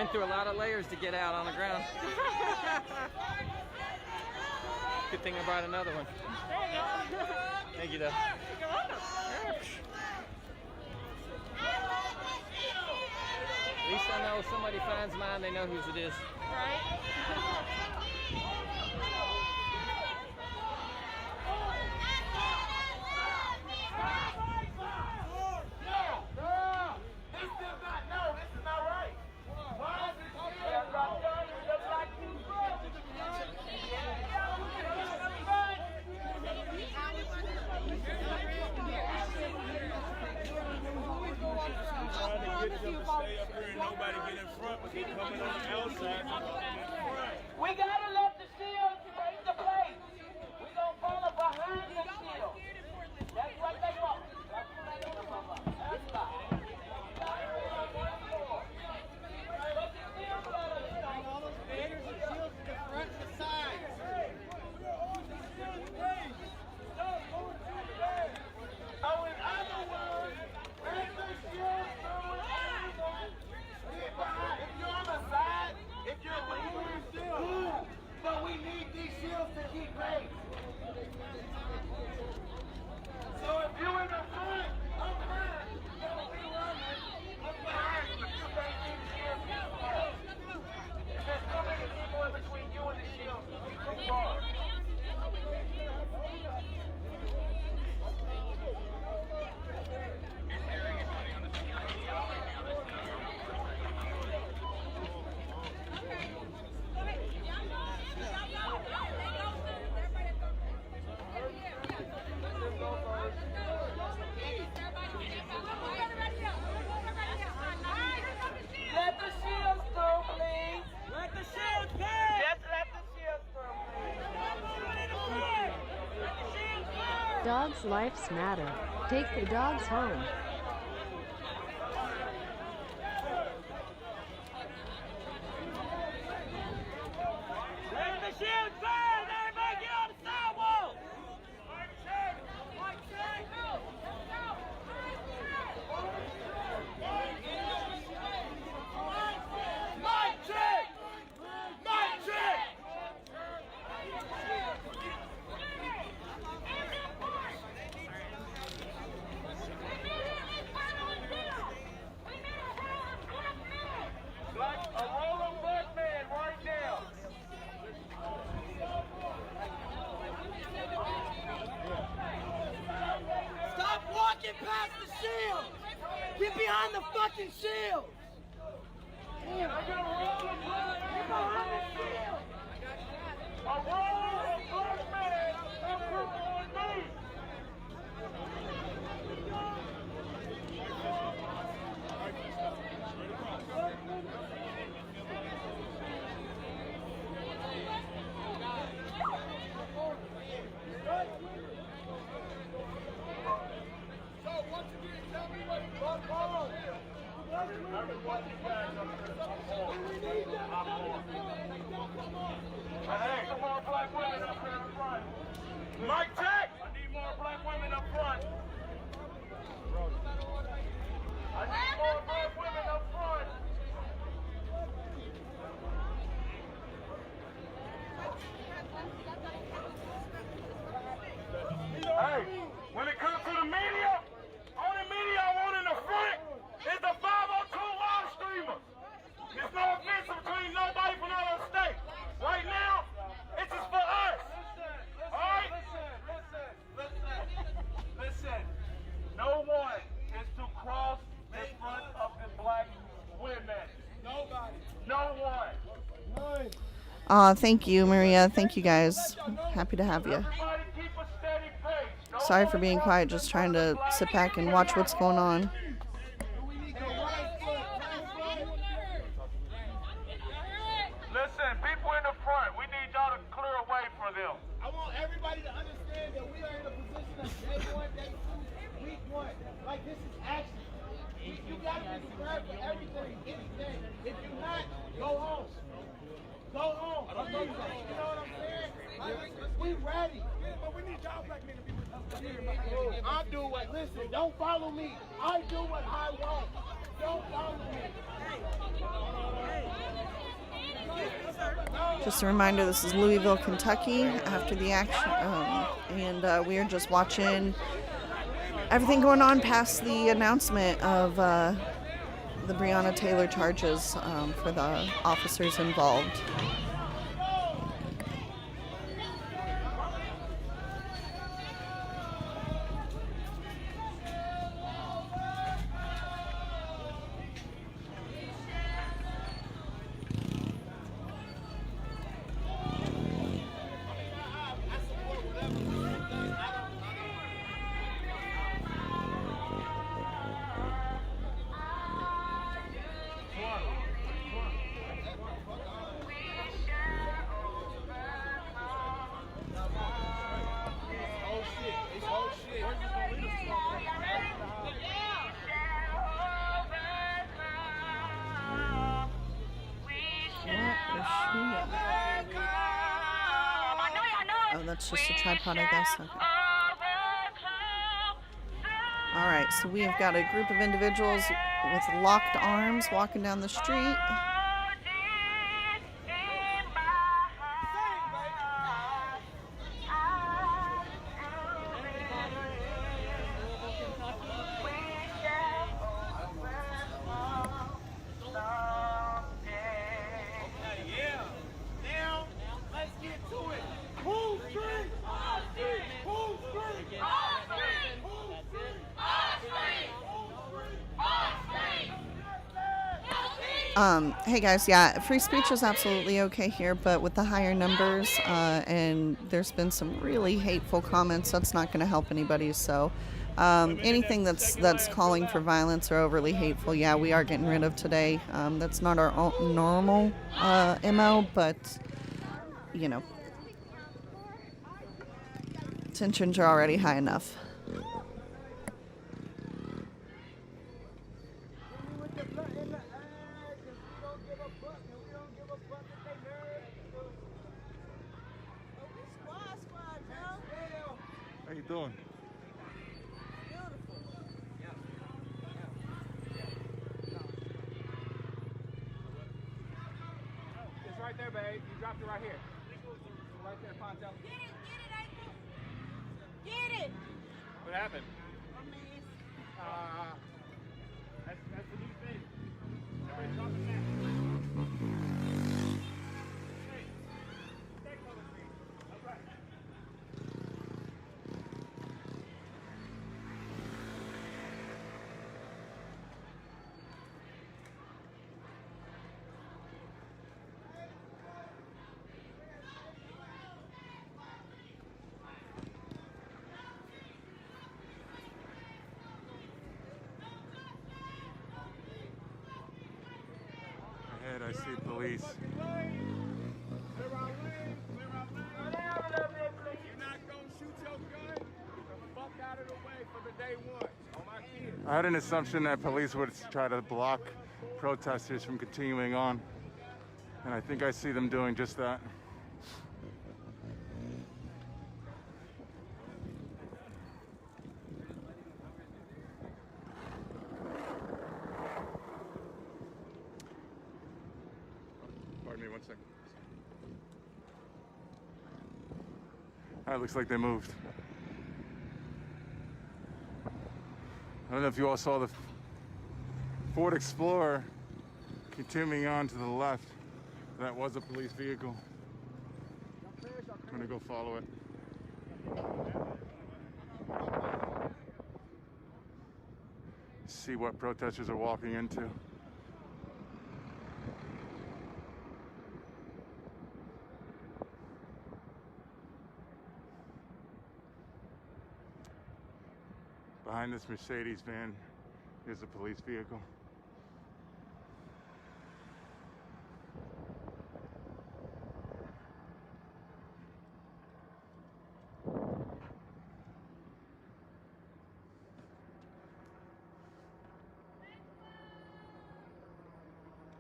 Went through a lot of layers to get out on the ground. Good thing I brought another one. There you go. Thank you, though. You're welcome. At least I know if somebody finds mine, they know whose it is. Right? We gotta let the shield take the place. We gonna follow behind the shield. That's what they want. That's what they want. That's right. All those banners and shields to the front and the sides. So in other words, bring the shield through everyone. If you're on the side, if you're leaving, good. But we need these shields to keep pace. So if you're in the front, I'm front. Don't be running. I'm behind you. You can't see the shields. If there's so many people in between you and the shields, you're too far. Let the shields through, please. Let the shields through. Just let the shields through, please. Dogs' lives matter. Take the dogs home. Let the shields burn! Everybody get on the sidewalk! Mic check! Mic check! Like a rolling black man right now. Stop walking past the shield! Get behind the fucking shield! Damn, I got a rolling black man behind the shield! A rolling black man up on me! So once again, tell me what fuck on. Hey, some more black women up here in front. Mic check! I need more black women up front. I need more black women up front. Hey, when it comes to the media, only media I want in the front is the 502 live streamers. There's no offense between nobody from another state. Right now, it's just for us. Alright? Listen. No one is to cross in front of the black women. Nobody. No one. Thank you, Maria. Thank you, guys. Happy to have you. Sorry for being quiet, just trying to sit back and watch what's going on. Listen, people in the front, we need y'all to clear a way for them. I want everybody to understand that we are in a position of day one, day two, week one. Like, this is action. You got to be prepared for everything, anything. If you're not, go home. Go home. You know what I'm saying? We ready. But we need y'all black men to be with us. I do what, listen, don't follow me. I do what I want. Just a reminder, this is Louisville, Kentucky, after the action, and we are just watching everything going on past the announcement of the Breonna Taylor charges for the officers involved. Oh, that's just a tripod, I guess. Okay. All right, so we have got a group of individuals with locked arms walking down the street. Hey guys, yeah, free speech is absolutely okay here, but with the higher numbers, and there's been some really hateful comments, that's not going to help anybody. So anything that's calling for violence or overly hateful, yeah, we are getting rid of today. That's not our normal MO, but you know, tensions are already high enough. How you doing? It's right there, babe. You dropped it right here. Right there, Pontel. Get it! What happened? That's the new thing. Everybody's dropping that. Hey, stay close to me. All right. Ahead, I see police. I had an assumption that police would try to block protesters from continuing on, and I think I see them doing just that. Pardon me one second. It looks like they moved. I don't know if you all saw the Ford Explorer continuing on to the left. That was a police vehicle. I'm gonna go follow it. See what protesters are walking into. Behind this Mercedes van is a police vehicle.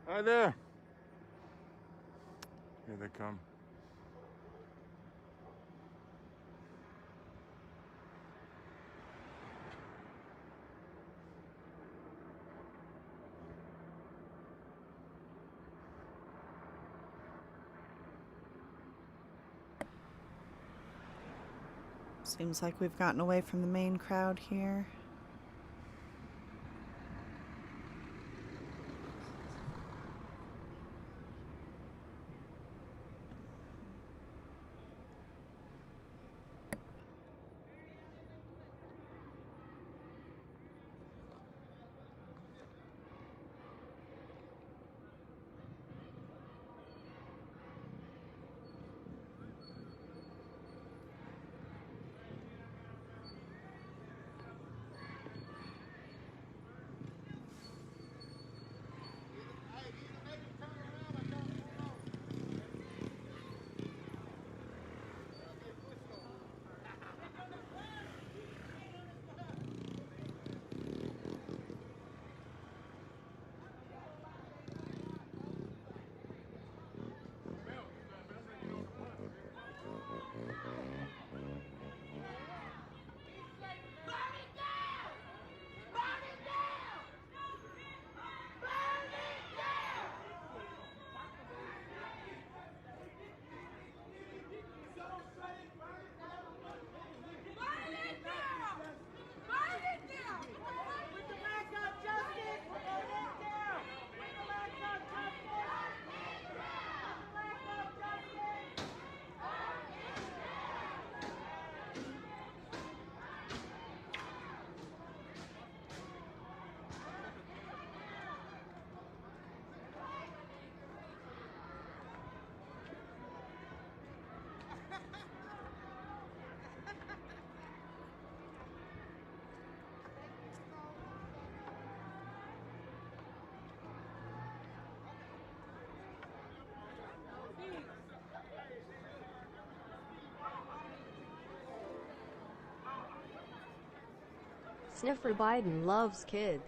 Hi there. Here they come. Seems like we've gotten away from the main crowd here. Sniffer Biden loves kids.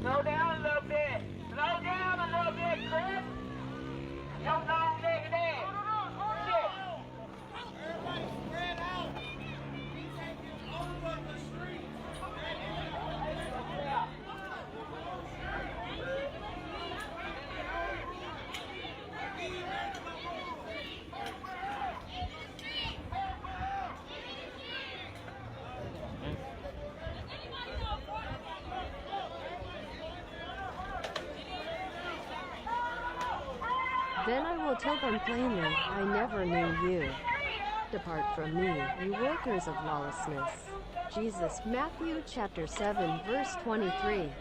Slow down a little bit. Slow down a little bit, Chris. Your long legged ass. Shit. Everybody spread out. We taking over the street. Then I will tell them plainly, I never knew you. Depart from me, you workers of lawlessness. Jesus, Matthew chapter 7, verse 23.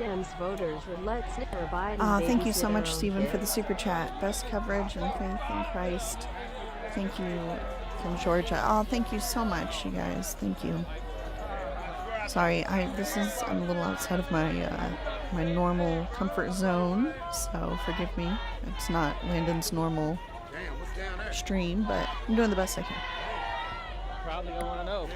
Rams voters would let Snipper Biden Thank you so babysit much, their own Stephen, for the kids. super chat. Best coverage and faith in Christ. Thank you from Georgia. Oh, thank you so much, you guys. Thank you. Sorry, I'm a little outside of my my normal comfort zone, so forgive me. It's not Landon's normal stream, but I'm doing the best I can. Probably don't want to know.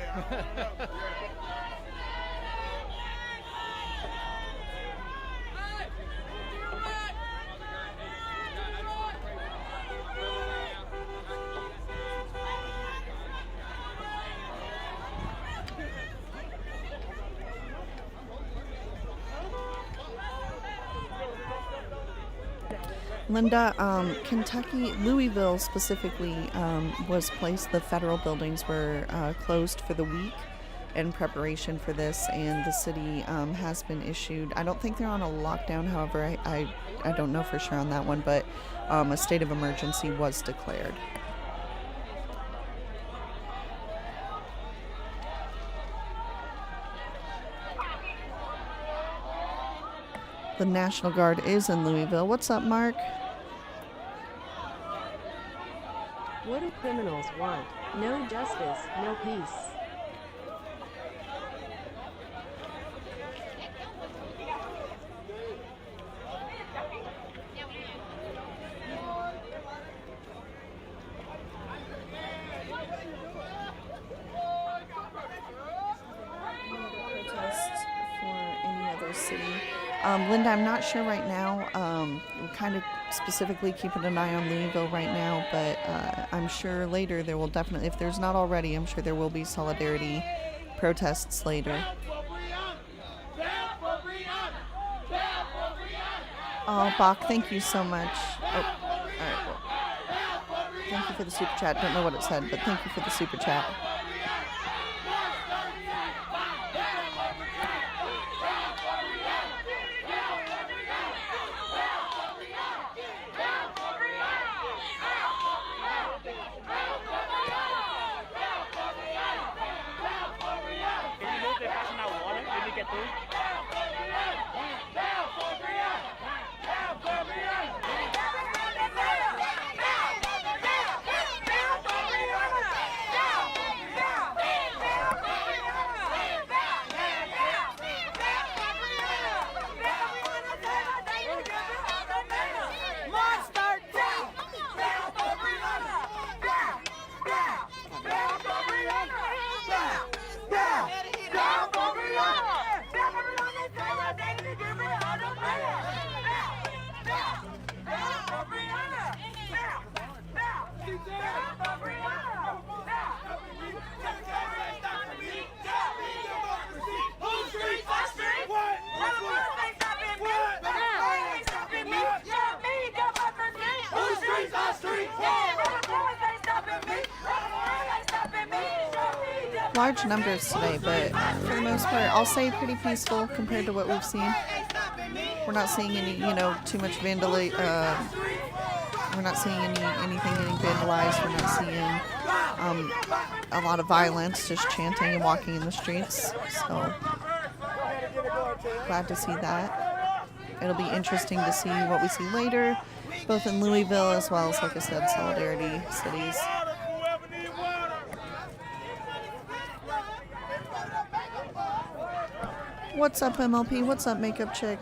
Linda, Kentucky, Louisville specifically, the federal buildings were closed for the week in preparation for this, and the city has been issued, I don't think they're on a lockdown, however, I don't know for sure on that one, but a state of emergency was declared. The National Guard is in Louisville. What's up, Mark? What do criminals want? No justice, no peace. Protests for any other city. Linda, I'm not sure right now. We're kind of specifically keeping an eye on Louisville right now, but I'm sure later there will definitely, if there's not already, I'm sure there will be solidarity protests later. Oh, Bach, thank you so much. Oh, all right. Well, thank you for the super chat. Don't know what it said, but thank you for the super chat. Large numbers today, but for the most part, I'll say pretty peaceful compared to what we've seen. We're not seeing any, too much vandalism. We're not seeing anything getting vandalized. We're not seeing a lot of violence, just chanting and walking in the streets. So glad to see that. It'll be interesting to see what we see later, both in Louisville as well as, like I said, solidarity cities. What's up, MLP? What's up, Makeup Chick?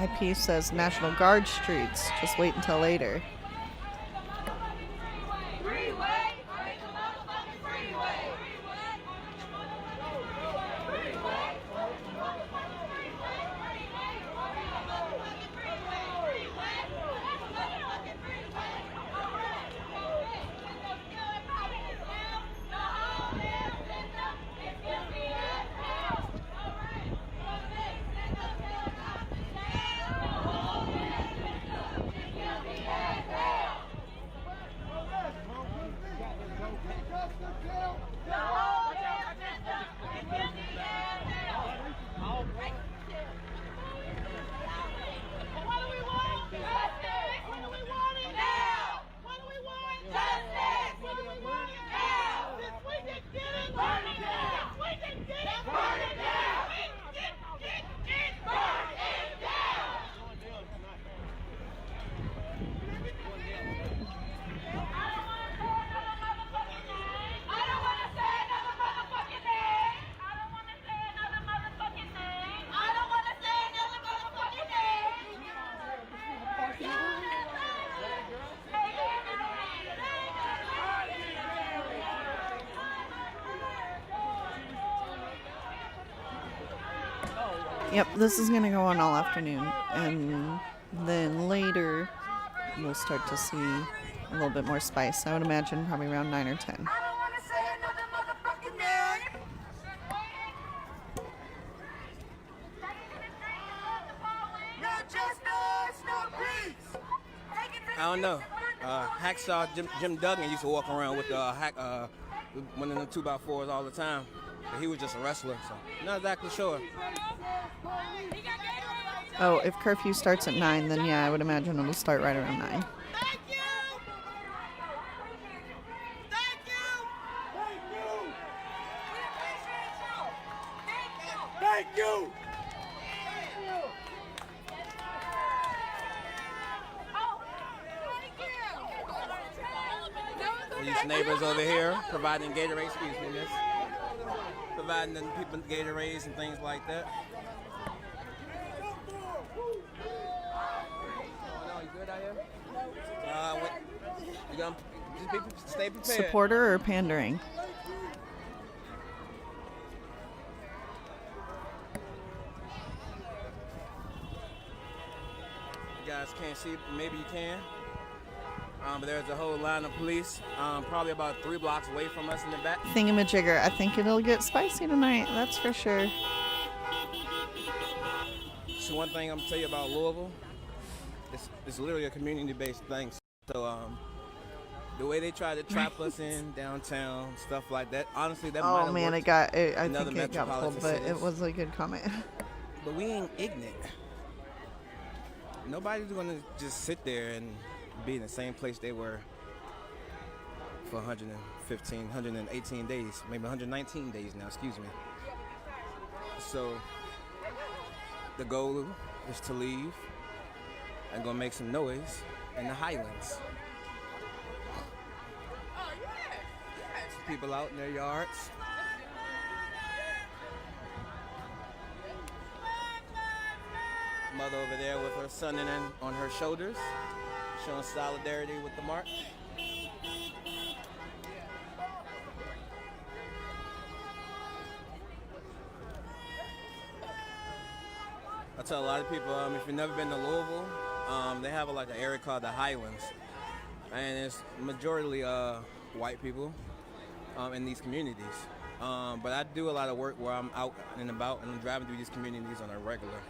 IP says National Guard streets. Just wait until later. Yep, this is going to go on all afternoon, and then later we'll start to see a little bit more spice. I would imagine probably around 9 or 10. I don't know. Hacksaw Jim Duggan used to walk around with one of them 2x4s all the time. But he was just a wrestler, so not exactly sure. Oh, if curfew starts at 9, then yeah, I would imagine it'll start right around 9. Thank you! These neighbors over here providing Gatorade, excuse me, miss. Providing the people Gatorades and things like that. You gonna just stay prepared. Supporter or pandering? You guys can't see, maybe you can. But there's a whole line of police, probably about 3 blocks away from us in the back. Thingamajigger. I think it'll get spicy tonight, that's for sure. So one thing I'm gonna tell you about Louisville, it's literally a community-based thing. So the way they try to trap us in downtown, stuff like that, honestly, that might have man, worked I in other think it got pulled, metropolitan but cities. it was a good comment. But we ain't ignorant. Nobody's gonna just sit there and be in the same place they were for 115, 118 days, maybe 119 days now, excuse me. So the goal is to leave and go make some noise in the Highlands. People out in their yards. Mother over there with her son on her shoulders, showing solidarity with the march. I tell a lot of people, if you've never been to Louisville, they have an area called the Highlands, and it's majority white people in these communities. But I do a lot of work where I'm out and about, and I'm driving through these communities on a regular.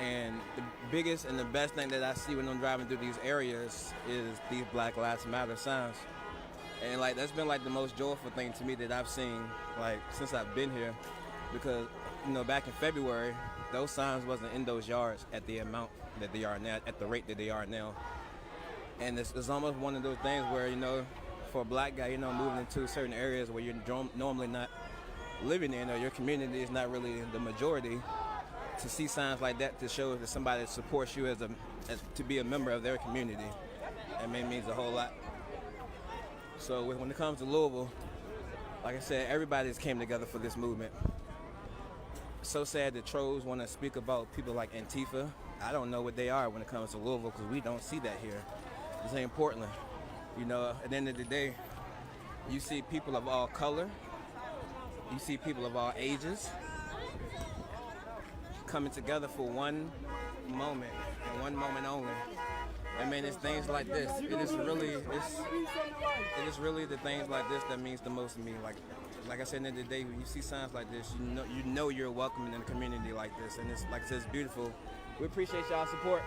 And the biggest and the best thing that I see when I'm driving through these areas is these Black Lives Matter signs. And that's been the most joyful thing to me that I've seen since I've been here, because back in February, those signs wasn't in those yards at the amount that they are now, at the rate that they are now. And it's almost one of those things where, for a black guy, moving into certain areas where you're normally not living in, or your community is not really the majority, to see signs like that to show that somebody supports you as to be a member of their community, it means a whole lot. So when it comes to Louisville, like I said, everybody's came together for this movement. It's so sad that trolls want to speak about people like Antifa I don't know what they are when it comes to Louisville, because we don't see that here. This ain't Portland. You know, at the end of the day, you see people of all color, you see people of all ages coming together for one moment and one moment only. I mean, it's things like this. It is really the things like this that means the most to me. Like I said, at the end of the day, when you see signs like this, you know you're welcome in a community like this, and it's like I said, it's beautiful. We appreciate y'all's support.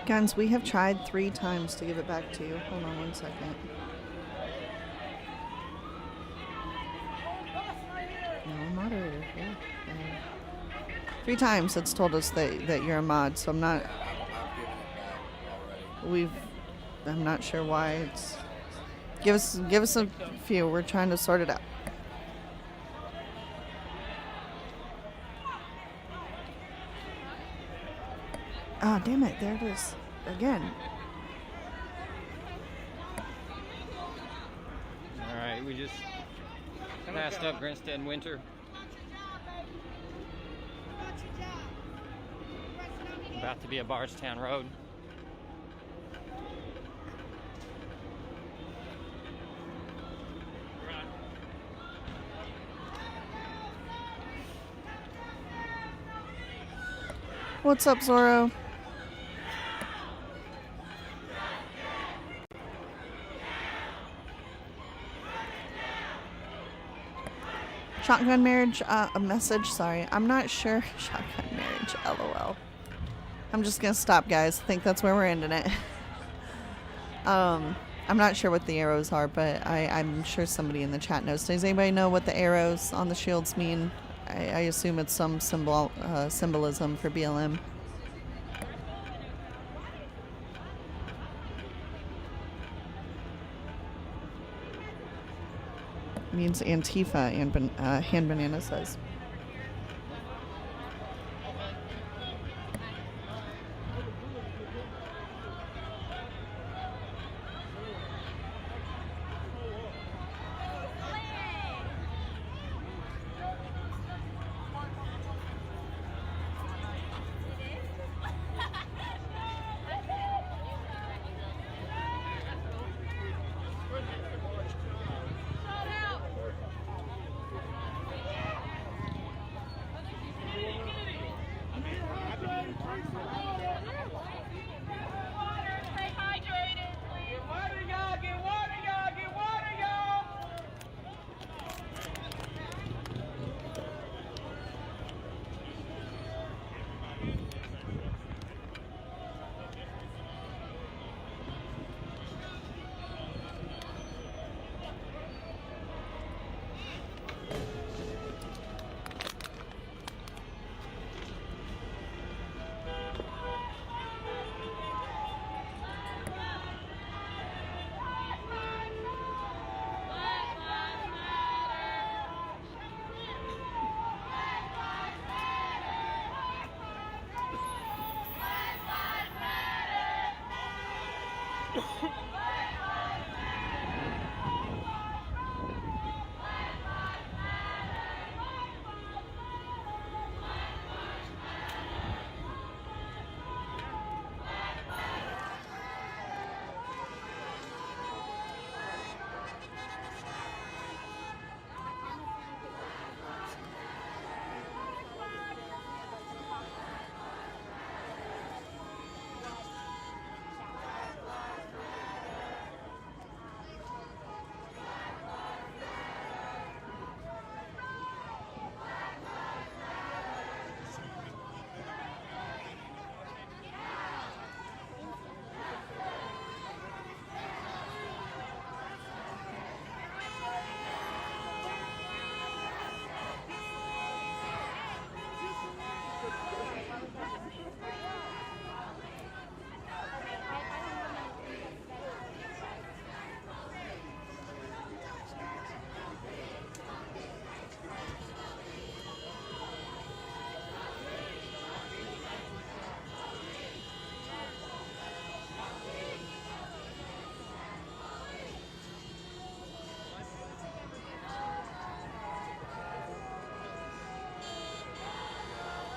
Guns, we have tried 3 times to give it back to you. Hold on 1 second. No, moderator. Yeah. 3 times it's told us that you're a mod, so I'm not. I'm not sure why it's. Give us a few. We're trying to sort it out. Oh, damn it. There it is. Again. All right, we just passed up Grinstead and Winter. About to be a Bardstown Road. What's up, Zorro? Shotgun marriage, a message, sorry. I'm not sure. Shotgun marriage, LOL. I'm just gonna stop, guys. I think that's where we're ending it. I'm not sure what the arrows are, but I'm sure somebody in the chat knows. Does anybody know what the arrows on the shields mean? I assume it's some symbolism for BLM. Means Antifa, and Hand Banana says.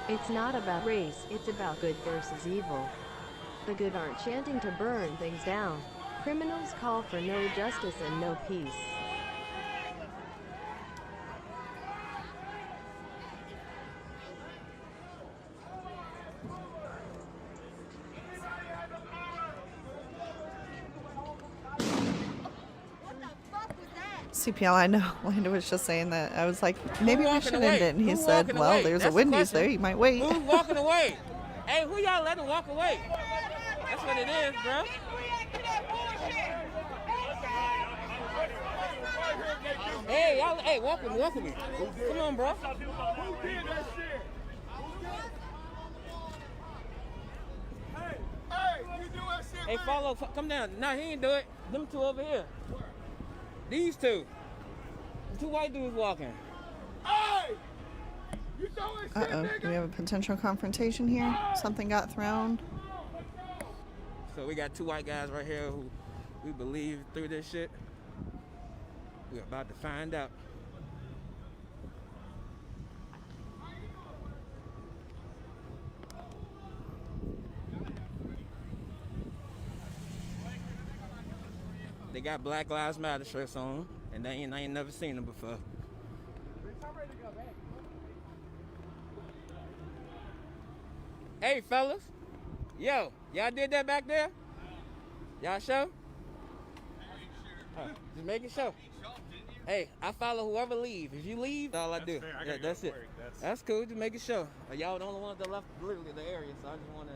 It's not about race, it's about good versus evil. The good aren't chanting to burn things down. Criminals call for no justice and no peace. CPL, I know. Linda was just saying that. I was like, maybe we should end it. And he said, well, there's a Wendy's there. You might wait. Who's walking away? Hey, who y'all letting walk away? That's what it is, bro. Hey, y'all, hey, walk with me. Come on, bro. Who did that shit? Hey, you do that shit, Hey, follow, come down. Nah, he ain't do it. Them two over here. These two. The two white dudes walking. Hey! You throwing shit, Uh-oh. nigga? Do we have a potential confrontation here? Something got thrown. So we got two white guys right here who we believe through this shit. We're about to find out. They got Black Lives Matter shirts on, and I ain't never seen them before. Hey, fellas. Yo, y'all did that back there? Y'all sure? Just making sure. Hey, I follow whoever leave. If you leave, that's all I do. Fair. I Yeah, gotta go that's to it. work. That's cool. Just making sure. Y'all the only ones that left literally the area, so I just want to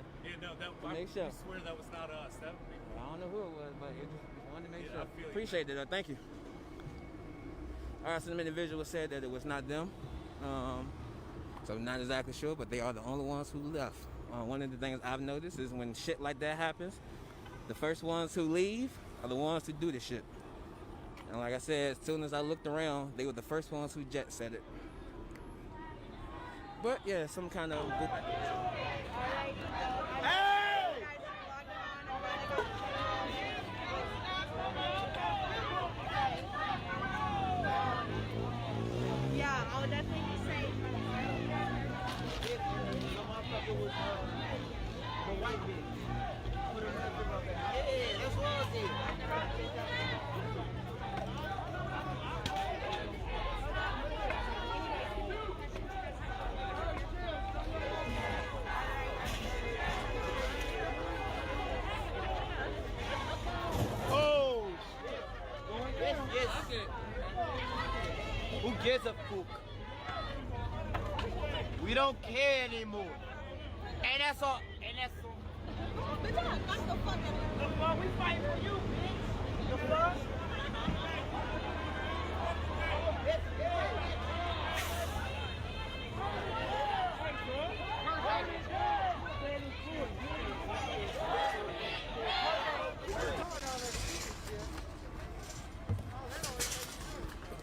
make sure. I swear that was not us. That would be I don't know who it was, but it just wanted to make Yeah, sure. I feel you. Appreciate it, though. Thank you. All right, some individuals said that it was not them. So I'm not exactly sure, but they are the only ones who left. One of the things I've noticed is when shit like that happens, the first ones who leave are the ones who do the shit. And like I said, as soon as I looked around, they were the first ones who jet set it. But yeah, some kind of good. Yeah, I would definitely be safe. The white bitch. Yeah, that's what I did. Oh, shit. Yes. Who gives a fuck? We don't care anymore. And that's all. And that's all. The fuck we fight for you, bitch. The fuck?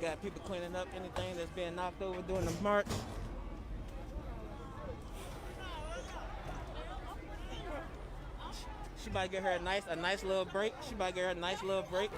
Got people cleaning up anything that's being knocked over during the march. She about to get her a nice little break. She about to get her a nice little break.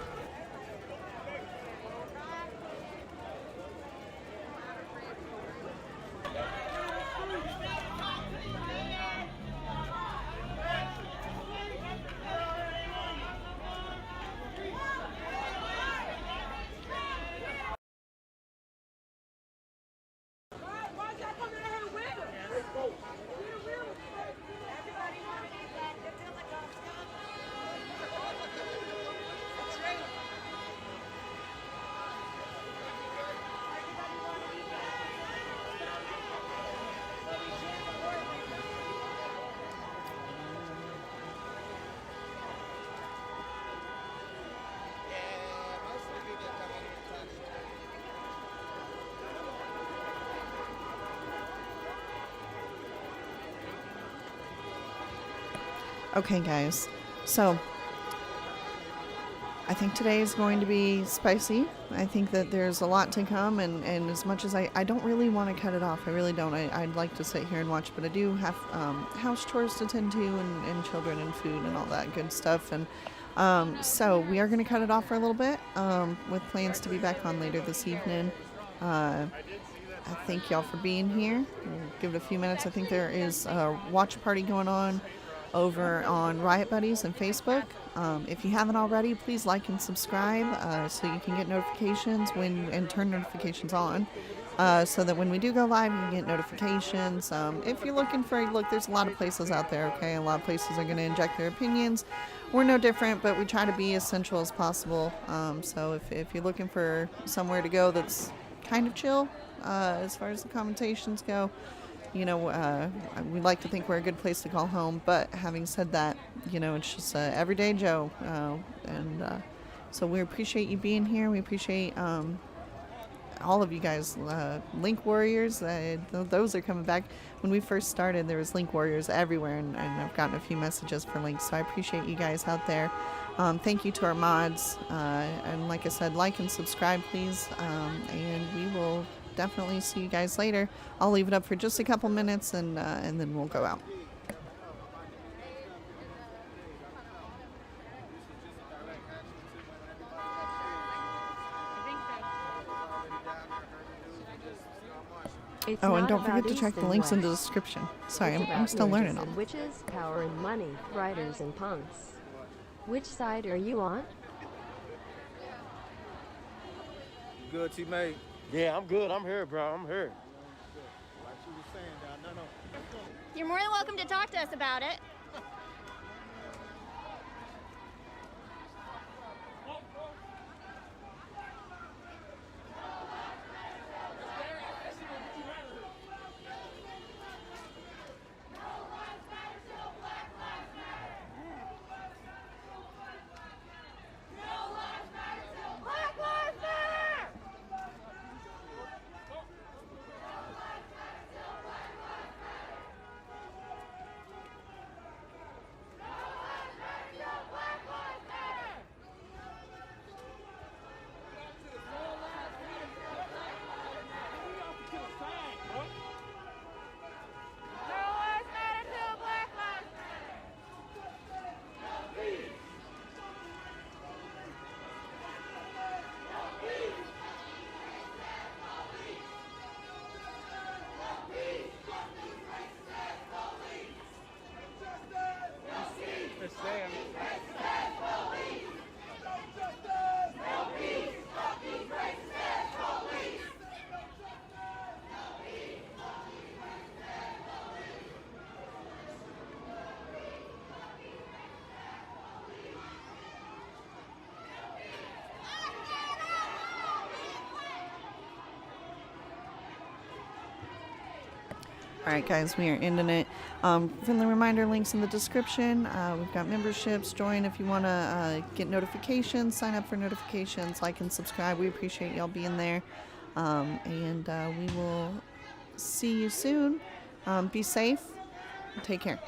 Okay, guys, so I think today is going to be spicy. I think that there's a lot to come, and as much as I don't really want to cut it off, I really don't. I'd like to sit here and watch, but I do have house chores to tend to, and children and food and all that good stuff, and so we are going to cut it off for a little bit with plans to be back on later this evening. I thank y'all for being here. We'll give it a few minutes. I think there is a watch party going on over on Riot Buddies and Facebook. If you haven't already, please like and subscribe so you can get notifications and turn notifications on so that when we do go live, you can get notifications. If you're looking for there's a lot of places out there, okay? A lot of places are going to inject their opinions. We're no different, but we try to be as central as possible. So if you're looking for somewhere to go that's kind of chill as far as the commentations go, we like to think we're a good place to call home, but having said that, it's just everyday Joe, and so we appreciate you being here. We appreciate all of you guys. Link Warriors, those are coming back. When we first started, there was Link Warriors everywhere, and I've gotten a few messages for links, so I appreciate you guys out there. Thank you to our mods, and like I said, like and subscribe, please, and we will definitely see you guys later. I'll leave it up for just a couple minutes, and then we'll go out. And don't forget to check the links in the description. Sorry, I'm still learning all. Witches, power and money, writers and punks. Which side are you on? Good, T-Mate. Yeah, I'm good. I'm here, bro. I'm here. Like she was saying, no. You're more than welcome to talk to us about it. All right, guys, we are ending it. Friendly reminder, links in the description. We've got memberships. Join if you want to get notifications. Sign up for notifications. Like and subscribe. We appreciate y'all being there. And we will see you soon. Be safe. Take care.